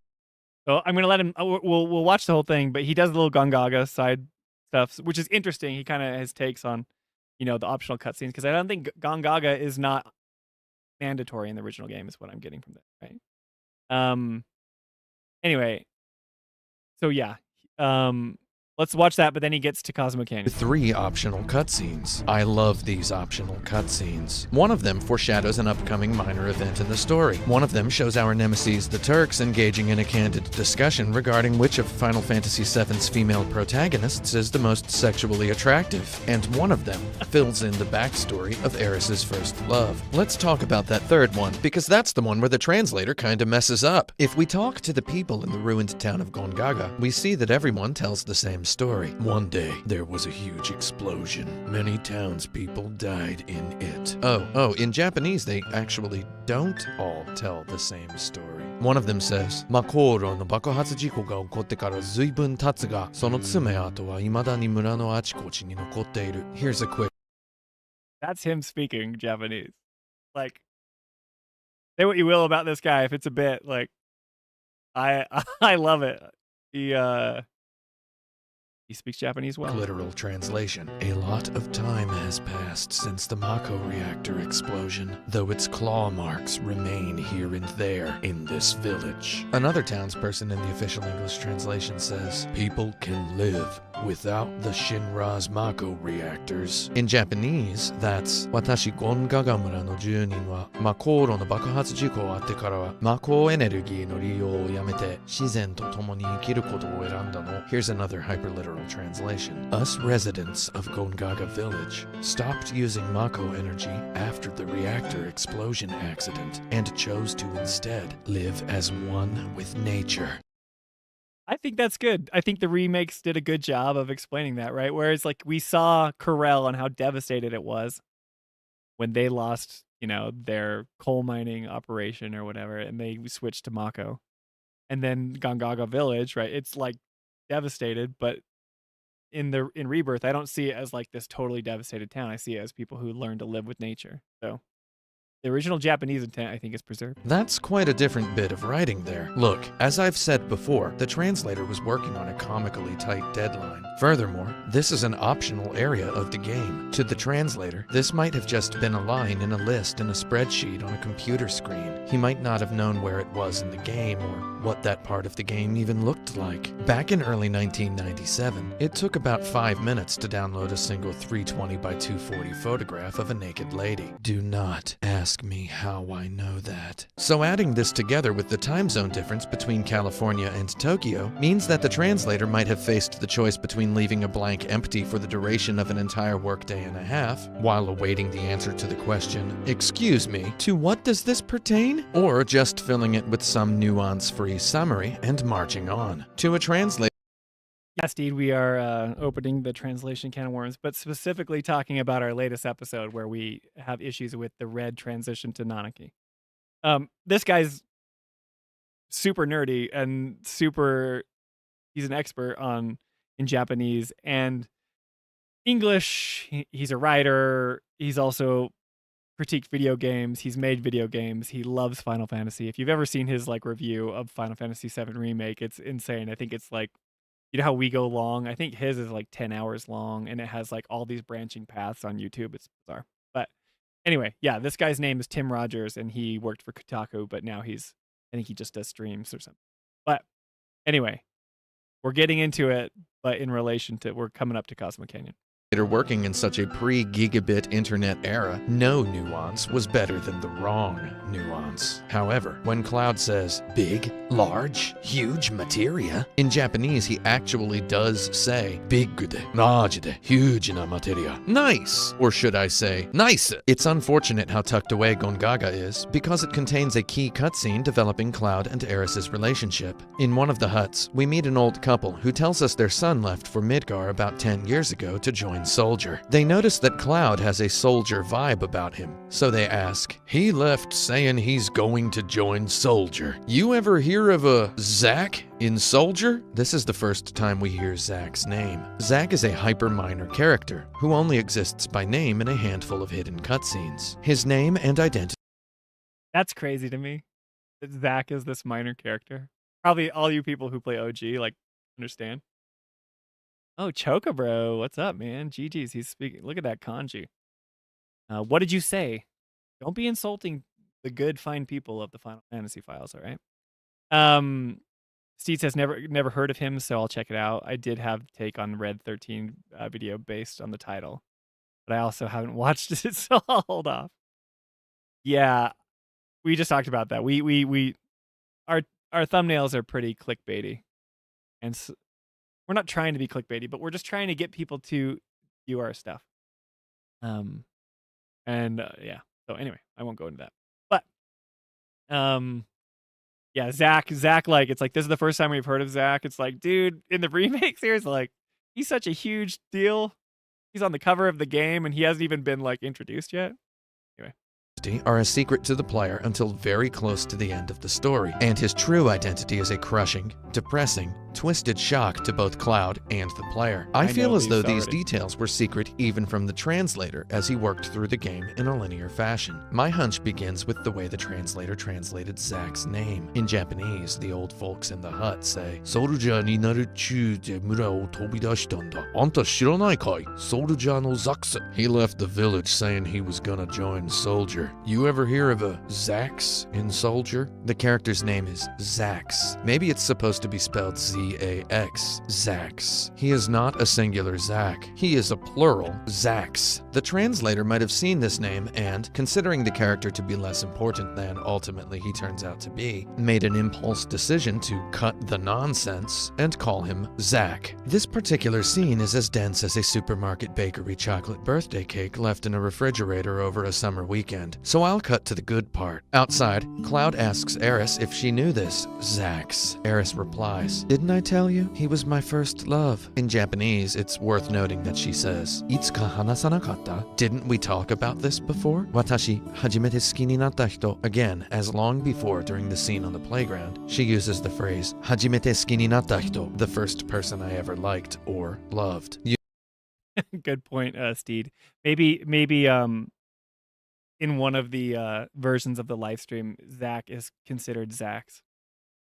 B: So I'm gonna let him. We'll watch the whole thing, but he does a little Gongaga side stuff, which is interesting. He kind of has takes on, the optional cutscenes because I don't think Gongaga is not mandatory in the original game. Is what I'm getting from that, right? Anyway, so yeah, let's watch that. But then he gets to Cosmo Canyon.
E: 3 optional cutscenes. I love these optional cutscenes. One of them foreshadows an upcoming minor event in the story. One of them shows our nemesis, the Turks, engaging in a candid discussion regarding which of Final Fantasy VII's female protagonists is the most sexually attractive. And one of them fills in the backstory of Eris's first love. Let's talk about that third one, because that's the one where the translator kinda messes up. If we talk to the people in the ruined town of Gongaga, we see that everyone tells the same story. One day, there was a huge explosion. Many townspeople died in it. Oh, in Japanese, they actually don't all tell the same story. One of them says, マコーロの爆発事故が起こってから随分経つが、その爪痕は未だに村のあちこちに残っている. Here's a quick
B: That's him speaking Japanese. Like, say what you will about this guy. If it's a bit, like, I love it. He speaks Japanese well.
E: literal translation. A lot of time has passed since the Mako reactor explosion, though its claw marks remain here and there in this village. Another townsperson in the official English translation says, people can live without the Shinra's Mako reactors. In Japanese, that's 私ゴンガガ村の住人はマコーロの爆発事故があってからはマコエネルギーの利用をやめて自然と共に生きることを選んだの. Here's another hyperliteral translation. Us residents of Gongaga Village stopped using Mako energy after the reactor explosion accident and chose to instead live as one with nature.
B: I think that's good. I think the remakes did a good job of explaining that, right? Whereas, like, we saw Corel and how devastated it was when they lost, their coal mining operation or whatever, and they switched to Mako. And then Gongaga Village, right? It's like devastated, but in Rebirth, I don't see it as like this totally devastated town. I see it as people who learn to live with nature. So the original Japanese intent, I think, is preserved.
E: That's quite a different bit of writing there. Look, as I've said before, the translator was working on a comically tight deadline. Furthermore, this is an optional area of the game. To the translator, this might have just been a line in a list in a spreadsheet on a computer screen. He might not have known where it was in the game or what that part of the game even looked like. Back in early 1997, it took about 5 minutes to download a single 320 by 240 photograph of a naked lady. Do not ask me how I know that. So adding this together with the time zone difference between California and Tokyo means that the translator might have faced the choice between leaving a blank empty for the duration of an entire workday and a half, while awaiting the answer to the question, excuse me, to what does this pertain? Or just filling it with some nuance-free summary and marching on. To a translator,
B: Yes, Steve, we are opening the translation can of worms, but specifically talking about our latest episode where we have issues with the red transition to Nanaki. This guy's super nerdy and he's an expert in Japanese and English. He's a writer. He's also critiqued video games. He's made video games. He loves Final Fantasy. If you've ever seen his review of Final Fantasy VII Remake, it's insane. I think it's like, how we go long? I think his is like 10 hours long and it has all these branching paths on YouTube. It's bizarre. But anyway, yeah, this guy's name is Tim Rogers and he worked for Kotaku, but now I think he just does streams or something. But anyway, we're getting into it, but in relation to, we're coming up to Cosmo Canyon.
E: Working in such a pre-gigabit internet era, no nuance was better than the wrong nuance. However, when Cloud says big, large, huge materia, in Japanese he actually does say big de, large de, huge na materia. Nice! Or should I say, nice! It's unfortunate how tucked away Gongaga is, because it contains a key cutscene developing Cloud and Eris's relationship. In one of the huts, we meet an old couple who tells us their son left for Midgar about 10 years ago to join Soldier. They notice that Cloud has a Soldier vibe about him, so they ask, he left saying he's going to join Soldier. You ever hear of a Zack in Soldier? This is the first time we hear Zack's name. Zack is a hyper-minor character who only exists by name in a handful of hidden cutscenes. His name and identity.
B: That's crazy to me. That Zack is this minor character. Probably all you people who play OG like understand. Oh, Chocobro, what's up, man? GG's, he's speaking. Look at that kanji. What did you say? Don't be insulting the good, fine people of the Final Fantasy files, all right? Steve says never heard of him, so I'll check it out. I did have a take on Red 13 video based on the title, but I also haven't watched it, so I'll hold off. Yeah, we just talked about that. Our thumbnails are pretty clickbaity, and we're not trying to be clickbaity, but we're just trying to get people to view our stuff. Yeah. So anyway, I won't go into that. But yeah, Zack, like it's like this is the first time we've heard of Zack. It's like, dude, in the remake series, like he's such a huge deal. He's on the cover of the game, and he hasn't even been like introduced yet. Anyway.
E: Are a secret to the player until very close to the end of the story, and his true identity is a crushing, depressing, twisted shock to both Cloud and the player. I feel as though these details were secret even from the translator as he worked through the game in a linear fashion. My hunch begins with the way the translator translated Zack's name. In Japanese, the old folks in the hut say, "Soldier ni naru chu de mura o tobidashitanda. Anta shiranai kai? Soldier no Zax." He left the village saying he was gonna join Soldier. You ever hear of a Zax in Soldier? The character's name is Zax. Maybe it's supposed to be spelled Z-A-X. Zax. He is not a singular Zack. He is a plural Zax. The translator might have seen this name and, considering the character to be less important than ultimately he turns out to be, made an impulse decision to cut the nonsense and call him Zack. This particular scene is as dense as a supermarket bakery chocolate birthday cake left in a refrigerator over a summer weekend. So I'll cut to the good part. Outside, Cloud asks Eris if she knew this Zax. Eris replies, "Didn't I tell you? He was my first love." In Japanese, it's worth noting that she says, "Itsuka hanasanakatta? Didn't we talk about this before? Watashi hajimete suki ni natta hito." Again, as long before during the scene on the playground, she uses the phrase hajimete suki ni natta hito, the first person I ever liked or loved.
B: Good point, Steed. Maybe in one of the versions of the live stream, Zack is considered Zax.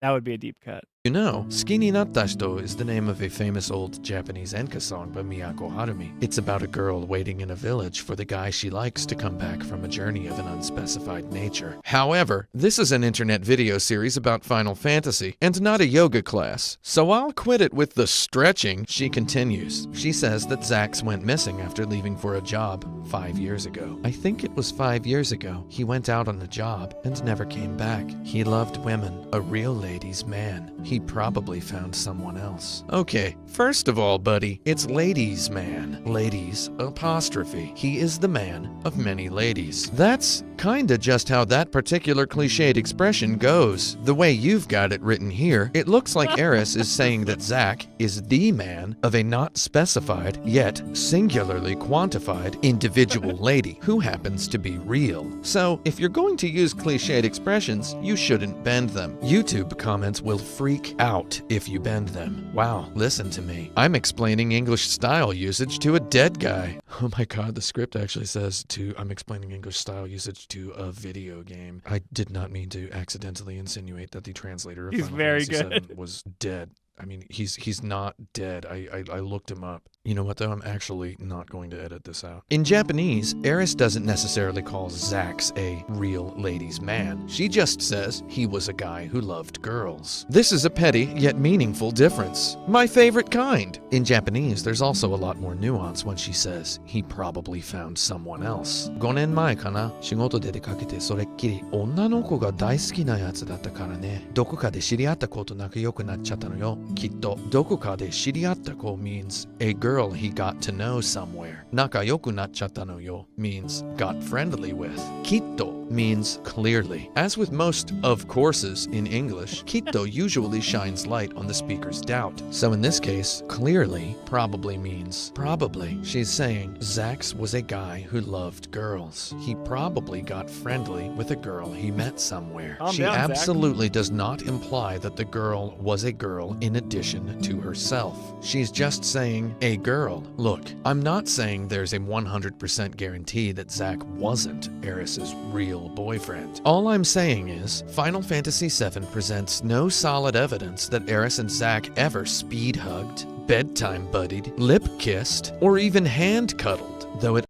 B: That would be a deep cut.
E: You know, Suki ni natta hito is the name of a famous old Japanese enka song by Miyako Harumi. It's about a girl waiting in a village for the guy she likes to come back from a journey of an unspecified nature. However, this is an internet video series about Final Fantasy, and not a yoga class, so I'll quit it with the stretching. She continues. She says that Zax went missing after leaving for a job 5 years ago. I think it was 5 years ago. He went out on a job and never came back. He loved women, a real ladies' man. He probably found someone else. Okay, first of all, buddy, it's ladies' man. Ladies, apostrophe. He is the man of many ladies. That's kinda just how that particular cliched expression goes. The way you've got it written here, it looks like Eris is saying that Zack is the man of a not specified, yet singularly quantified individual lady who happens to be real. So, if you're going to use cliched expressions, you shouldn't bend them. YouTube comments will freak out if you bend them. Wow, listen to me. I'm explaining English style usage to a dead guy. Oh my god, the script actually says I'm explaining English style usage to a video game. I did not mean to accidentally insinuate that the translator of
B: He's
E: Final
B: very
E: Fantasy
B: good.
E: VII was dead. I mean, he's not dead. I looked him up. You know what, though? I'm actually not going to edit this out. In Japanese, Eris doesn't necessarily call Zax a real ladies' man. She just says he was a guy who loved girls. This is a petty yet meaningful difference. My favorite kind. In Japanese, there's also a lot more nuance when she says he probably found someone else. 5年前かな、仕事で出かけてそれっきり女の子が大好きなやつだったからね。どこかで知り合ったことなく良くなっちゃったのよ。きっとどこかで知り合った子 means a girl he got to know somewhere. 仲良くなっちゃったのよ means got friendly with. きっと means clearly. As with most of courses in English, kitto usually shines light on the speaker's doubt. So in this case, clearly probably means probably. She's saying Zax was a guy who loved girls. He probably got friendly with a girl he met somewhere.
B: Calm
E: She
B: down, Zach.
E: absolutely does not imply that the girl was a girl in addition to herself. She's just saying a girl. Look, I'm not saying there's a 100% guarantee that Zack wasn't Eris's real boyfriend. All I'm saying is, Final Fantasy VII presents no solid evidence that Eris and Zack ever speed-hugged, bedtime buddied, lip-kissed, or even hand-cuddled, though it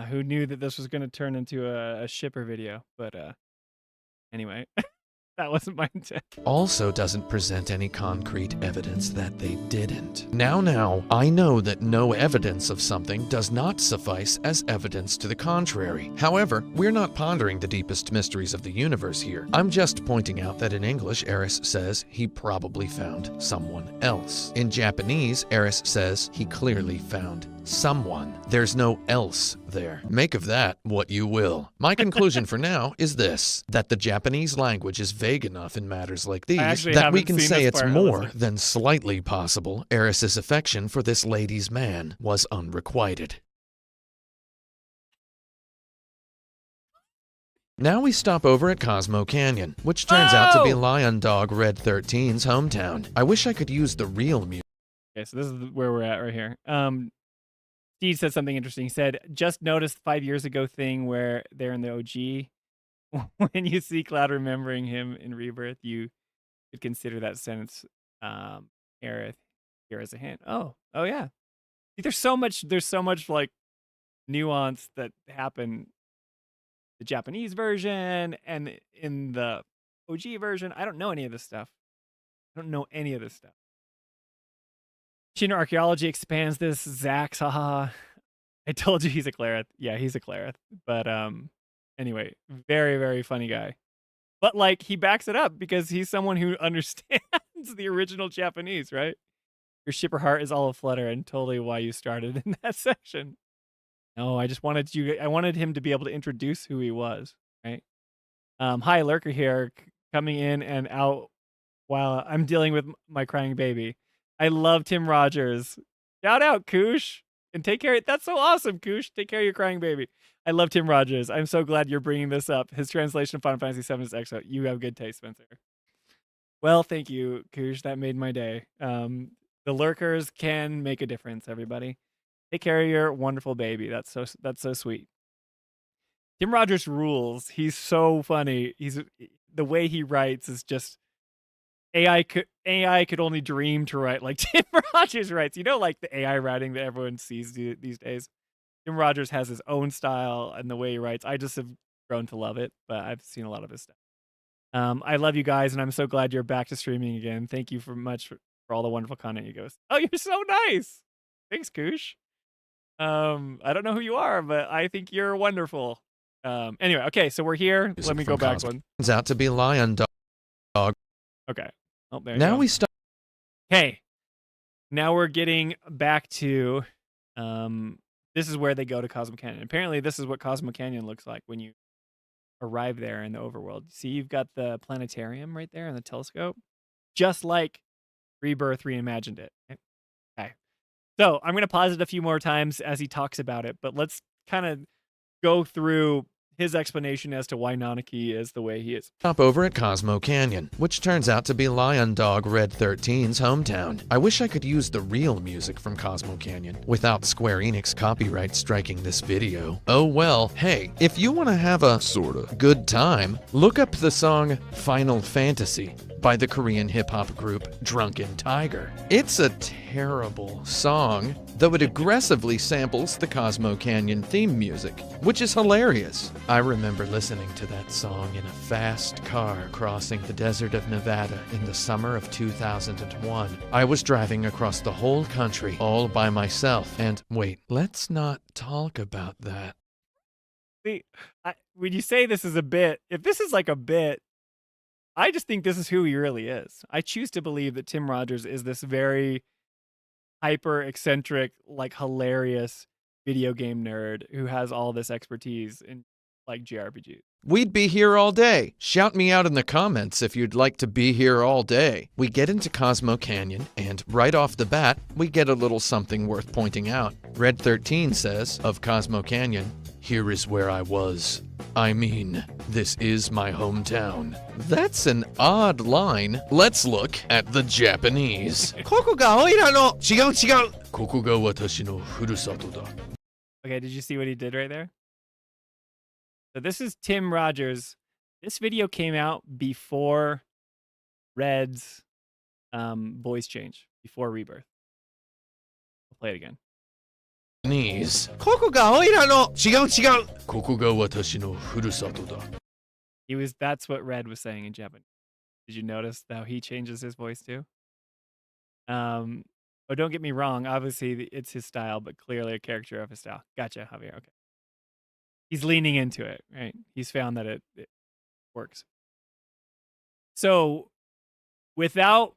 B: Who knew that this was going to turn into a shipper video? But anyway, that wasn't my intent.
E: also doesn't present any concrete evidence that they didn't. Now, I know that no evidence of something does not suffice as evidence to the contrary. However, we're not pondering the deepest mysteries of the universe here. I'm just pointing out that in English, Eris says he probably found someone else. In Japanese, Eris says he clearly found someone. There's no else there. Make of that what you will. My conclusion for now is this, that the Japanese language is vague enough in matters like these
B: actually
E: that we
B: haven't
E: can
B: seen
E: say
B: this
E: it's
B: part.
E: more
B: Listen.
E: than slightly possible Eris's affection for this lady's man was unrequited. Now we stop over at Cosmo Canyon, which turns out to be
B: Oh!
E: Lion Dog Red 13's hometown. I wish I could use the real music.
B: Okay, so this is where we're at right here. Steve said something interesting. He said, just noticed 5 years ago thing where they're in the OG. When you see Cloud remembering him in Rebirth, you could consider that sentence, Aerith, here as a hint. Oh yeah. See, there's so much like nuance that happened the Japanese version and in the OG version. I don't know any of this stuff. Chino Archaeology expands this. Zax, haha. I told you he's a Clareth. Yeah, he's a Clareth. But anyway, very, very funny guy. But like he backs it up because he's someone who understands the original Japanese, right? Your shipper heart is all aflutter and totally why you started in that section. No, I wanted him to be able to introduce who he was, right? Hi, Lurker here, coming in and out while I'm dealing with my crying baby. I love Tim Rogers. Shout out, Koosh. And take care. That's so awesome, Koosh. Take care of your crying baby. I love Tim Rogers. I'm so glad you're bringing this up. His translation of Final Fantasy VII is excellent. You have good taste, Spencer. Well, thank you, Koosh. That made my day. The lurkers can make a difference, everybody. Take care of your wonderful baby. That's so sweet. Tim Rogers rules. He's so funny. The way he writes is just AI could only dream to write like Tim Rogers writes. You know, like the AI writing that everyone sees these days. Tim Rogers has his own style and the way he writes. I just have grown to love it, but I've seen a lot of his stuff. I love you guys, and I'm so glad you're back to streaming again. Thank you much for all the wonderful content you guys. Oh, you're so nice. Thanks, Koosh. I don't know who you are, but I think you're wonderful. Anyway, okay, so we're here. Let me go back one.
E: Turns out to be Lion Dog.
B: Okay. Oh, there you
E: Now
B: go.
E: we stop.
B: Okay. Now we're getting back to this is where they go to Cosmo Canyon. Apparently, this is what Cosmo Canyon looks like when you arrive there in the overworld. See, you've got the planetarium right there and the telescope, just like Rebirth reimagined it. Okay. So I'm going to pause it a few more times as he talks about it, but let's kind of go through his explanation as to why Nanaki is the way he is.
E: Stop over at Cosmo Canyon, which turns out to be Lion Dog Red 13's hometown. I wish I could use the real music from Cosmo Canyon without Square Enix copyright striking this video. Oh well, hey, if you want to have a sorta good time, look up the song Final Fantasy by the Korean hip-hop group Drunken Tiger. It's a terrible song, though it aggressively samples the Cosmo Canyon theme music, which is hilarious. I remember listening to that song in a fast car crossing the desert of Nevada in the summer of 2001. I was driving across the whole country all by myself, and wait, let's not talk about that.
B: See, when you say this is a bit, if this is like a bit, I just think this is who he really is. I choose to believe that Tim Rogers is this very hyper eccentric, like hilarious video game nerd who has all this expertise in like JRPGs.
E: We'd be here all day. Shout me out in the comments if you'd like to be here all day. We get into Cosmo Canyon, and right off the bat, we get a little something worth pointing out. Red 13 says of Cosmo Canyon, "Here is where I was. I mean, this is my hometown." That's an odd line. Let's look at the Japanese. ここがオイラの違う違う。ここが私のふるさとだ。
B: Okay, did you see what he did right there? So this is Tim Rogers. This video came out before Red's voice change, before Rebirth. I'll play it again.
E: Japanese. ここがオイラの違う違う。ここが私のふるさとだ。
B: That's what Red was saying in Japanese. Did you notice how he changes his voice too? Oh, don't get me wrong. Obviously, it's his style, but clearly a character of his style. Gotcha, Javier. Okay. He's leaning into it, right? He's found that it works. So, without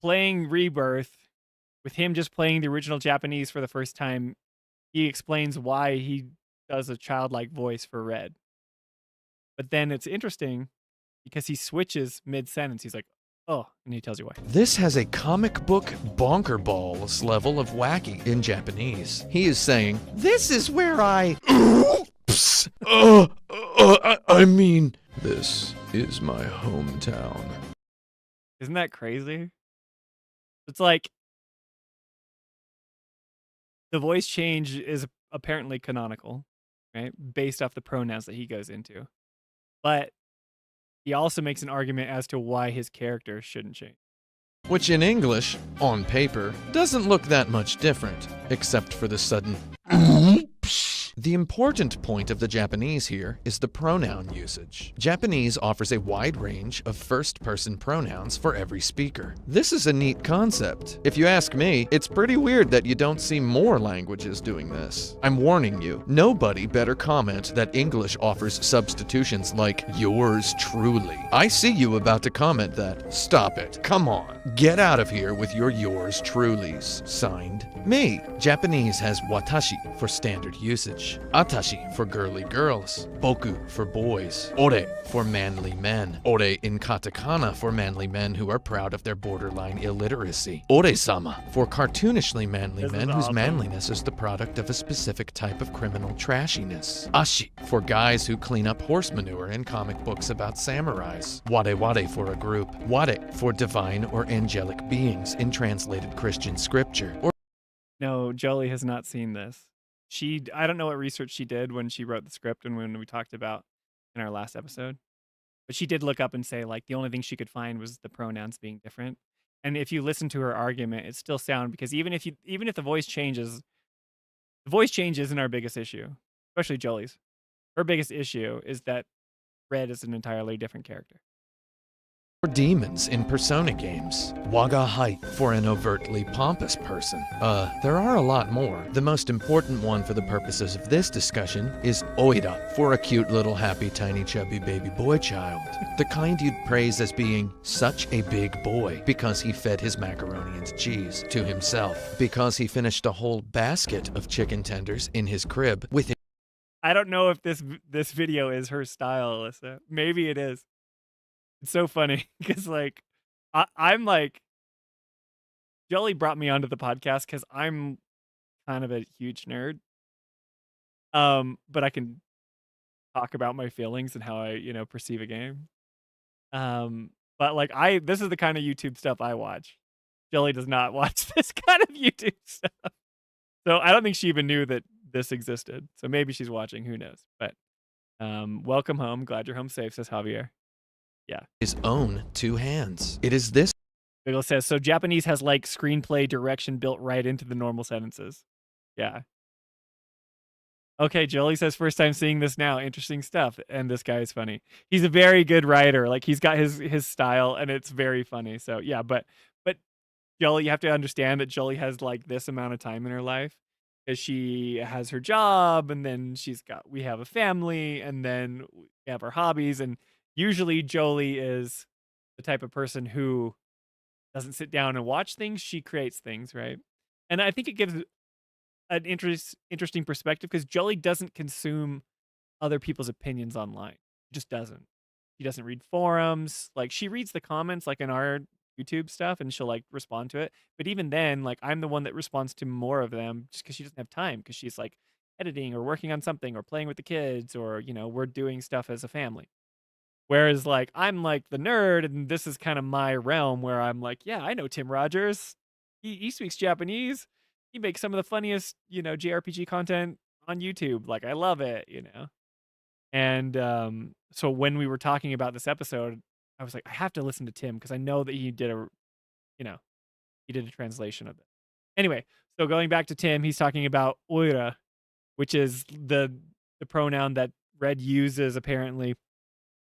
B: playing Rebirth, with him just playing the original Japanese for the first time, he explains why he does a childlike voice for Red. But then it's interesting because he switches mid-sentence. He's like, oh, and he tells you why.
E: This has a comic book bonker balls level of wacky in Japanese. He is saying, "This is where I... Oops. I mean, this is my hometown."
B: Isn't that crazy? It's like the voice change is apparently canonical, right? Based off the pronouns that he goes into. But he also makes an argument as to why his character shouldn't change.
E: Which in English, on paper, doesn't look that much different, except for the sudden The important point of the Japanese here is the pronoun usage. Japanese offers a wide range of first-person pronouns for every speaker. This is a neat concept. If you ask me, it's pretty weird that you don't see more languages doing this. I'm warning you, nobody better comment that English offers substitutions like yours truly. I see you about to comment that. Stop it. Come on. Get out of here with your yours trulies. Signed, me. Japanese has watashi for standard usage, atashi for girly girls, boku for boys, ore for manly men, ore in katakana for manly men who are proud of their borderline illiteracy, ore-sama for cartoonishly manly
B: This is
E: men whose
B: awesome.
E: manliness is the product of a specific type of criminal trashiness, ashi for guys who clean up horse manure in comic books about samurais, wade for a group, wade for divine or angelic beings in translated Christian scripture, or
B: No, Jolie has not seen this. I don't know what research she did when she wrote the script and when we talked about in our last episode. But she did look up and say, like, the only thing she could find was the pronouns being different. And if you listen to her argument, it still sounds, because even if the voice changes isn't our biggest issue, especially Jolie's. Her biggest issue is that Red is an entirely different character.
E: demons in Persona games. Waga height for an overtly pompous person. There are a lot more. The most important one for the purposes of this discussion is oida for a cute little happy tiny chubby baby boy child. The kind you'd praise as being such a big boy because he fed his macaroni and cheese to himself, because he finished a whole basket of chicken tenders in his crib with
B: I don't know if this video is her style, Alyssa. Maybe it is. It's so funny because, like, I'm like, Jolie brought me onto the podcast because I'm kind of a huge nerd. But I can talk about my feelings and how I, perceive a game. But like, this is the kind of YouTube stuff I watch. Jolie does not watch this kind of YouTube stuff. So I don't think she even knew that this existed. So maybe she's watching, who knows? But welcome home. Glad you're home safe, says Javier. Yeah.
E: his own two hands. It is this
B: Biggle says, so Japanese has like screenplay direction built right into the normal sentences. Yeah. Okay, Jolie says, first time seeing this now. Interesting stuff. And this guy is funny. He's a very good writer. Like he's got his style and it's very funny. So yeah, but Jolie, you have to understand that Jolie has like this amount of time in her life because she has her job and then we have a family and then we have our hobbies. And usually Jolie is the type of person who doesn't sit down and watch things. She creates things, right? And I think it gives an interesting perspective because Jolie doesn't consume other people's opinions online. She just doesn't. She doesn't read forums. Like she reads the comments like in our YouTube stuff and she'll like respond to it. But even then, like I'm the one that responds to more of them just because she doesn't have time because she's like editing or working on something or playing with the kids or, we're doing stuff as a family. Whereas like I'm like the nerd and this is kind of my realm where I'm like, yeah, I know Tim Rogers. He speaks Japanese. He makes some of the funniest, JRPG content on YouTube. Like I love it. And so when we were talking about this episode, I was like, I have to listen to Tim because I know that he did a translation of it. Anyway, so going back to Tim, he's talking about oira, which is the pronoun that Red uses apparently.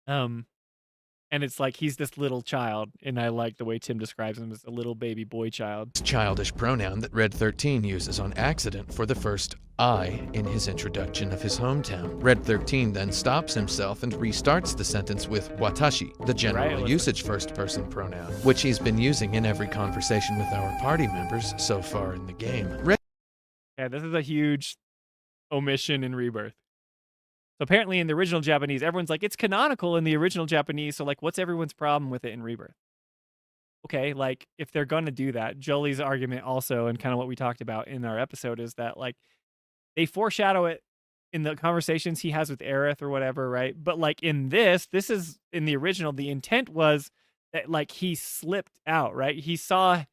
B: And it's like he's this little child, and I like the way Tim describes him as a little baby boy child.
E: childish pronoun that Red 13 uses on accident for the first I in his introduction of his hometown. Red 13 then stops himself and restarts the sentence with watashi, the general usage first-person pronoun, which he's been using in every conversation with our party members so far in the game.
B: Yeah, this is a huge omission in Rebirth. So apparently in the original Japanese, everyone's like, it's canonical in the original Japanese, so like, what's everyone's problem with it in Rebirth? Okay, like, if they're going to do that, Jolie's argument also, and kind of what we talked about in our episode, is that, like, they foreshadow it in the conversations he has with Aerith or whatever, right? But, like, in this is, in the original, the intent was that, like, he slipped out, right? He saw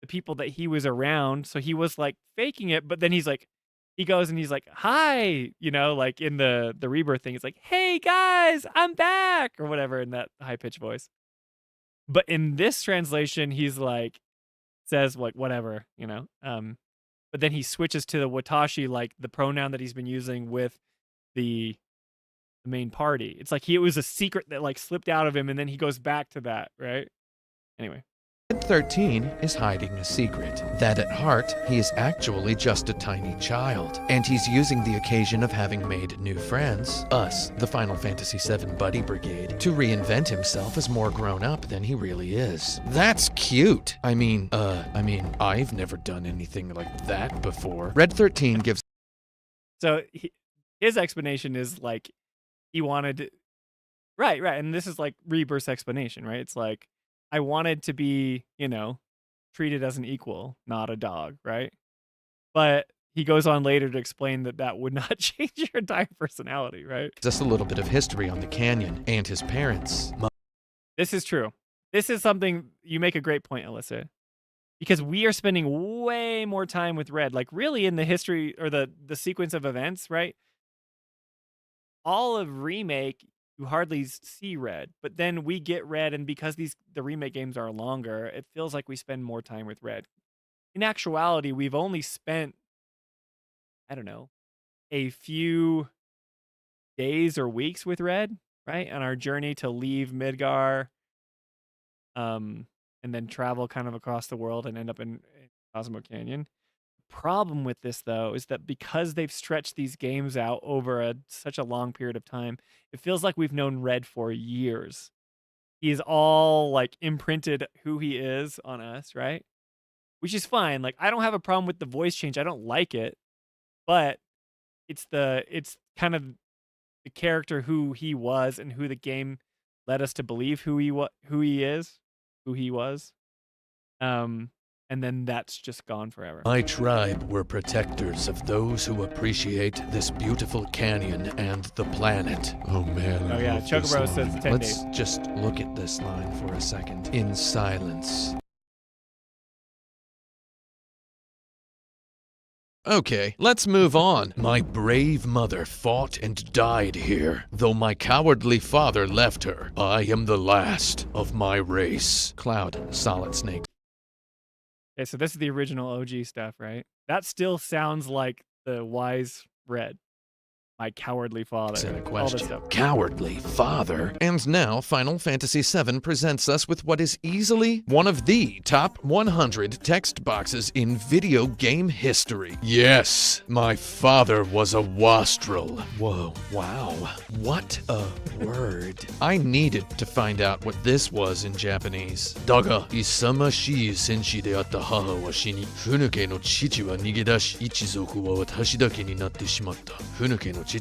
B: the people that he was around, so he was, like, faking it, but then he's like, he goes and he's like, hi, like in the Rebirth thing, it's like, hey guys, I'm back or whatever in that high pitched voice. But in this translation, he's like, says like, whatever, but then he switches to the watashi, like the pronoun that he's been using with the main party. It's like it was a secret that like slipped out of him and then he goes back to that, right? Anyway.
E: Red 13 is hiding a secret, that at heart, he is actually just a tiny child, and he's using the occasion of having made new friends, us, the Final Fantasy VII Buddy Brigade, to reinvent himself as more grown up than he really is. That's cute! I mean, I've never done anything like that before. Red 13 gives...
B: So, his explanation is like, he wanted... Right, and this is like Rebirth's explanation, right? It's like, I wanted to be, treated as an equal, not a dog, right? But he goes on later to explain that would not change your entire personality, right?
E: Just a little bit of history on the canyon and his parents.
B: This is true. This is something, you make a great point, Alyssa. Because we are spending way more time with Red. Like really in the history or the sequence of events, right? All of Remake, you hardly see Red, but then we get Red, and because the remake games are longer, it feels like we spend more time with Red. In actuality, we've only spent, I don't know, a few days or weeks with Red, right? On our journey to leave Midgar, and then travel kind of across the world and end up in Cosmo Canyon. Problem with this though is that because they've stretched these games out over such a long period of time, it feels like we've known Red for years. He's all like imprinted who he is on us, right? Which is fine. Like I don't have a problem with the voice change. I don't like it, but it's kind of the character who he was and who the game led us to believe who he was. And then that's just gone forever.
E: My tribe were protectors of those who appreciate this beautiful canyon and the planet. Oh man.
B: Oh yeah, Chocobro says 10 days.
E: Let's just look at this line for a second in silence. Okay, let's move on. My brave mother fought and died here. Though my cowardly father left her, I am the last of my race. Cloud, Solid Snake.
B: Okay, so this is the original OG stuff, right? That still sounds like the wise Red. My cowardly father.
E: In a
B: All this
E: question.
B: stuff.
E: Cowardly father. And now Final Fantasy VII presents us with what is easily one of the top 100 text boxes in video game history. Yes, my father was a wastrel. Whoa, wow. What a word. I needed to find out what this was in Japanese. だが、勇ましい戦士であった母は死に、ふぬけの父は逃げ出し、一族は私だけになってしまった。ふぬけの父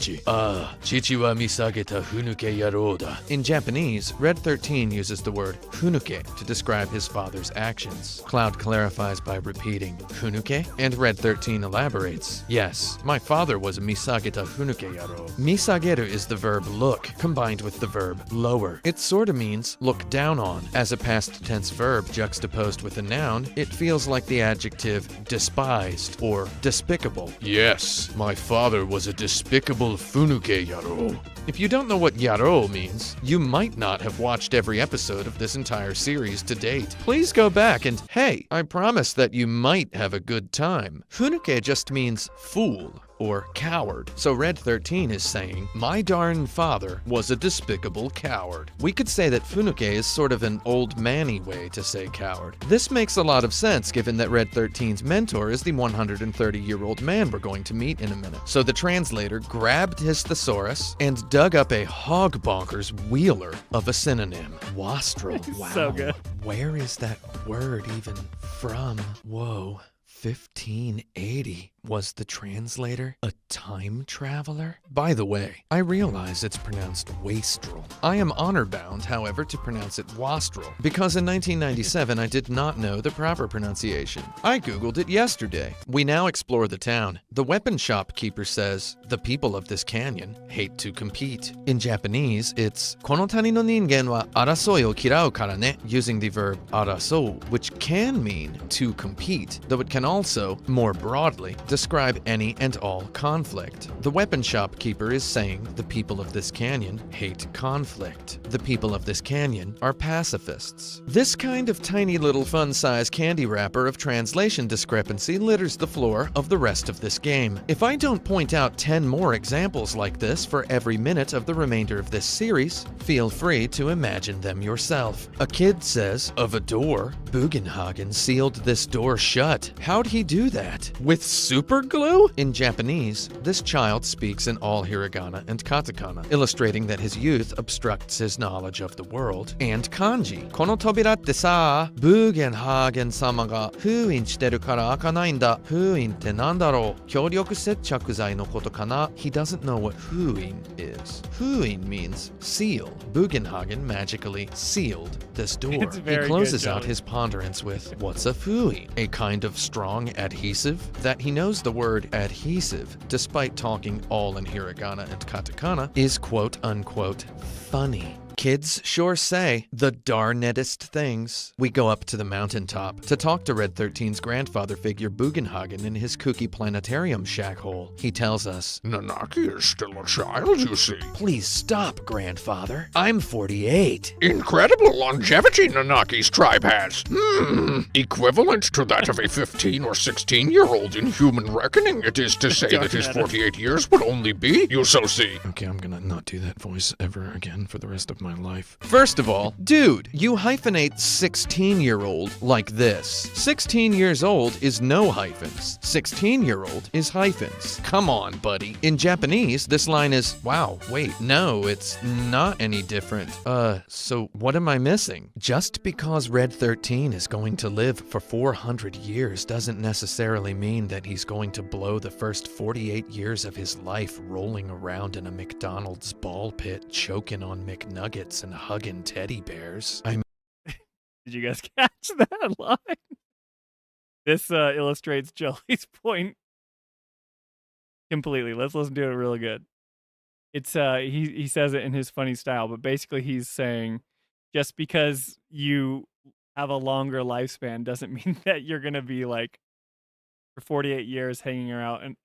E: は見下げたふぬけ野郎だ. In Japanese, Red 13 uses the word funuke to describe his father's actions. Cloud clarifies by repeating funuke, and Red 13 elaborates. Yes, my father was a misageta funuke yaro. Misageru is the verb look, combined with the verb lower. It sorta means look down on. As a past tense verb juxtaposed with a noun, it feels like the adjective despised or despicable. Yes, my father was a despicable funuke yaro. If you don't know what yaro means, you might not have watched every episode of this entire series to date. Please go back and, hey, I promise that you might have a good time. Funuke just means fool or coward. So Red 13 is saying, my darn father was a despicable coward. We could say that funuke is sort of an old manny way to say coward. This makes a lot of sense given that Red 13's mentor is the 130-year-old man we're going to meet in a minute. So the translator grabbed his thesaurus and dug up a hog bonkers wheeler of a synonym. Wastrel. Wow.
B: So good.
E: Where is that word even from? Whoa. 1580. Was the translator a time traveler? By the way, I realize it's pronounced wastrel. I am honor-bound, however, to pronounce it wastrel, because in 1997 I did not know the proper pronunciation. I googled it yesterday. We now explore the town. The weapon shop keeper says, the people of this canyon hate to compete. In Japanese, it's この谷の人間は争いを嫌うからね, using the verb 争う, which can mean to compete, though it can also, more broadly, describe any and all conflict. The weapon shop keeper is saying the people of this canyon hate conflict. The people of this canyon are pacifists. This kind of tiny little fun-size candy wrapper of translation discrepancy litters the floor of the rest of this game. If I don't point out 10 more examples like this for every minute of the remainder of this series, feel free to imagine them yourself. A kid says, of a door, Bugenhagen sealed this door shut. How'd he do that? With super glue? In Japanese, this child speaks in all hiragana and katakana, illustrating that his youth obstructs his knowledge of the world, and kanji. この扉ってさ、Bugenhagen-samaが封印してるから開かないんだ。封印ってなんだろう？強力接着剤のことかな? He doesn't know what 封印 is. 封印 means seal. Bugenhagen magically sealed this door.
B: It's
E: He
B: very
E: closes
B: good,
E: out
B: Jolie.
E: his ponderance with, what's a fuin? A kind of strong adhesive? That he knows the word adhesive, despite talking all in hiragana and katakana, is quote-unquote funny. Kids sure say the darnedest things. We go up to the mountaintop to talk to Red 13's grandfather figure Bugenhagen in his kooky planetarium shack hole. He tells us,
F: Nanaki is still a child, you see.
E: please stop, grandfather. I'm 48.
F: Incredible longevity Nanaki's tribe has. Equivalent to that of a 15 or 16-year-old in human reckoning, it is to say that his 48 years would only be, you shall see.
E: Okay, I'm gonna not do that voice ever again for the rest of my life. First of all, dude, you hyphenate 16-year-old like this. 16 years old is no hyphens. 16-year-old is hyphens. Come on, buddy. In Japanese, this line is, wow, wait, no, it's not any different. So what am I missing? Just because Red 13 is going to live for 400 years doesn't necessarily mean that he's going to blow the first 48 years of his life rolling around in a McDonald's ball pit, choking on McNuggets and hugging teddy bears.
B: Did you guys catch that line? This illustrates Jolie's point completely. Let's listen to it really good. It's he says it in his funny style, but basically he's saying just because you have a longer lifespan doesn't mean that you're gonna be like for 48 years hanging out in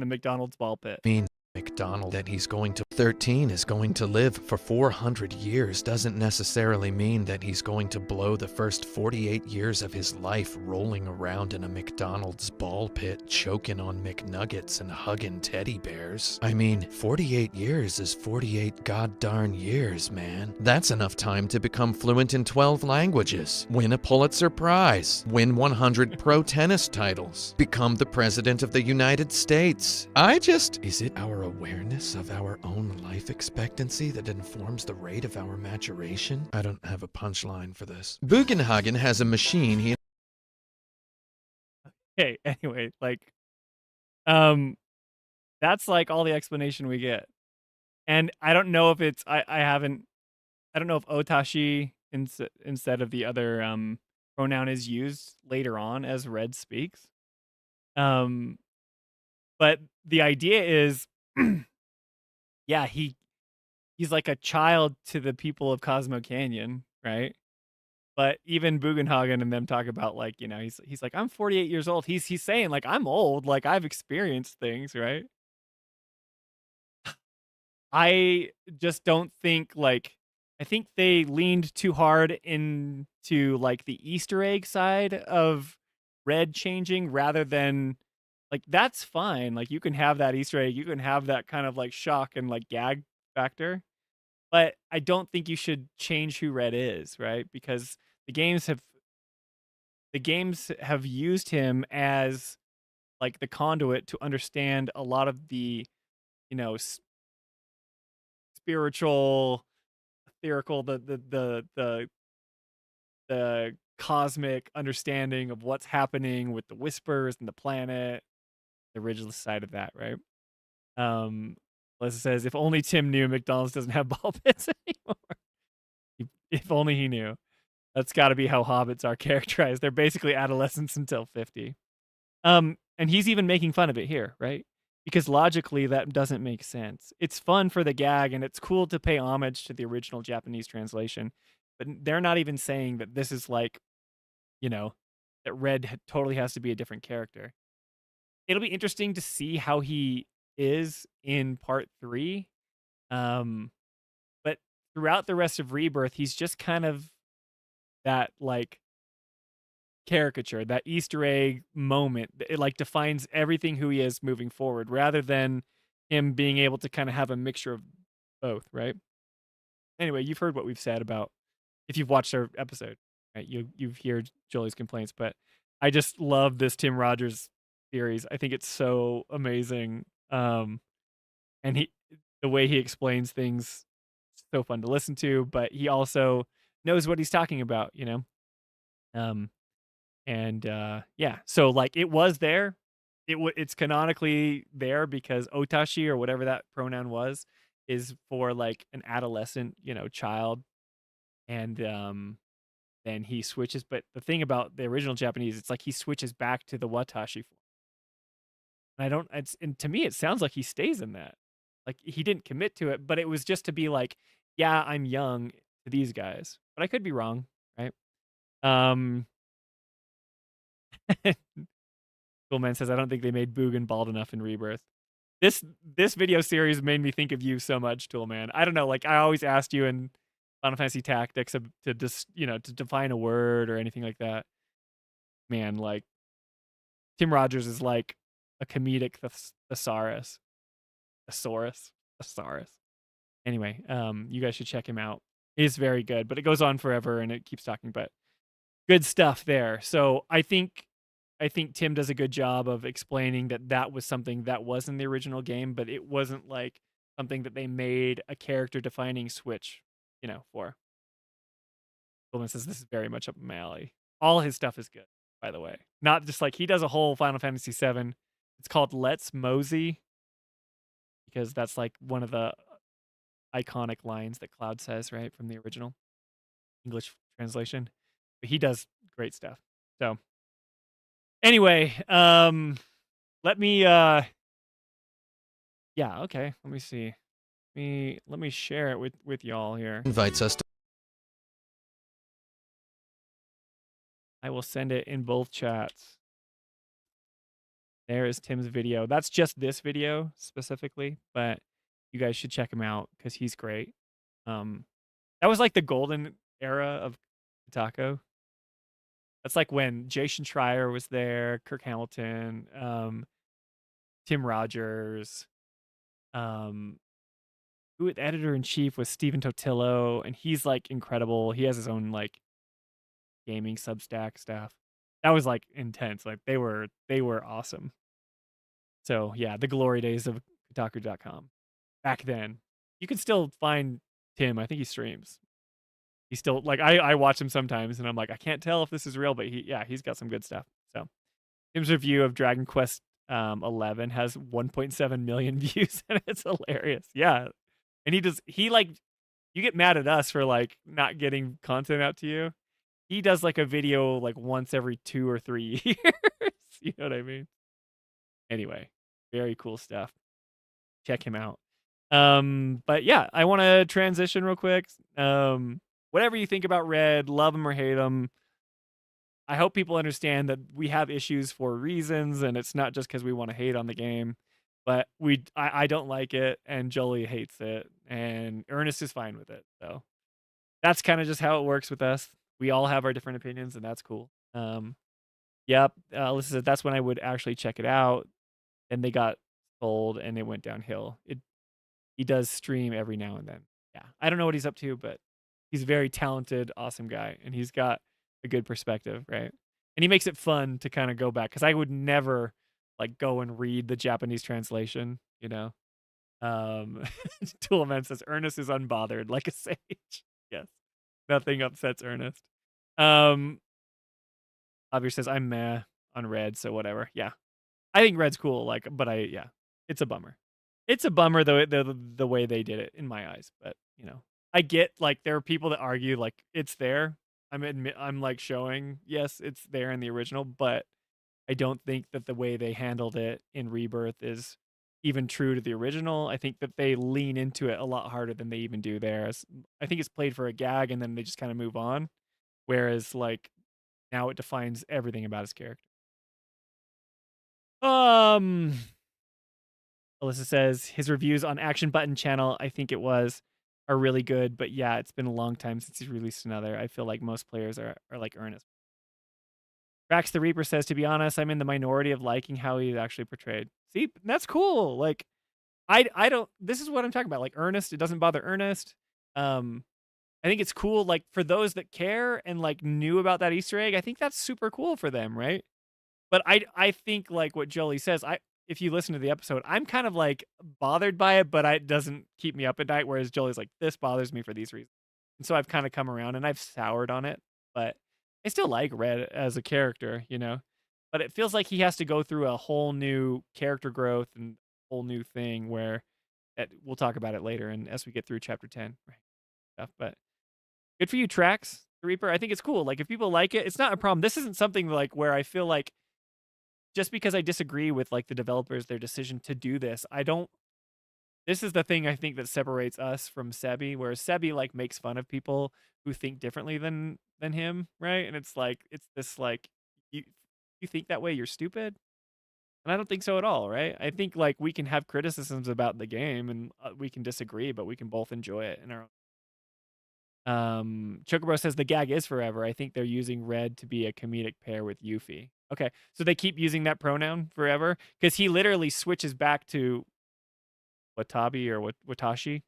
B: a McDonald's ball pit.
E: Mean McDonald that he's going to 13 is going to live for 400 years doesn't necessarily mean that he's going to blow the first 48 years of his life rolling around in a McDonald's ball pit, choking on McNuggets and hugging teddy bears. I mean, 48 years is 48 goddarn years, man. That's enough time to become fluent in 12 languages, win a Pulitzer Prize, win 100 pro tennis titles, become the President of the United States. Is it our awareness of our own life expectancy that informs the rate of our maturation? I don't have a punchline for this. Bugenhagen has a machine he
B: Okay, anyway, like, that's like all the explanation we get. And I don't know if it's, I don't know if otashi instead of the other pronoun is used later on as Red speaks. But the idea is, yeah, he's like a child to the people of Cosmo Canyon, right? But even Bugenhagen and them talk about, like, you know, he's like, I'm 48 years old. He's saying, like, I'm old, like I've experienced things, right? I just don't think, like, I think they leaned too hard into like the Easter egg side of Red changing rather than, like, that's fine. Like, you can have that Easter egg, you can have that kind of like shock and like gag factor, but I don't think you should change who Red is, right? Because the games have used him as like the conduit to understand a lot of the, you know, spiritual, ethereal, the cosmic understanding of what's happening with the whispers and the planet, the original side of that, right? Melissa says, if only Tim knew McDonald's doesn't have ball pits anymore. If only he knew. That's got to be how hobbits are characterized. They're basically adolescents until 50. And he's even making fun of it here, right? Because logically that doesn't make sense. It's fun for the gag and it's cool to pay homage to the original Japanese translation, but they're not even saying that this is like, you know, that Red totally has to be a different character. It'll be interesting to see how he is in part 3. But throughout the rest of Rebirth, he's just kind of that like caricature, that Easter egg moment. It like defines everything who he is moving forward, rather than him being able to kind of have a mixture of both, right? Anyway, you've heard what we've said about, if you've watched our episode, right? You've heard Jolie's complaints, but I just love this Tim Rogers series. I think it's so amazing. And the way he explains things, so fun to listen to, but he also knows what he's talking about, you know? Yeah, so like it was there. It's canonically there because otashi, or whatever that pronoun was, is for like an adolescent, you know, child. And then he switches, but the thing about the original Japanese, it's like he switches back to the watashi form. And and to me it sounds like he stays in that. Like he didn't commit to it, but it was just to be like, yeah, I'm young to these guys. But I could be wrong, right? Coolman says, I don't think they made Boogan bald enough in Rebirth. This video series made me think of you so much, Toolman. I don't know, like I always asked you in Final Fantasy Tactics to just, you know, to define a word or anything like that. Man, like Tim Rogers is like a comedic thesaurus. Thesaurus. Anyway, you guys should check him out. He's very good, but it goes on forever and it keeps talking, but good stuff there. So I think Tim does a good job of explaining that was something that was in the original game, but it wasn't like something that they made a character defining switch, you know, for. Goldman says this is very much up my alley. All his stuff is good, by the way. Not just like he does a whole Final Fantasy VII. It's called Let's Mosey, because that's like one of the iconic lines that Cloud says, right, from the original English translation. But he does great stuff. So anyway, let me yeah, okay, let me see. Let me share it with y'all here.
E: invites us to
B: I will send it in both chats. There is Tim's video. That's just this video specifically, but you guys should check him out because he's great. That was like the golden era of Kotaku. That's like when Jason Schreier was there, Kirk Hamilton, Tim Rogers, who editor in chief was Stephen Totillo, and he's like incredible. He has his own like gaming Substack stuff. That was like intense. Like they were awesome. So yeah, the glory days of Kotaku.com. Back then, you can still find Tim. I think he streams. He's still like I watch him sometimes, and I'm like I can't tell if this is real, but he's got some good stuff. So Tim's review of Dragon Quest 11 has 1.7 million views, and it's hilarious. Yeah, and he like you get mad at us for like not getting content out to you. He does like a video like once every 2 or 3 years. You know what I mean? Anyway, very cool stuff. Check him out. But yeah, I want to transition real quick. Whatever you think about Red, love him or hate him, I hope people understand that we have issues for reasons, and it's not just because we want to hate on the game. But I don't like it, and Jolie hates it, and Ernest is fine with it. So that's kind of just how it works with us. We all have our different opinions, and that's cool. Yep. Alyssa said that's when I would actually check it out, and they got sold, and it went downhill. He does stream every now and then. Yeah, I don't know what he's up to, but he's a very talented, awesome guy, and he's got a good perspective, right? And he makes it fun to kind of go back, because I would never like go and read the Japanese translation, you know. Toolman says Ernest is unbothered like a sage. Yes, nothing upsets Ernest. Javier says I'm meh on Red, so whatever. Yeah, I think Red's cool, like, but it's a bummer. It's a bummer though the way they did it in my eyes, but you know, I get like there are people that argue like it's there. I'm like showing yes, it's there in the original, but I don't think that the way they handled it in Rebirth is even true to the original. I think that they lean into it a lot harder than they even do there. I think it's played for a gag and then they just kind of move on, whereas like now it defines everything about his character. Alyssa says his reviews on Action Button channel, I think it was, are really good. But yeah, it's been a long time since he's released another. I feel like most players are like Ernest. Rax the Reaper says, to be honest, I'm in the minority of liking how he's actually portrayed. See, that's cool. Like, I don't. This is what I'm talking about. Like Ernest, it doesn't bother Ernest. I think it's cool. Like for those that care and like knew about that Easter egg, I think that's super cool for them, right? But I think like what Jolie says, if you listen to the episode, I'm kind of like bothered by it, but it doesn't keep me up at night. Whereas Jolie's like, this bothers me for these reasons. And so I've kind of come around and I've soured on it, but I still like Red as a character, you know, but it feels like he has to go through a whole new character growth and whole new thing where we'll talk about it later. And as we get through chapter 10, right? Stuff, but good for you, Trax the Reaper. I think it's cool. Like if people like it, it's not a problem. This isn't something like where I feel like, just because I disagree with like the developers, their decision to do this, this is the thing I think that separates us from Sebi, whereas Sebi like makes fun of people who think differently than him, right? And it's this like, you think that way, you're stupid. And I don't think so at all, right? I think like we can have criticisms about the game and we can disagree, but we can both enjoy it in our own. Chocobro says the gag is forever. I think they're using Red to be a comedic pair with Yuffie. Okay, so they keep using that pronoun forever because he literally switches back to Watabi or Watashi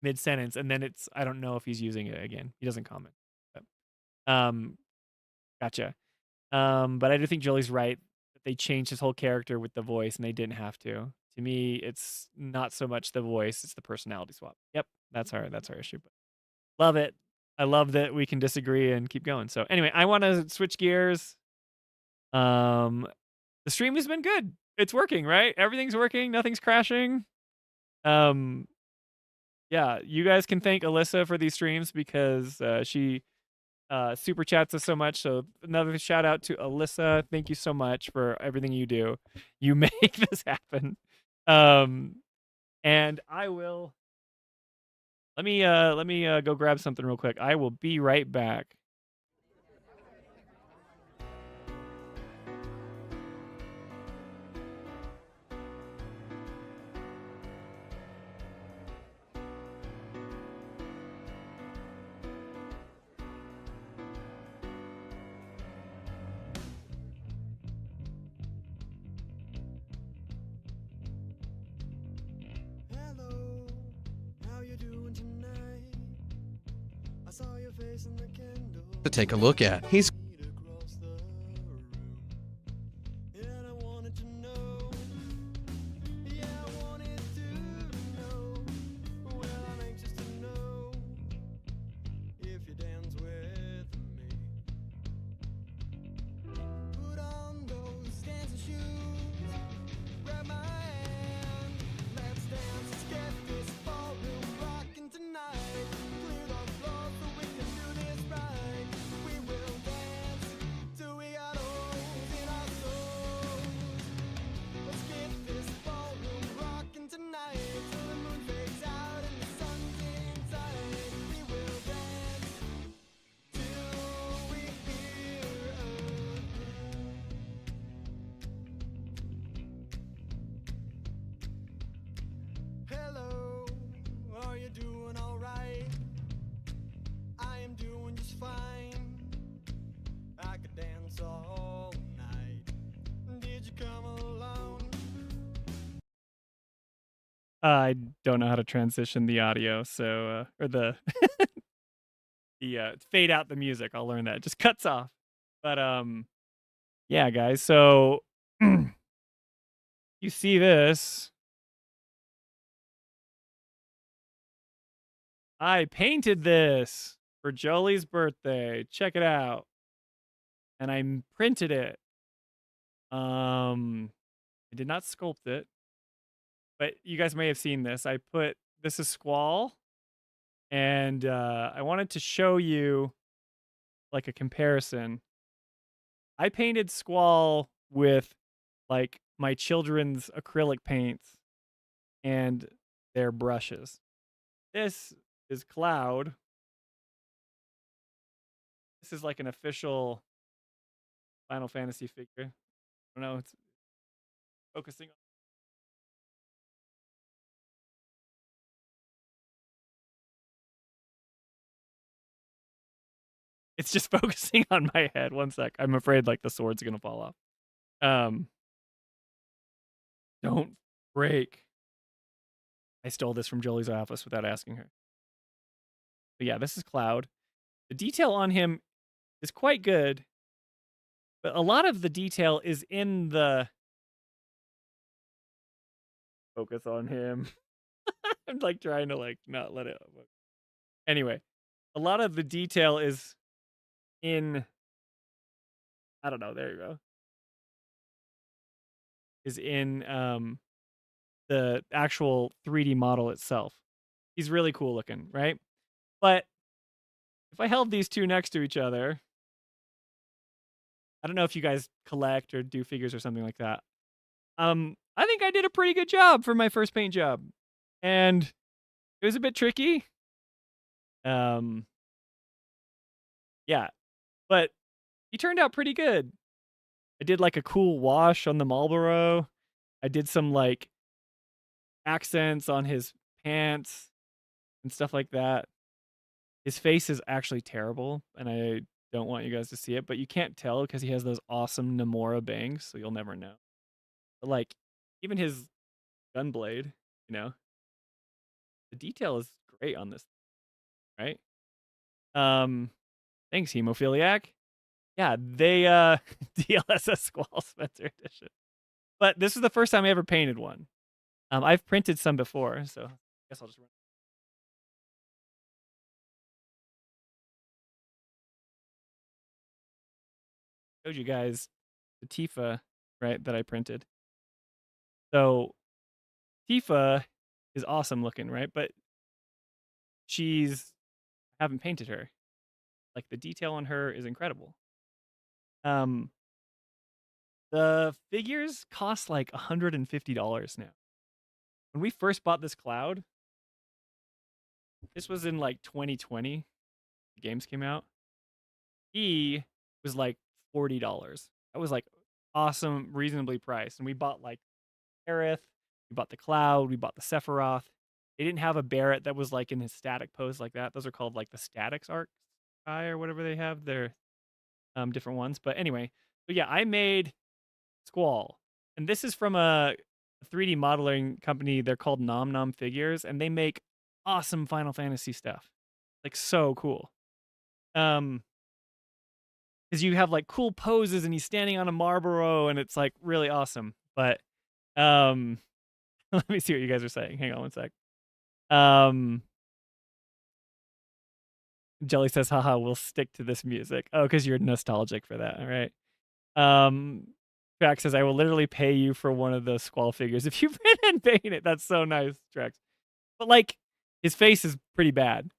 B: mid sentence, and then I don't know if he's using it again. He doesn't comment. But, gotcha. But I do think Jolie's right that they changed his whole character with the voice, and they didn't have to. To me, it's not so much the voice; it's the personality swap. Yep, that's our issue. But love it. I love that we can disagree and keep going. So anyway, I want to switch gears. The stream has been good. It's working, right? Everything's working. Nothing's crashing. Yeah, you guys can thank Alyssa for these streams because she super chats us so much. So another shout out to Alyssa. Thank you so much for everything you do. You make this happen. And I will let me go grab something real quick. I will be right back.
A: saw your face in the candle
E: to take a look at. He's
A: across the room. And I wanted to know. Yeah, I wanted to know. Well, I'm anxious to know if you dance with me. Put on those dancing shoes. Grab my hand. Let's dance. Let's get this ballroom rocking tonight. Clear the floor so we can do this right. We will dance till we got holes in our souls. Let's get this ballroom rocking tonight till the moon fades out and the sun's inside. We will dance till we hear a hello, are you doing alright? I am doing just fine. I could dance all night. Did you come alone?
B: I don't know how to transition the audio, so or the fade out the music. I'll learn that. It just cuts off. But yeah, guys. So you see this? I painted this for Jolie's birthday. Check it out. And I printed it. I did not sculpt it, but you guys may have seen this. This is Squall, and I wanted to show you like a comparison. I painted Squall with like my children's acrylic paints and their brushes. This is Cloud. This is like an official Final Fantasy figure. I don't know, it's focusing on. It's just focusing on my head. One sec. I'm afraid like the sword's gonna fall off. Don't break. I stole this from Jolie's office without asking her. But yeah, this is Cloud. The detail on him is quite good, but a lot of the detail is in the focus on him. I'm like trying to like not let it. Anyway, a lot of the detail is in, I don't know, there you go. Is in the actual 3D model itself. He's really cool looking, right? But if I held these two next to each other, I don't know if you guys collect or do figures or something like that. I think I did a pretty good job for my first paint job. And it was a bit tricky. Yeah, but he turned out pretty good. I did like a cool wash on the Marlboro. I did some like accents on his pants and stuff like that. His face is actually terrible, and I don't want you guys to see it, but you can't tell because he has those awesome Namora bangs, so you'll never know. But like, even his gunblade, you know, the detail is great on this, right? Thanks, Hemophiliac. Yeah, they DLSS Squall Spencer edition. But this is the first time I ever painted one. I've printed some before, so I guess I'll just run. Showed you guys the Tifa, right, that I printed. So Tifa is awesome looking, right? But I haven't painted her. Like the detail on her is incredible. The figures cost like $150 now. When we first bought this Cloud, this was in like 2020. The games came out. He was like $40. That was like awesome, reasonably priced. And we bought like Aerith, we bought the Cloud, we bought the Sephiroth. They didn't have a Barrett that was like in his static pose like that. Those are called like the Statics Arc or whatever they have. They're different ones. But anyway, so yeah, I made Squall. And this is from a 3D modeling company. They're called Nom Nom Figures, and they make awesome Final Fantasy stuff. Like so cool. because you have like cool poses and he's standing on a Marlboro and it's like really awesome. But let me see what you guys are saying. Hang on one sec. Jelly says, haha, we'll stick to this music. Oh, because you're nostalgic for that. All right. Trax says, I will literally pay you for one of the Squall figures if you print and paint it. That's so nice, Trax. But like, his face is pretty bad.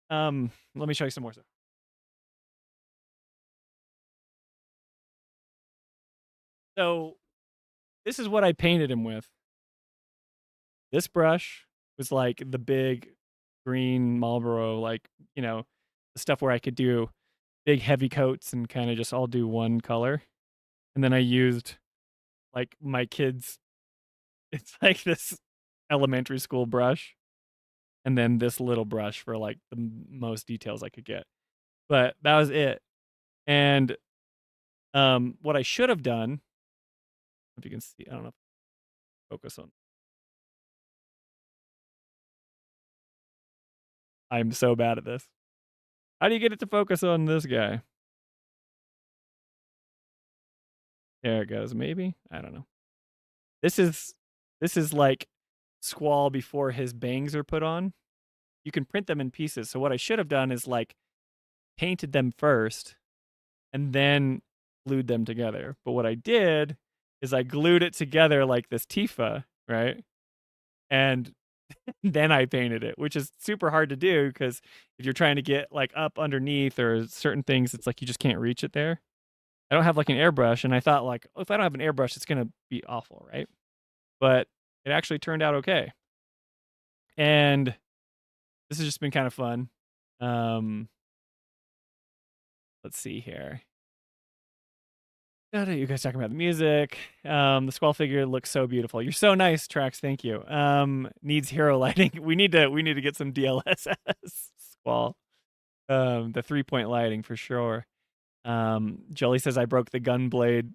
B: Let me show you some more stuff. So this is what I painted him with. This brush was like the big green Marlboro, like, you know, the stuff where I could do big heavy coats and kind of just all do one color. And then I used like my kids, it's like this elementary school brush. And then this little brush for like the most details I could get. But that was it. And what I should have done, if you can see, I don't know, focus on. I'm so bad at this. How do you get it to focus on this guy? There it goes. Maybe, I don't know. This is like Squall before his bangs are put on. You can print them in pieces. So what I should have done is like painted them first and then glued them together. But what I did is I glued it together like this Tifa, right? And then I painted it, which is super hard to do because if you're trying to get like up underneath or certain things, it's like you just can't reach it there. I don't have like an airbrush, and I thought like, oh, if I don't have an airbrush, it's gonna be awful, right? But it actually turned out okay. And this has just been kind of fun. Let's see here. You guys talking about the music. The Squall figure looks so beautiful. You're so nice, Trax. Thank you. Needs hero lighting. We need to get some DLSS Squall. The 3-point lighting for sure. Jolie says I broke the gunblade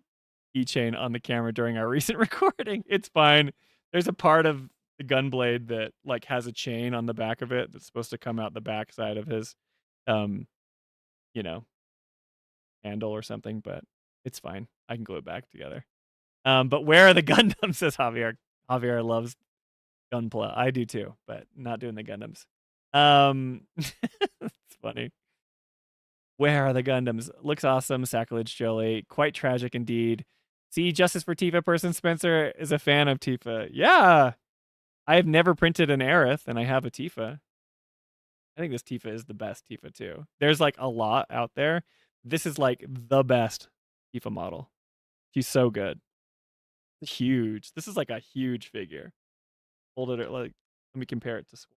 B: keychain on the camera during our recent recording. It's fine. There's a part of the gunblade that like has a chain on the back of it that's supposed to come out the back side of his you know, handle or something, but it's fine. I can glue it back together. But where are the Gundams, says Javier. Javier loves Gunpla. I do too, but not doing the Gundams. It's funny. Where are the Gundams? Looks awesome, Sacrilege Jolie. Quite tragic indeed. See, Justice for Tifa person Spencer is a fan of Tifa. Yeah. I have never printed an Aerith, and I have a Tifa. I think this Tifa is the best Tifa too. There's like a lot out there. This is like the best Tifa model. She's so good. Huge. This is like a huge figure. Hold it like, let me compare it to Squall.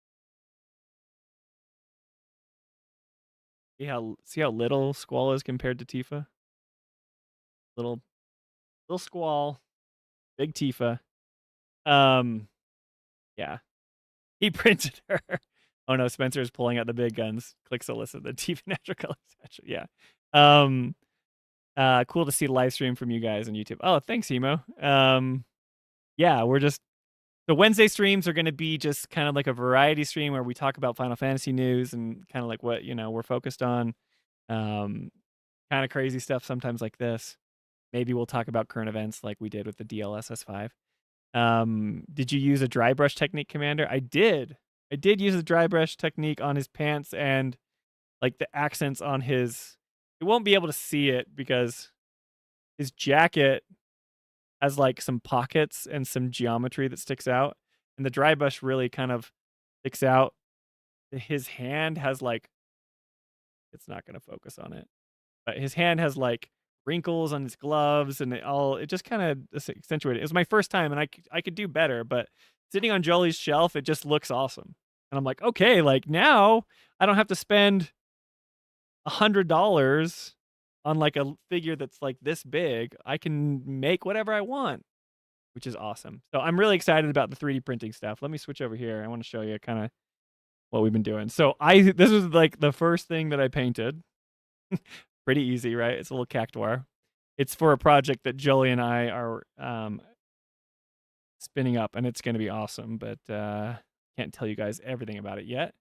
B: See how little Squall is compared to Tifa? Little Squall, big Tifa. Yeah. He printed her. Oh no, Spencer is pulling out the big guns. Click solicit the Tifa natural color statue. Yeah. Cool to see the live stream from you guys on YouTube. Oh, thanks, Emo. Yeah, we're just the Wednesday streams are going to be just kind of like a variety stream where we talk about Final Fantasy news and kind of like what, you know, we're focused on. Kind of crazy stuff sometimes like this. Maybe we'll talk about current events like we did with the DLSS 5. Did you use a dry brush technique, Commander? I did use a dry brush technique on his pants and like the accents on his. You won't be able to see it because his jacket has like some pockets and some geometry that sticks out, and the dry brush really kind of sticks out. His hand has like, it's not going to focus on it, but his hand has like wrinkles on his gloves, and it just kind of accentuated. It was my first time, and I could do better, but sitting on Jolie's shelf, it just looks awesome. And I'm like, okay, like now I don't have to spend $100 on like a figure that's like this big. I can make whatever I want, which is awesome. So I'm really excited about the 3D printing stuff. Let me switch over here. I want to show you kind of what we've been doing. So this was like the first thing that I painted. Pretty easy, right? It's a little cactuar. It's for a project that Jolie and I are spinning up, and it's going to be awesome, but can't tell you guys everything about it yet.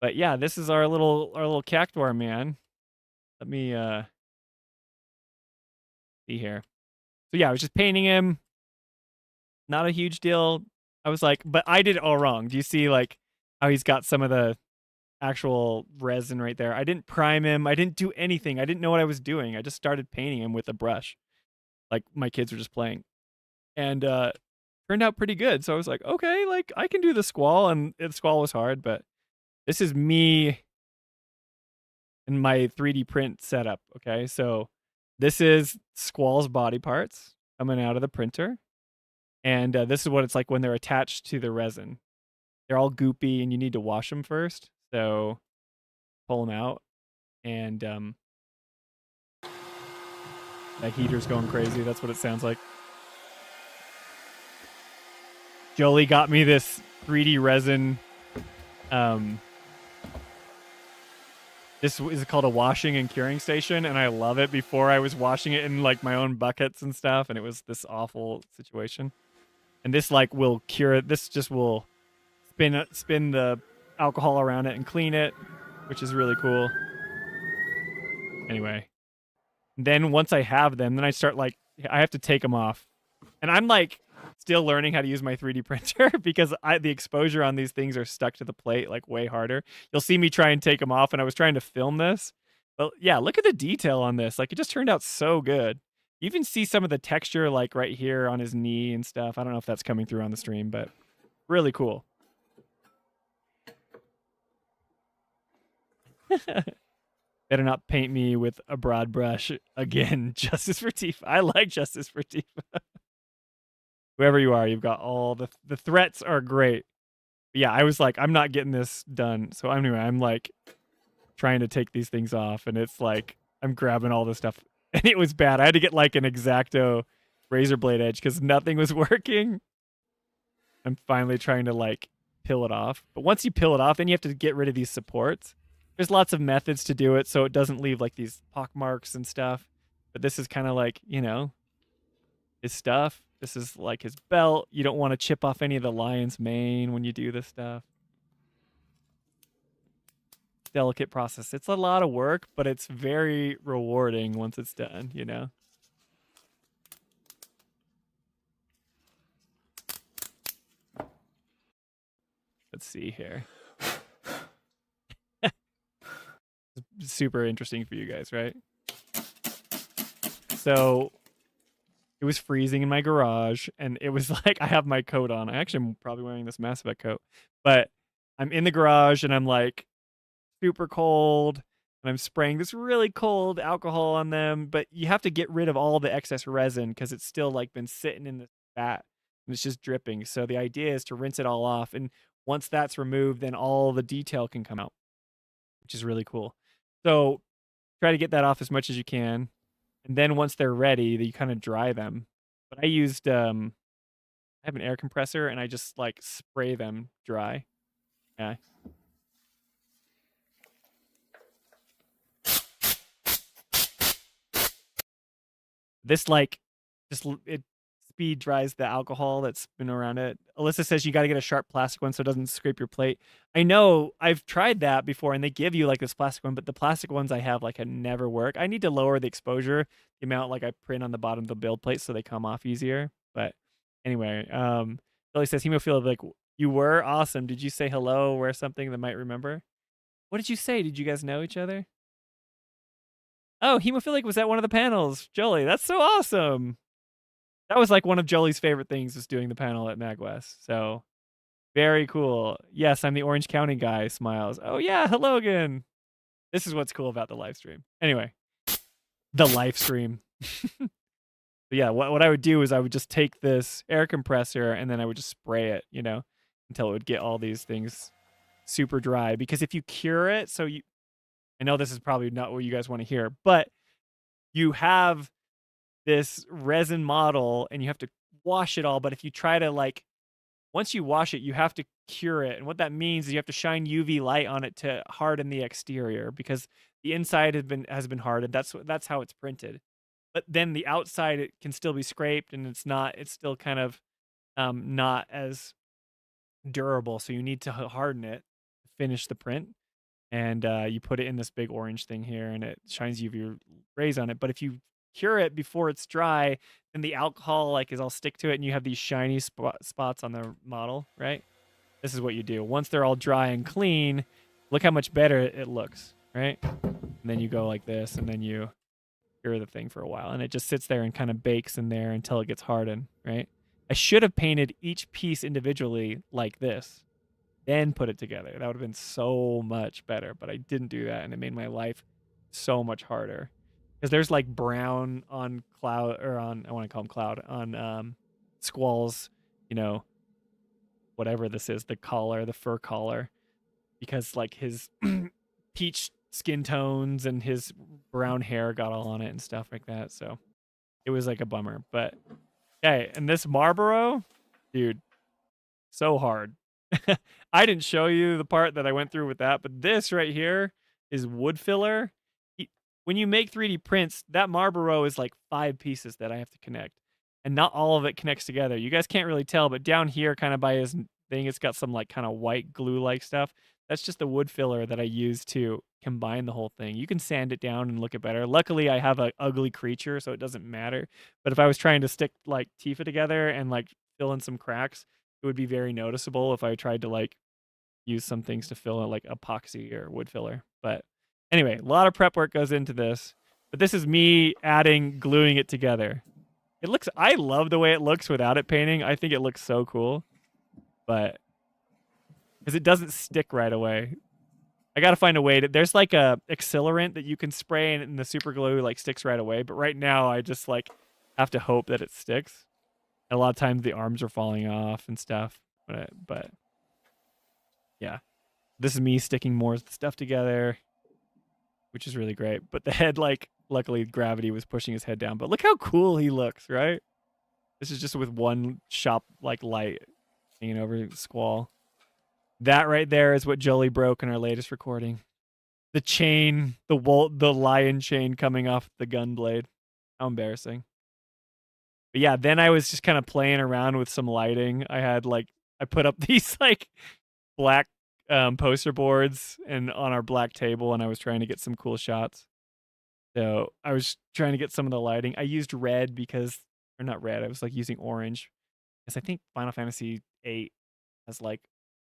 B: But yeah, this is our little cactuar man. Let me see here. So yeah, I was just painting him. Not a huge deal. I was like, but I did it all wrong. Do you see like how he's got some of the actual resin right there? I didn't prime him. I didn't do anything. I didn't know what I was doing. I just started painting him with a brush. Like my kids were just playing. And turned out pretty good. So I was like, okay, like I can do the squall, and the squall was hard, but this is me in my 3D print setup. Okay, so this is Squall's body parts coming out of the printer, and this is what it's like when they're attached to the resin. They're all goopy, and you need to wash them first. So pull them out, and that heater's going crazy. That's what it sounds like. Jolie got me this 3D resin. This is called a washing and curing station, and I love it. Before I was washing it in like my own buckets and stuff, and it was this awful situation. And this like will cure it. This just will spin the alcohol around it and clean it, which is really cool. Anyway, then once I have them, then I start like I have to take them off, and I'm like still learning how to use my 3D printer because the exposure on these things are stuck to the plate like way harder. You'll see me try and take them off, and I was trying to film this. But yeah, look at the detail on this. Like it just turned out so good. You even see some of the texture like right here on his knee and stuff. I don't know if that's coming through on the stream, but really cool. Better not paint me with a broad brush again. Justice for Tifa. I like Justice for Tifa. Whoever you are, you've got all the threats are great. But yeah, I was like, I'm not getting this done. So anyway, I'm like trying to take these things off, and it's like I'm grabbing all this stuff, and it was bad. I had to get like an X-Acto razor blade edge because nothing was working. I'm finally trying to like peel it off. But once you peel it off, then you have to get rid of these supports. There's lots of methods to do it so it doesn't leave like these pock marks and stuff. But this is kind of like, you know, his stuff. This is like his belt. You don't want to chip off any of the lion's mane when you do this stuff. Delicate process. It's a lot of work, but it's very rewarding once it's done, you know? Let's see here. Super interesting for you guys, right? So it was freezing in my garage, and it was like I have my coat on. I actually am probably wearing this Mass Effect coat, but I'm in the garage and I'm like super cold, and I'm spraying this really cold alcohol on them, but you have to get rid of all the excess resin because it's still like been sitting in the vat and it's just dripping. So the idea is to rinse it all off, and once that's removed, then all the detail can come out, which is really cool. So try to get that off as much as you can. And then once they're ready, you kind of dry them. But I used, I have an air compressor, and I just like spray them dry. Yeah. This like, it speed dries the alcohol that's been around it. Alyssa says you got to get a sharp plastic one so it doesn't scrape your plate. I know I've tried that before, and they give you like this plastic one, but the plastic ones I have like never work. I need to lower the exposure, the amount like I print on the bottom of the build plate so they come off easier. But anyway, Billy says hemophilic, like you were awesome. Did you say hello or something that might remember? What did you say? Did you guys know each other? Oh, hemophilic was at one of the panels. Jolie, that's so awesome. That was like one of Jolie's favorite things was doing the panel at MagWest. So very cool. Yes, I'm the Orange County guy. Smiles. Oh yeah, hello again. This is what's cool about the live stream. Anyway, the live stream. But yeah, what I would do is I would just take this air compressor and then I would just spray it, you know, until it would get all these things super dry. Because if you cure it, I know this is probably not what you guys want to hear, but you have this resin model and you have to wash it all. But if you try to like, once you wash it, you have to cure it. And what that means is you have to shine UV light on it to harden the exterior because the inside has been hardened. That's how it's printed. But then the outside, it can still be scraped and it's still kind of not as durable. So you need to harden it to finish the print. and you put it in this big orange thing here, and it shines UV rays on it. But if you cure it before it's dry, then the alcohol like is all stick to it, and you have these shiny spots on the model, right? This is what you do. Once they're all dry and clean, look how much better it looks, right? And then you go like this, and then you cure the thing for a while, and it just sits there and kind of bakes in there until it gets hardened, right? I should have painted each piece individually like this, then put it together. That would have been so much better, but I didn't do that, and it made my life so much harder. Because there's like brown on Cloud, or on, I want to call him Cloud, on Squall's, you know, whatever this is, the collar, the fur collar, because like his peach skin tones and his brown hair got all on it and stuff like that. So it was like a bummer. But okay, and this Marlboro, dude, so hard. I didn't show you the part that I went through with that, but this right here is wood filler. When you make 3D prints, that Marlboro is like 5 pieces that I have to connect, and not all of it connects together. You guys can't really tell, but down here, kind of by his thing, it's got some like kind of white glue-like stuff. That's just the wood filler that I use to combine the whole thing. You can sand it down and look it better. Luckily, I have an ugly creature, so it doesn't matter. But if I was trying to stick like Tifa together and like fill in some cracks, it would be very noticeable if I tried to like use some things to fill in like epoxy or wood filler. But anyway, a lot of prep work goes into this. But this is me gluing it together. It looks, I love the way it looks without it painting. I think it looks so cool. But because it doesn't stick right away. I got to find a way to, there's like a accelerant that you can spray and the super glue like sticks right away. But right now I just like have to hope that it sticks. And a lot of times the arms are falling off and stuff. But yeah, this is me sticking more stuff together, which is really great. But the head, like, luckily gravity was pushing his head down. But look how cool he looks, right? This is just with one shop like light hanging over Squall. That right there is what Jolie broke in our latest recording. The chain, the lion chain coming off the gun blade. How embarrassing. But yeah, then I was just kind of playing around with some lighting. I put up these like black poster boards and on our black table, and I was trying to get some cool shots. So I was trying to get some of the lighting. I used red or not red, I was like using orange. Because I think Final Fantasy VIII has like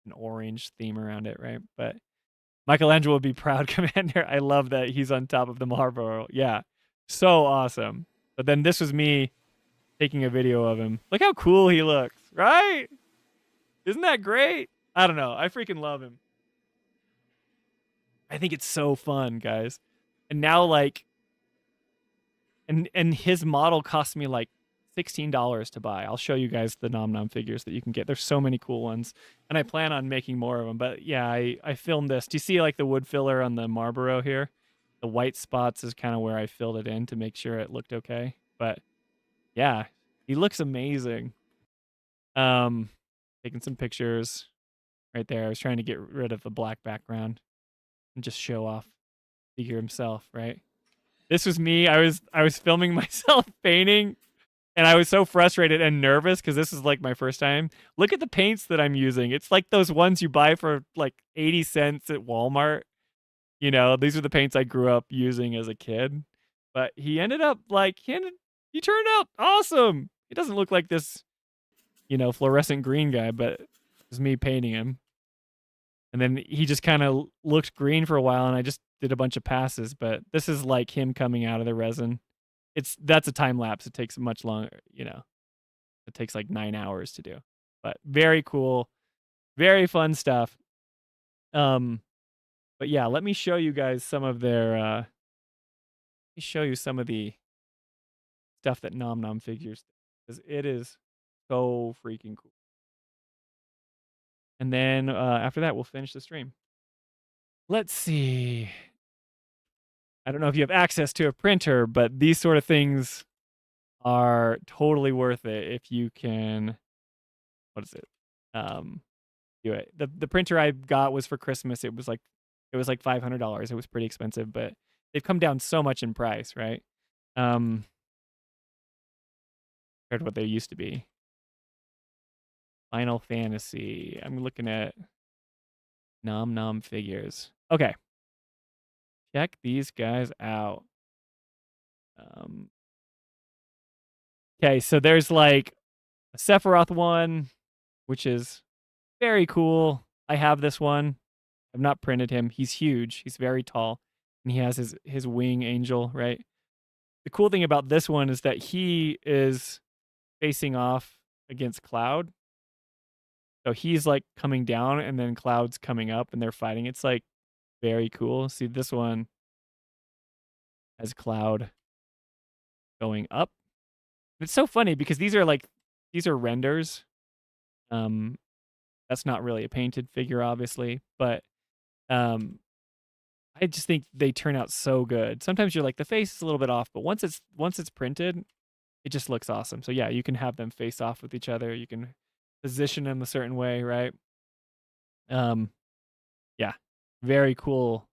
B: an orange theme around it, right? But Michelangelo would be proud, Commander. I love that he's on top of the Marlboro. Yeah, so awesome. But then this was me taking a video of him. Look how cool he looks, right? Isn't that great? I don't know. I freaking love him. I think it's so fun, guys. And now, like, and his model cost me like $16 to buy. I'll show you guys the Nom Nom figures that you can get. There's so many cool ones, and I plan on making more of them. But yeah, I filmed this. Do you see like the wood filler on the Marlboro here? The white spots is kind of where I filled it in to make sure it looked okay. But yeah, he looks amazing. Taking some pictures right there. I was trying to get rid of the black background and just show off figure himself, right? This was me. I was filming myself painting, and I was so frustrated and nervous because this is like my first time. Look at the paints that I'm using. It's like those ones you buy for like 80 cents at Walmart. You know, these are the paints I grew up using as a kid. But he ended up like, he turned out awesome. He doesn't look like this, you know, fluorescent green guy, but it was me painting him. And then he just kind of looked green for a while, and I just did a bunch of passes. But this is like him coming out of the resin. That's a time lapse. It takes much longer, you know. It takes like 9 hours to do. But very cool, very fun stuff. But yeah, let me show you guys some of their. Let me show you some of the stuff that Nom Nom figures, because it is so freaking cool. And then after that, we'll finish the stream. Let's see. I don't know if you have access to a printer, but these sort of things are totally worth it if you can. What is it? Do it. The printer I got was for Christmas. It was like $500. It was pretty expensive, but they've come down so much in price, right? Compared to what they used to be. Final Fantasy. I'm looking at Nom Nom figures. Okay, check these guys out. Okay, so there's like a Sephiroth one, which is very cool. I have this one. I've not printed him. He's huge. He's very tall, and he has his wing angel, right? The cool thing about this one is that he is facing off against Cloud. So he's like coming down, and then Cloud's coming up, and they're fighting. It's like very cool. See, this one has Cloud going up. It's so funny because these are renders. That's not really a painted figure, obviously, but I just think they turn out so good. Sometimes you're like the face is a little bit off, but once it's printed, it just looks awesome. So yeah, you can have them face off with each other. You can position them a certain way, right? Yeah, very cool.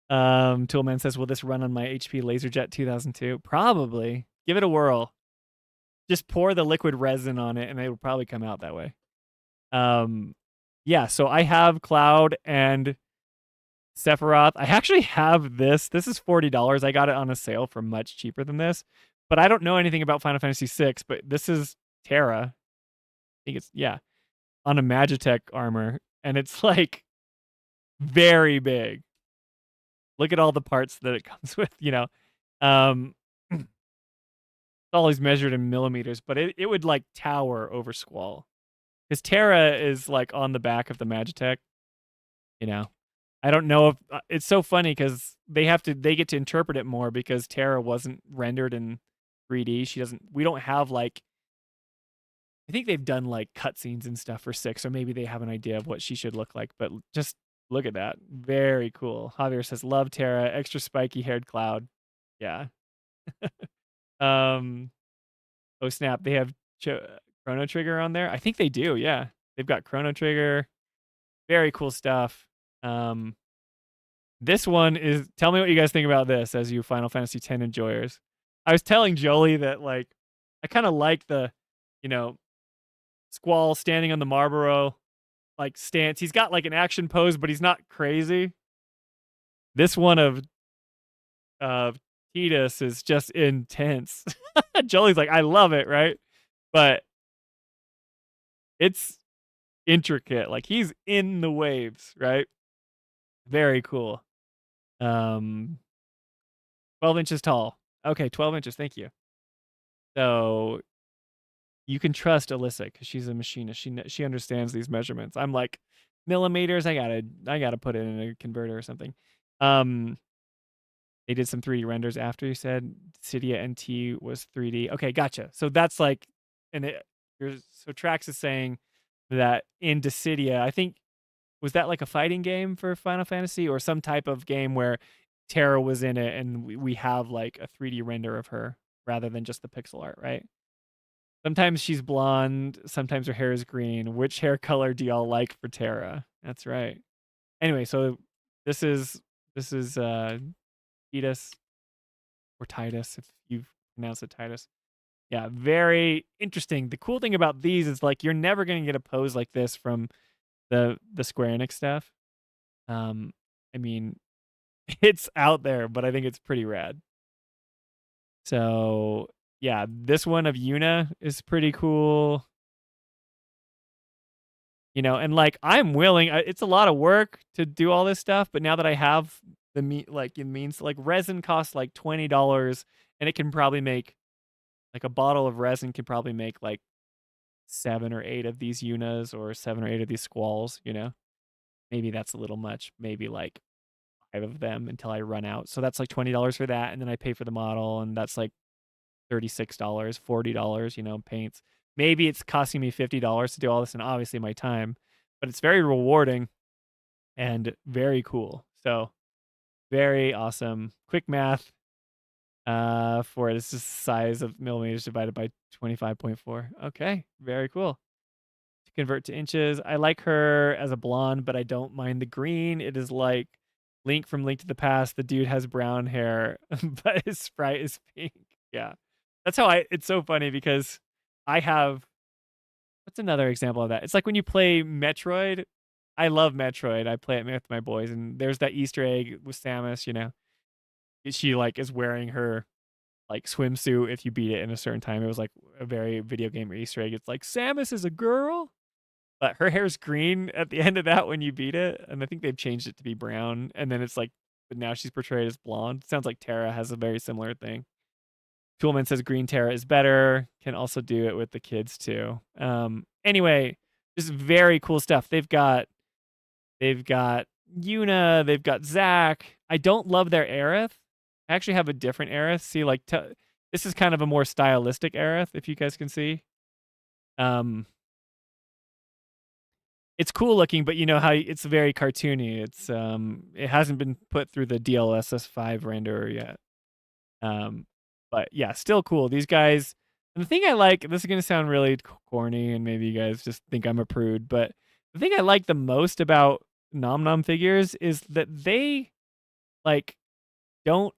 B: Toolman says, will this run on my HP LaserJet 2002? Probably. Give it a whirl. Just pour the liquid resin on it and it will probably come out that way. Yeah, so I have Cloud and Sephiroth. I actually have this. This is $40. I got it on a sale for much cheaper than this. But I don't know anything about Final Fantasy VI, but this is Terra. I think it's, yeah, on a Magitech armor. And it's like very big. Look at all the parts that it comes with, you know. It's always measured in millimeters, but it would like tower over Squall. Because Terra is like on the back of the Magitech, you know. I don't know if it's so funny because they get to interpret it more because Terra wasn't rendered in 3D. We don't have like, I think they've done like cutscenes and stuff for 6, or maybe they have an idea of what she should look like, but just look at that. Very cool. Javier says, love Terra, extra spiky haired Cloud. Yeah. Oh snap, they have Chrono Trigger on there. I think they do, yeah. They've got Chrono Trigger. Very cool stuff. This one is, tell me what you guys think about this as you Final Fantasy X enjoyers. I was telling Jolie that like I kind of like the, you know, Squall standing on the Marlboro like stance. He's got like an action pose, but he's not crazy. This one of Tidus is just intense. Jolie's like, I love it, right? But it's intricate. Like he's in the waves, right? Very cool. 12 inches tall. Okay, 12 inches. Thank you. So you can trust Alyssa because she's a machinist. She understands these measurements. I'm like millimeters. I gotta put it in a converter or something. They did some 3D renders after you said Cydia NT was 3D. Okay, gotcha. So that's like, so Trax is saying that in Dissidia, I think, was that like a fighting game for Final Fantasy or some type of game where Terra was in it and we have like a 3D render of her rather than just the pixel art, right? Sometimes she's blonde, sometimes her hair is green. Which hair color do y'all like for Terra? That's right. Anyway, so this is Titus or Titus if you've pronounced it Titus. Yeah, very interesting. The cool thing about these is like you're never going to get a pose like this from the Square Enix stuff. I mean, it's out there, but I think it's pretty rad. So yeah, this one of Yuna is pretty cool. You know, and like I'm willing. It's a lot of work to do all this stuff, but now that I have the it means like resin costs like $20, and it can probably make like a bottle of resin can probably make like 7 or 8 of these Yunas or 7 or 8 of these Squalls. You know, maybe that's a little much. Maybe like 5 of them until I run out. So that's like $20 for that, and then I pay for the model, and that's like $36, $40, you know, paints. Maybe it's costing me $50 to do all this, and obviously my time, but it's very rewarding and very cool. So very awesome. Quick math for it. It's just size of millimeters divided by 25.4. Okay, very cool. To convert to inches, I like her as a blonde, but I don't mind the green. It is like Link from Link to the Past. The dude has brown hair, but his sprite is pink. Yeah. That's how it's so funny because I have, what's another example of that? It's like when you play Metroid, I love Metroid. I play it with my boys, and there's that Easter egg with Samus. She like is wearing her like swimsuit if you beat it in a certain time. It was like a very video game Easter egg. It's like Samus is a girl, but her hair's green at the end of that when you beat it, and I think they've changed it to be brown. And then it's like, but now she's portrayed as blonde. Sounds like Terra has a very similar thing. Toolman says Green Terra is better. Can also do it with the kids too. Anyway, just very cool stuff. They've got Yuna. They've got Zack. I don't love their Aerith. I actually have a different Aerith. See, like this is kind of a more stylistic Aerith, if you guys can see. It's cool looking, but you know how it's very cartoony. It's it hasn't been put through the DLSS 5 renderer yet. But yeah, still cool. These guys, and the thing I like, this is gonna sound really corny, and maybe you guys just think I'm a prude, but the thing I like the most about Nom Nom figures is that they like don't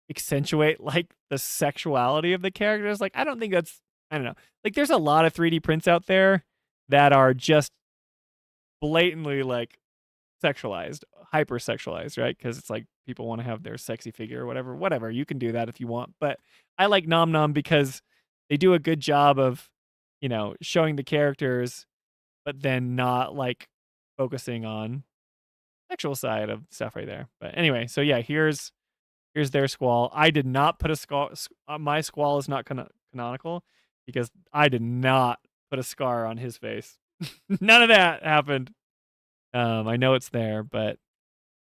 B: accentuate like the sexuality of the characters. Like I don't know. Like there's a lot of 3D prints out there that are just blatantly like sexualized, hyper sexualized, right? Because it's like people want to have their sexy figure or whatever. You can do that if you want, but I like Nom Nom because they do a good job of, showing the characters, but then not like focusing on sexual side of stuff right there. But anyway, so yeah, here's their Squall. I did not put a Squall. My Squall is not canonical because I did not put a scar on his face. None of that happened. I know it's there, but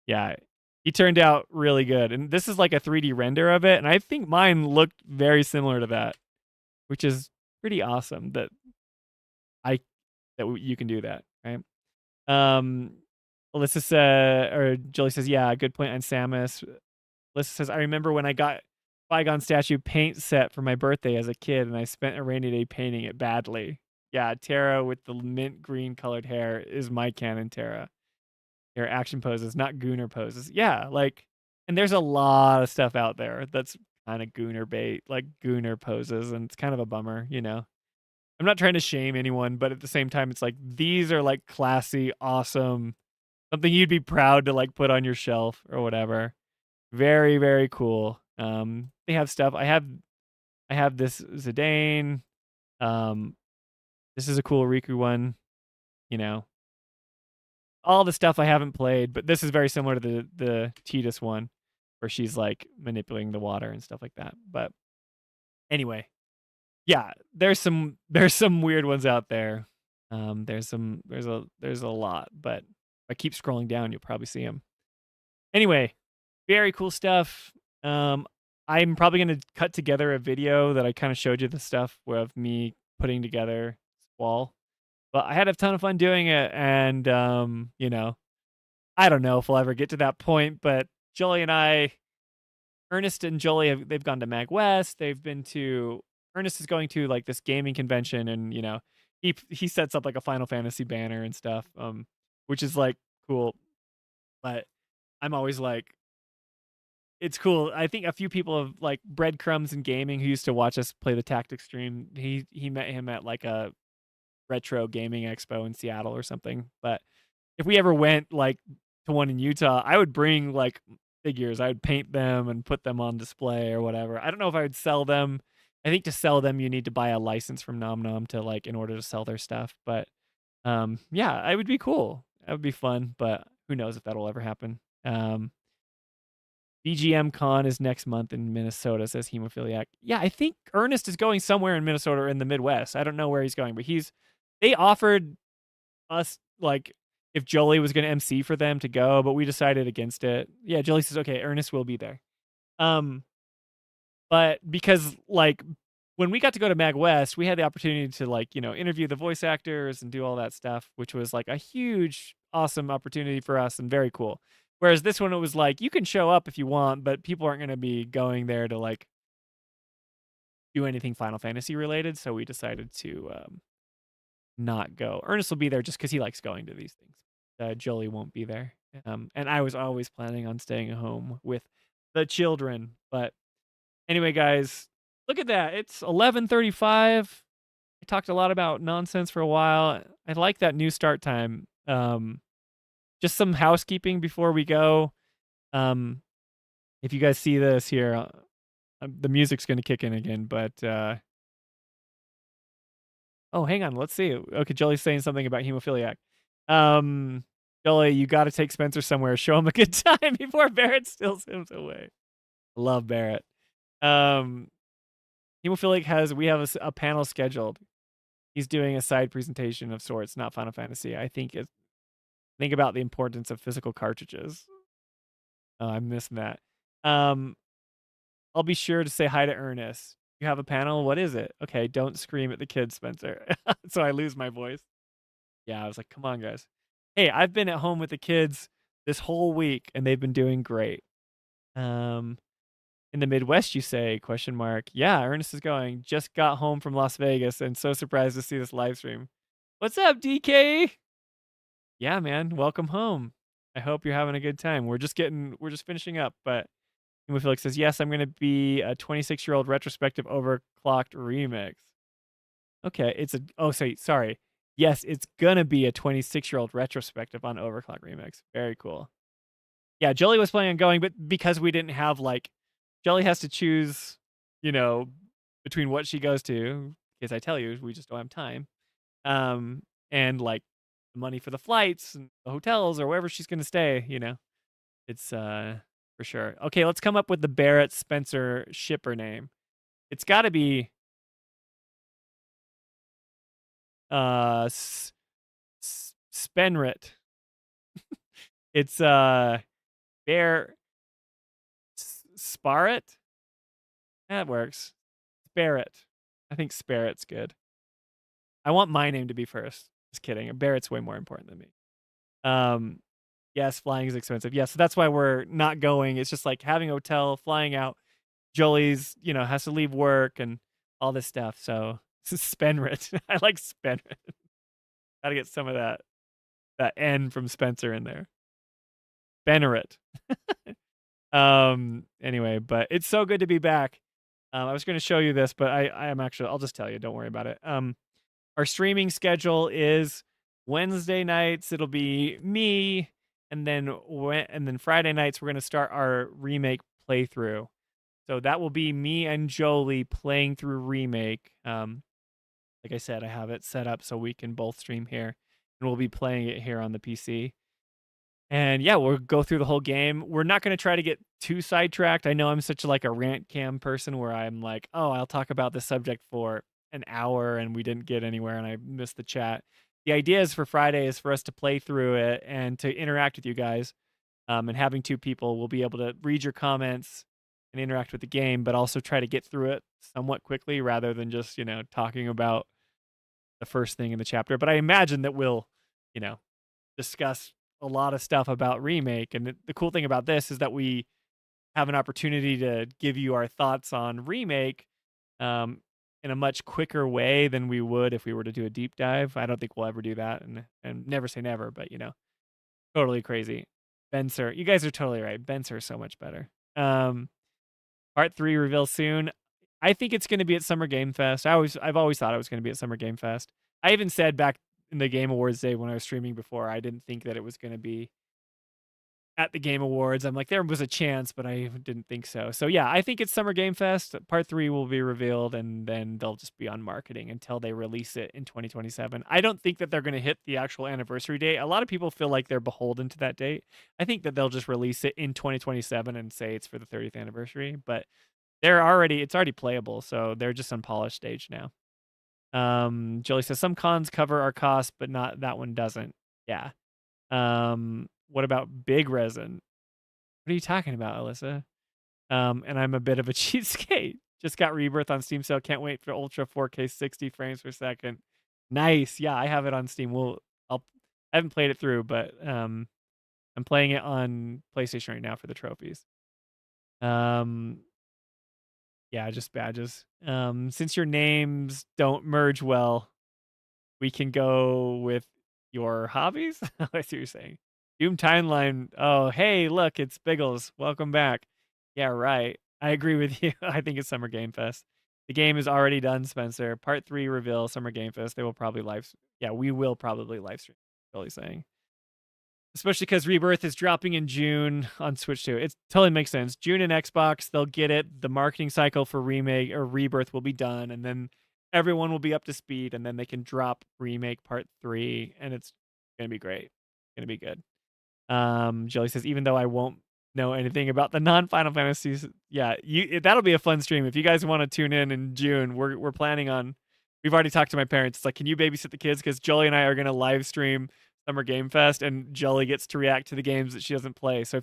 B: yeah, he turned out really good. And this is like a 3D render of it, and I think mine looked very similar to that, which is pretty awesome that you can do that, right? Jolie says, yeah, good point on Samus. Alyssa says, I remember when I got Bygone statue paint set for my birthday as a kid, and I spent a rainy day painting it badly. Yeah, Terra with the mint green colored hair is my canon Terra. Her action poses, not Gooner poses. Yeah, and there's a lot of stuff out there that's kind of Gooner bait, like Gooner poses, and it's kind of a bummer, I'm not trying to shame anyone, but at the same time, it's like these are like classy, awesome, something you'd be proud to like put on your shelf or whatever. Very, very cool. They have stuff. I have this Zidane. This is a cool Riku one. All the stuff I haven't played, but this is very similar to the Tidus one, where she's like manipulating the water and stuff like that. But anyway, yeah, there's some weird ones out there. There's a lot, but if I keep scrolling down, you'll probably see them. Anyway, very cool stuff. I'm probably going to cut together a video that I kind of showed you the stuff of me putting together Squall. But I had a ton of fun doing it, and I don't know if we'll ever get to that point, but Jolie and I, Ernest and Jolie, they've gone to Mag West. Ernest is going to like this gaming convention, and he sets up like a Final Fantasy banner and stuff, which is like cool. But I'm always like, it's cool. I think a few people have like Breadcrumbs in Gaming who used to watch us play the Tactics stream. He met him at like a retro gaming expo in Seattle or something. But if we ever went like to one in Utah, I would bring like figures. I would paint them and put them on display or whatever. I don't know if I would sell them. I think to sell them you need to buy a license from Nom Nom to like in order to sell their stuff. But yeah, it would be cool. That would be fun, but who knows if that'll ever happen. BGM Con is next month in Minnesota, says Hemophiliac. Yeah, I think Ernest is going somewhere in Minnesota or in the Midwest. I don't know where he's going, but they offered us like if Jolie was going to MC for them to go, but we decided against it. Yeah, Jolie says, okay, Ernest will be there. But because like when we got to go to Mag West, we had the opportunity to like, interview the voice actors and do all that stuff, which was like a huge, awesome opportunity for us and very cool. Whereas this one, it was like, you can show up if you want, but people aren't going to be going there to like do anything Final Fantasy related. So we decided to not go. Ernest will be there just because he likes going to these things. Jolie won't be there. And I was always planning on staying at home with the children. But anyway, guys, look at that. It's 11:35. I talked a lot about nonsense for a while. I like that new start time. Just some housekeeping before we go. If you guys see this here, the music's going to kick in again, but oh, hang on, let's see. Okay, Jolie's saying something about hemophiliac. Jolie, you got to take Spencer somewhere. Show him a good time before Barrett steals him away. Love Barrett. Hemophiliac we have a panel scheduled. He's doing a side presentation of sorts, not Final Fantasy. Think about the importance of physical cartridges. Oh, I'm missing that. I'll be sure to say hi to Ernest. You have a panel? What is it? Okay, don't scream at the kids, Spencer. So I lose my voice. Yeah, I was like, come on, guys. Hey, I've been at home with the kids this whole week, and they've been doing great. In the Midwest, you say, ? Yeah, Ernest is going. Just got home from Las Vegas and so surprised to see this live stream. What's up, DK? Yeah, man, welcome home. I hope you're having a good time. We're just finishing up, but Hemophilic says, yes, I'm going to be a 26-year-old retrospective overclocked remix. Okay, sorry. Yes, it's going to be a 26-year-old retrospective on overclock remix. Very cool. Yeah, Jolie was planning on going, but because we didn't have, Jolie has to choose, between what she goes to, because I tell you, we just don't have time. And, the money for the flights and the hotels or wherever she's going to stay, It's, for sure. Okay, let's come up with the Barrett Spencer shipper name. It's got to be Spenrit. It's Bear Sparret. That works. Barrett. I think Sparret's good. I want my name to be first. Just kidding. Barrett's way more important than me. Yes, flying is expensive. Yeah, so that's why we're not going. It's just like having a hotel, flying out. Jolie's, has to leave work and all this stuff. So Spenrit. I like Spenrit. Gotta get some of that N from Spencer in there. Spenrit. Anyway, but it's so good to be back. I was going to show you this, but I am actually, I'll just tell you, don't worry about it. Our streaming schedule is Wednesday nights. It'll be me. And then Friday nights, we're going to start our remake playthrough. So that will be me and Jolie playing through remake. Like I said, I have it set up so we can both stream here, and we'll be playing it here on the PC. And yeah, we'll go through the whole game. We're not going to try to get too sidetracked. I know I'm such a rant cam person where I'm like, oh, I'll talk about this subject for an hour and we didn't get anywhere and I missed the chat. The idea is for Friday is for us to play through it and to interact with you guys. And having two people, we'll be able to read your comments and interact with the game, but also try to get through it somewhat quickly rather than just, talking about the first thing in the chapter. But I imagine that we'll, discuss a lot of stuff about remake. And the cool thing about this is that we have an opportunity to give you our thoughts on remake in a much quicker way than we would if we were to do a deep dive. I don't think we'll ever do that, and never say never, but totally crazy. Benser, you guys are totally right. Benser is so much better. Part 3 reveal soon. I think it's going to be at Summer Game Fest. I've always thought it was going to be at Summer Game Fest. I even said back in the Game Awards day when I was streaming before, I didn't think that it was going to be at the Game Awards. I'm like, there was a chance, but I didn't think so. So yeah, I think it's Summer Game Fest. Part 3 will be revealed, and then they'll just be on marketing until they release it in 2027. I don't think that they're going to hit the actual anniversary date. A lot of people feel like they're beholden to that date. I think that they'll just release it in 2027 and say it's for the 30th anniversary, but it's already playable, so they're just on polished stage now. Jolie says some cons cover our costs, but not that one doesn't. Yeah. What about Big Resin? What are you talking about, Alyssa? And I'm a bit of a cheapskate. Just got Rebirth on Steam sale. Can't wait for Ultra 4K 60 frames per second. Nice. Yeah, I have it on Steam. I haven't played it through, but I'm playing it on PlayStation right now for the trophies. Yeah, just badges. Since your names don't merge well, we can go with your hobbies? I see what you're saying. Doom Timeline. Oh, hey, look, it's Biggles. Welcome back. Yeah, right. I agree with you. I think it's Summer Game Fest. The game is already done, Spencer. Part 3 reveal, Summer Game Fest. They will probably we will probably live stream, Jolie's saying. especially because Rebirth is dropping in June on Switch too. It totally makes sense. June and Xbox, they'll get it. The marketing cycle for Remake or Rebirth will be done, and then everyone will be up to speed, and then they can drop Remake Part 3, and it's gonna be great. Gonna be good. Jolie says, even though I won't know anything about the non-Final Fantasies, yeah, that'll be a fun stream. If you guys want to tune in June, we're planning on. We've already talked to my parents. It's like, can you babysit the kids? Because Jolie and I are gonna live stream Summer Game Fest, and Jolie gets to react to the games that she doesn't play. So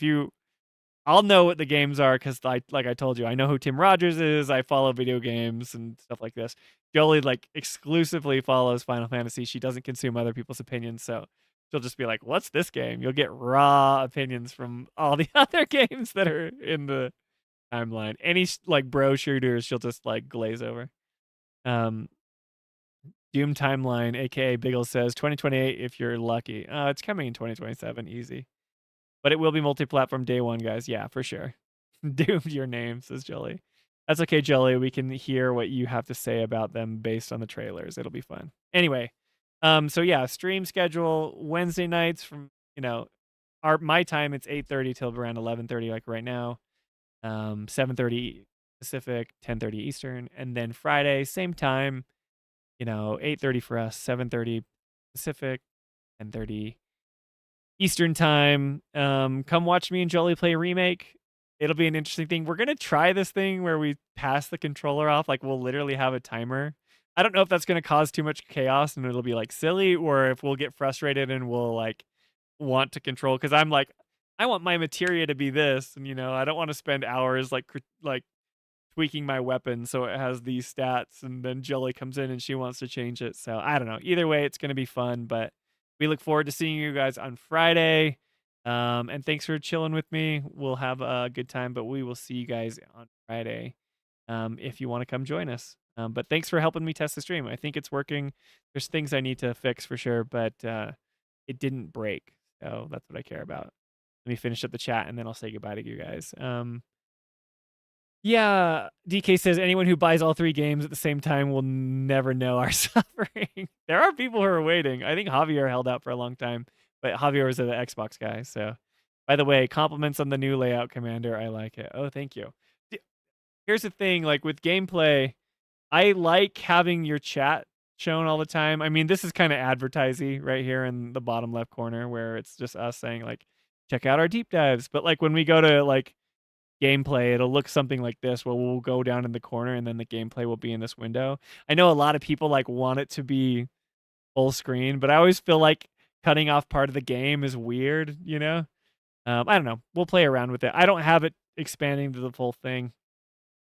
B: I'll know what the games are because, like I told you, I know who Tim Rogers is. I follow video games and stuff like this. Jolie like exclusively follows Final Fantasy. She doesn't consume other people's opinions, so she'll just be like, "What's this game?" You'll get raw opinions from all the other games that are in the timeline. Any like bro shooters, she'll just like glaze over. Doom Timeline, aka Biggle says 2028 if you're lucky. It's coming in 2027, easy. But it will be multi-platform day one, guys. Yeah, for sure. Doomed your name, says Jolie. That's okay, Jolie. We can hear what you have to say about them based on the trailers. It'll be fun. Anyway, so yeah, stream schedule Wednesday nights from my time. It's 8:30 till around 11:30, like right now. 7:30 Pacific, 10:30 Eastern, and then Friday same time. 8:30 for us, 7:30 Pacific, 10:30 Eastern time. Come watch me and Jolie play Remake. It'll be an interesting thing. We're gonna try this thing where we pass the controller off. Like we'll literally have a timer. I don't know if that's gonna cause too much chaos and it'll be like silly, or if we'll get frustrated and we'll like want to control. Because I'm like, I want my materia to be this, and I don't want to spend hours like tweaking my weapon so it has these stats, and then Jolie comes in and she wants to change it. So I don't know. Either way, it's gonna be fun, but we look forward to seeing you guys on Friday. And thanks for chilling with me. We'll have a good time, but we will see you guys on Friday if you want to come join us. But thanks for helping me test the stream. I think it's working. There's things I need to fix for sure, but it didn't break. So that's what I care about. Let me finish up the chat and then I'll say goodbye to you guys. Yeah, DK says anyone who buys all 3 games at the same time will never know our suffering. There are people who are waiting. I think Javier held out for a long time, but Javier was the Xbox guy. So, by the way, compliments on the new layout, Commander. I like it. Oh, thank you. Here's the thing, like with gameplay, I like having your chat shown all the time. I mean, this is kind of advertising right here in the bottom left corner where it's just us saying like, check out our deep dives. But like when we go to like gameplay, it'll look something like this where we'll go down in the corner and then the gameplay will be in this window. I know a lot of people like want it to be full screen, but I always feel like cutting off part of the game is weird, I don't know. We'll play around with it. I don't have it expanding to the full thing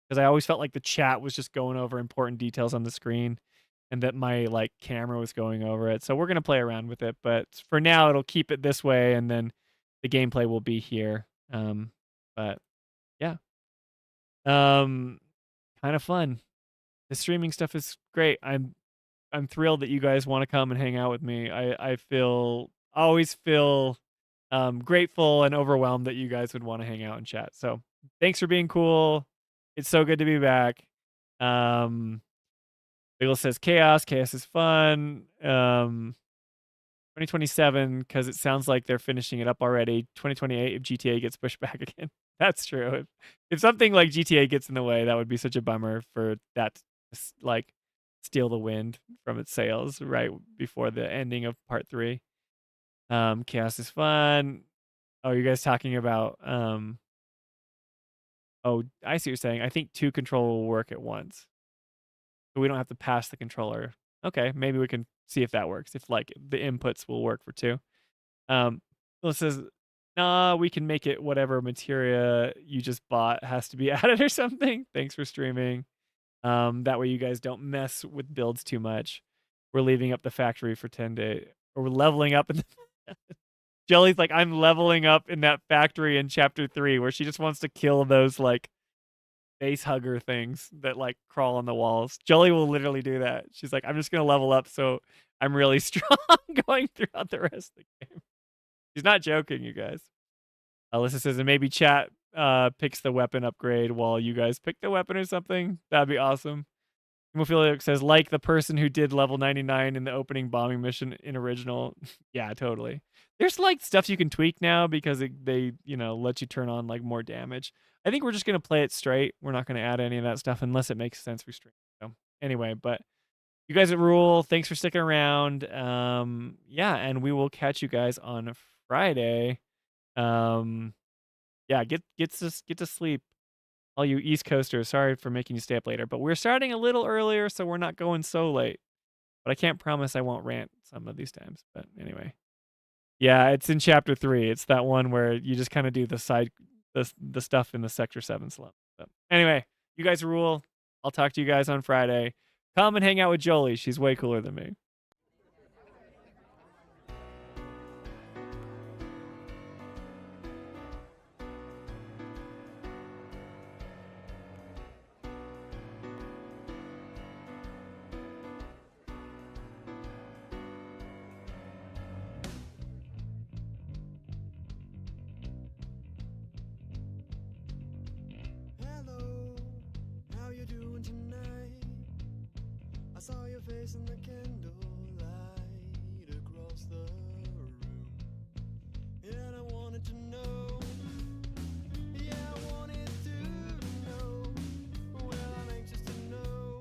B: because I always felt like the chat was just going over important details on the screen and that my like camera was going over it. So we're going to play around with it, but for now it'll keep it this way and then the gameplay will be here. But yeah. Kind of fun. The streaming stuff is great. I'm thrilled that you guys want to come and hang out with me. I always feel grateful and overwhelmed that you guys would want to hang out and chat. So thanks for being cool. It's so good to be back. Biggle says chaos is fun. 2027 because it sounds like they're finishing it up already. 2028 if GTA gets pushed back again. That's true. If something like GTA gets in the way, that would be such a bummer for that to like steal the wind from its sails right before the ending of part 3. Chaos is fun. Oh, you guys talking about oh, I see what you're saying. I think 2 control will work at once. So we don't have to pass the controller. Okay, maybe we can see if that works. If like the inputs will work for 2. This says, nah, we can make it whatever materia you just bought has to be added or something. Thanks for streaming. That way you guys don't mess with builds too much. We're leaving up the factory for 10 days. Or we're leveling up in the Jolie's like, I'm leveling up in that factory in chapter 3 where she just wants to kill those like face hugger things that like crawl on the walls. Jolie will literally do that. She's like, I'm just gonna level up so I'm really strong going throughout the rest of the game. She's not joking, you guys. Alyssa says, and maybe chat picks the weapon upgrade while you guys pick the weapon or something. That'd be awesome. Hemophiliac says, like the person who did level 99 in the opening bombing mission in original. Yeah, totally. There's like stuff you can tweak now because they, you know, let you turn on like more damage. I think we're just going to play it straight. We're not going to add any of that stuff unless it makes sense for stream. So anyway, but you guys at Rule, thanks for sticking around. Yeah, and we will catch you guys on Friday. Yeah, get to sleep. All you East Coasters, sorry for making you stay up later, but we're starting a little earlier, so we're not going so late. But I can't promise I won't rant some of these times. But anyway, yeah, it's in chapter 3. It's that one where you just kind of do the stuff in the Sector 7 slump. So anyway, you guys rule. I'll talk to you guys on Friday. Come and hang out with Jolie. She's way cooler than me.
A: Hello, how you doing tonight? I saw your face in the candlelight across the room, and I wanted to know. Yeah, I wanted to know. Well, I'm anxious to know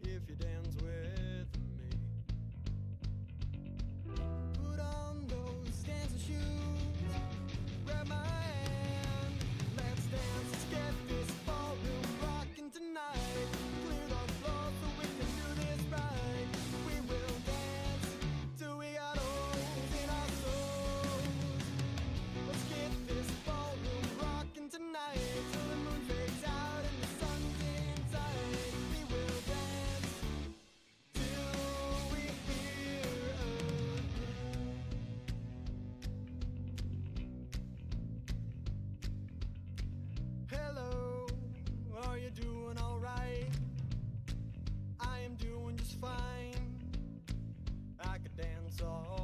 A: if you dance with me. Put on those dancing shoes, grab my hand, let's dance, let's get this ballroom rocking tonight. Clear the floor so we can do this right. We will dance till we got holes in our souls. Let's get this ballroom rocking tonight till the moon fades out and the sun's inside. We will dance till we hear hello, are you doing alright? I am doing just fine. I could dance all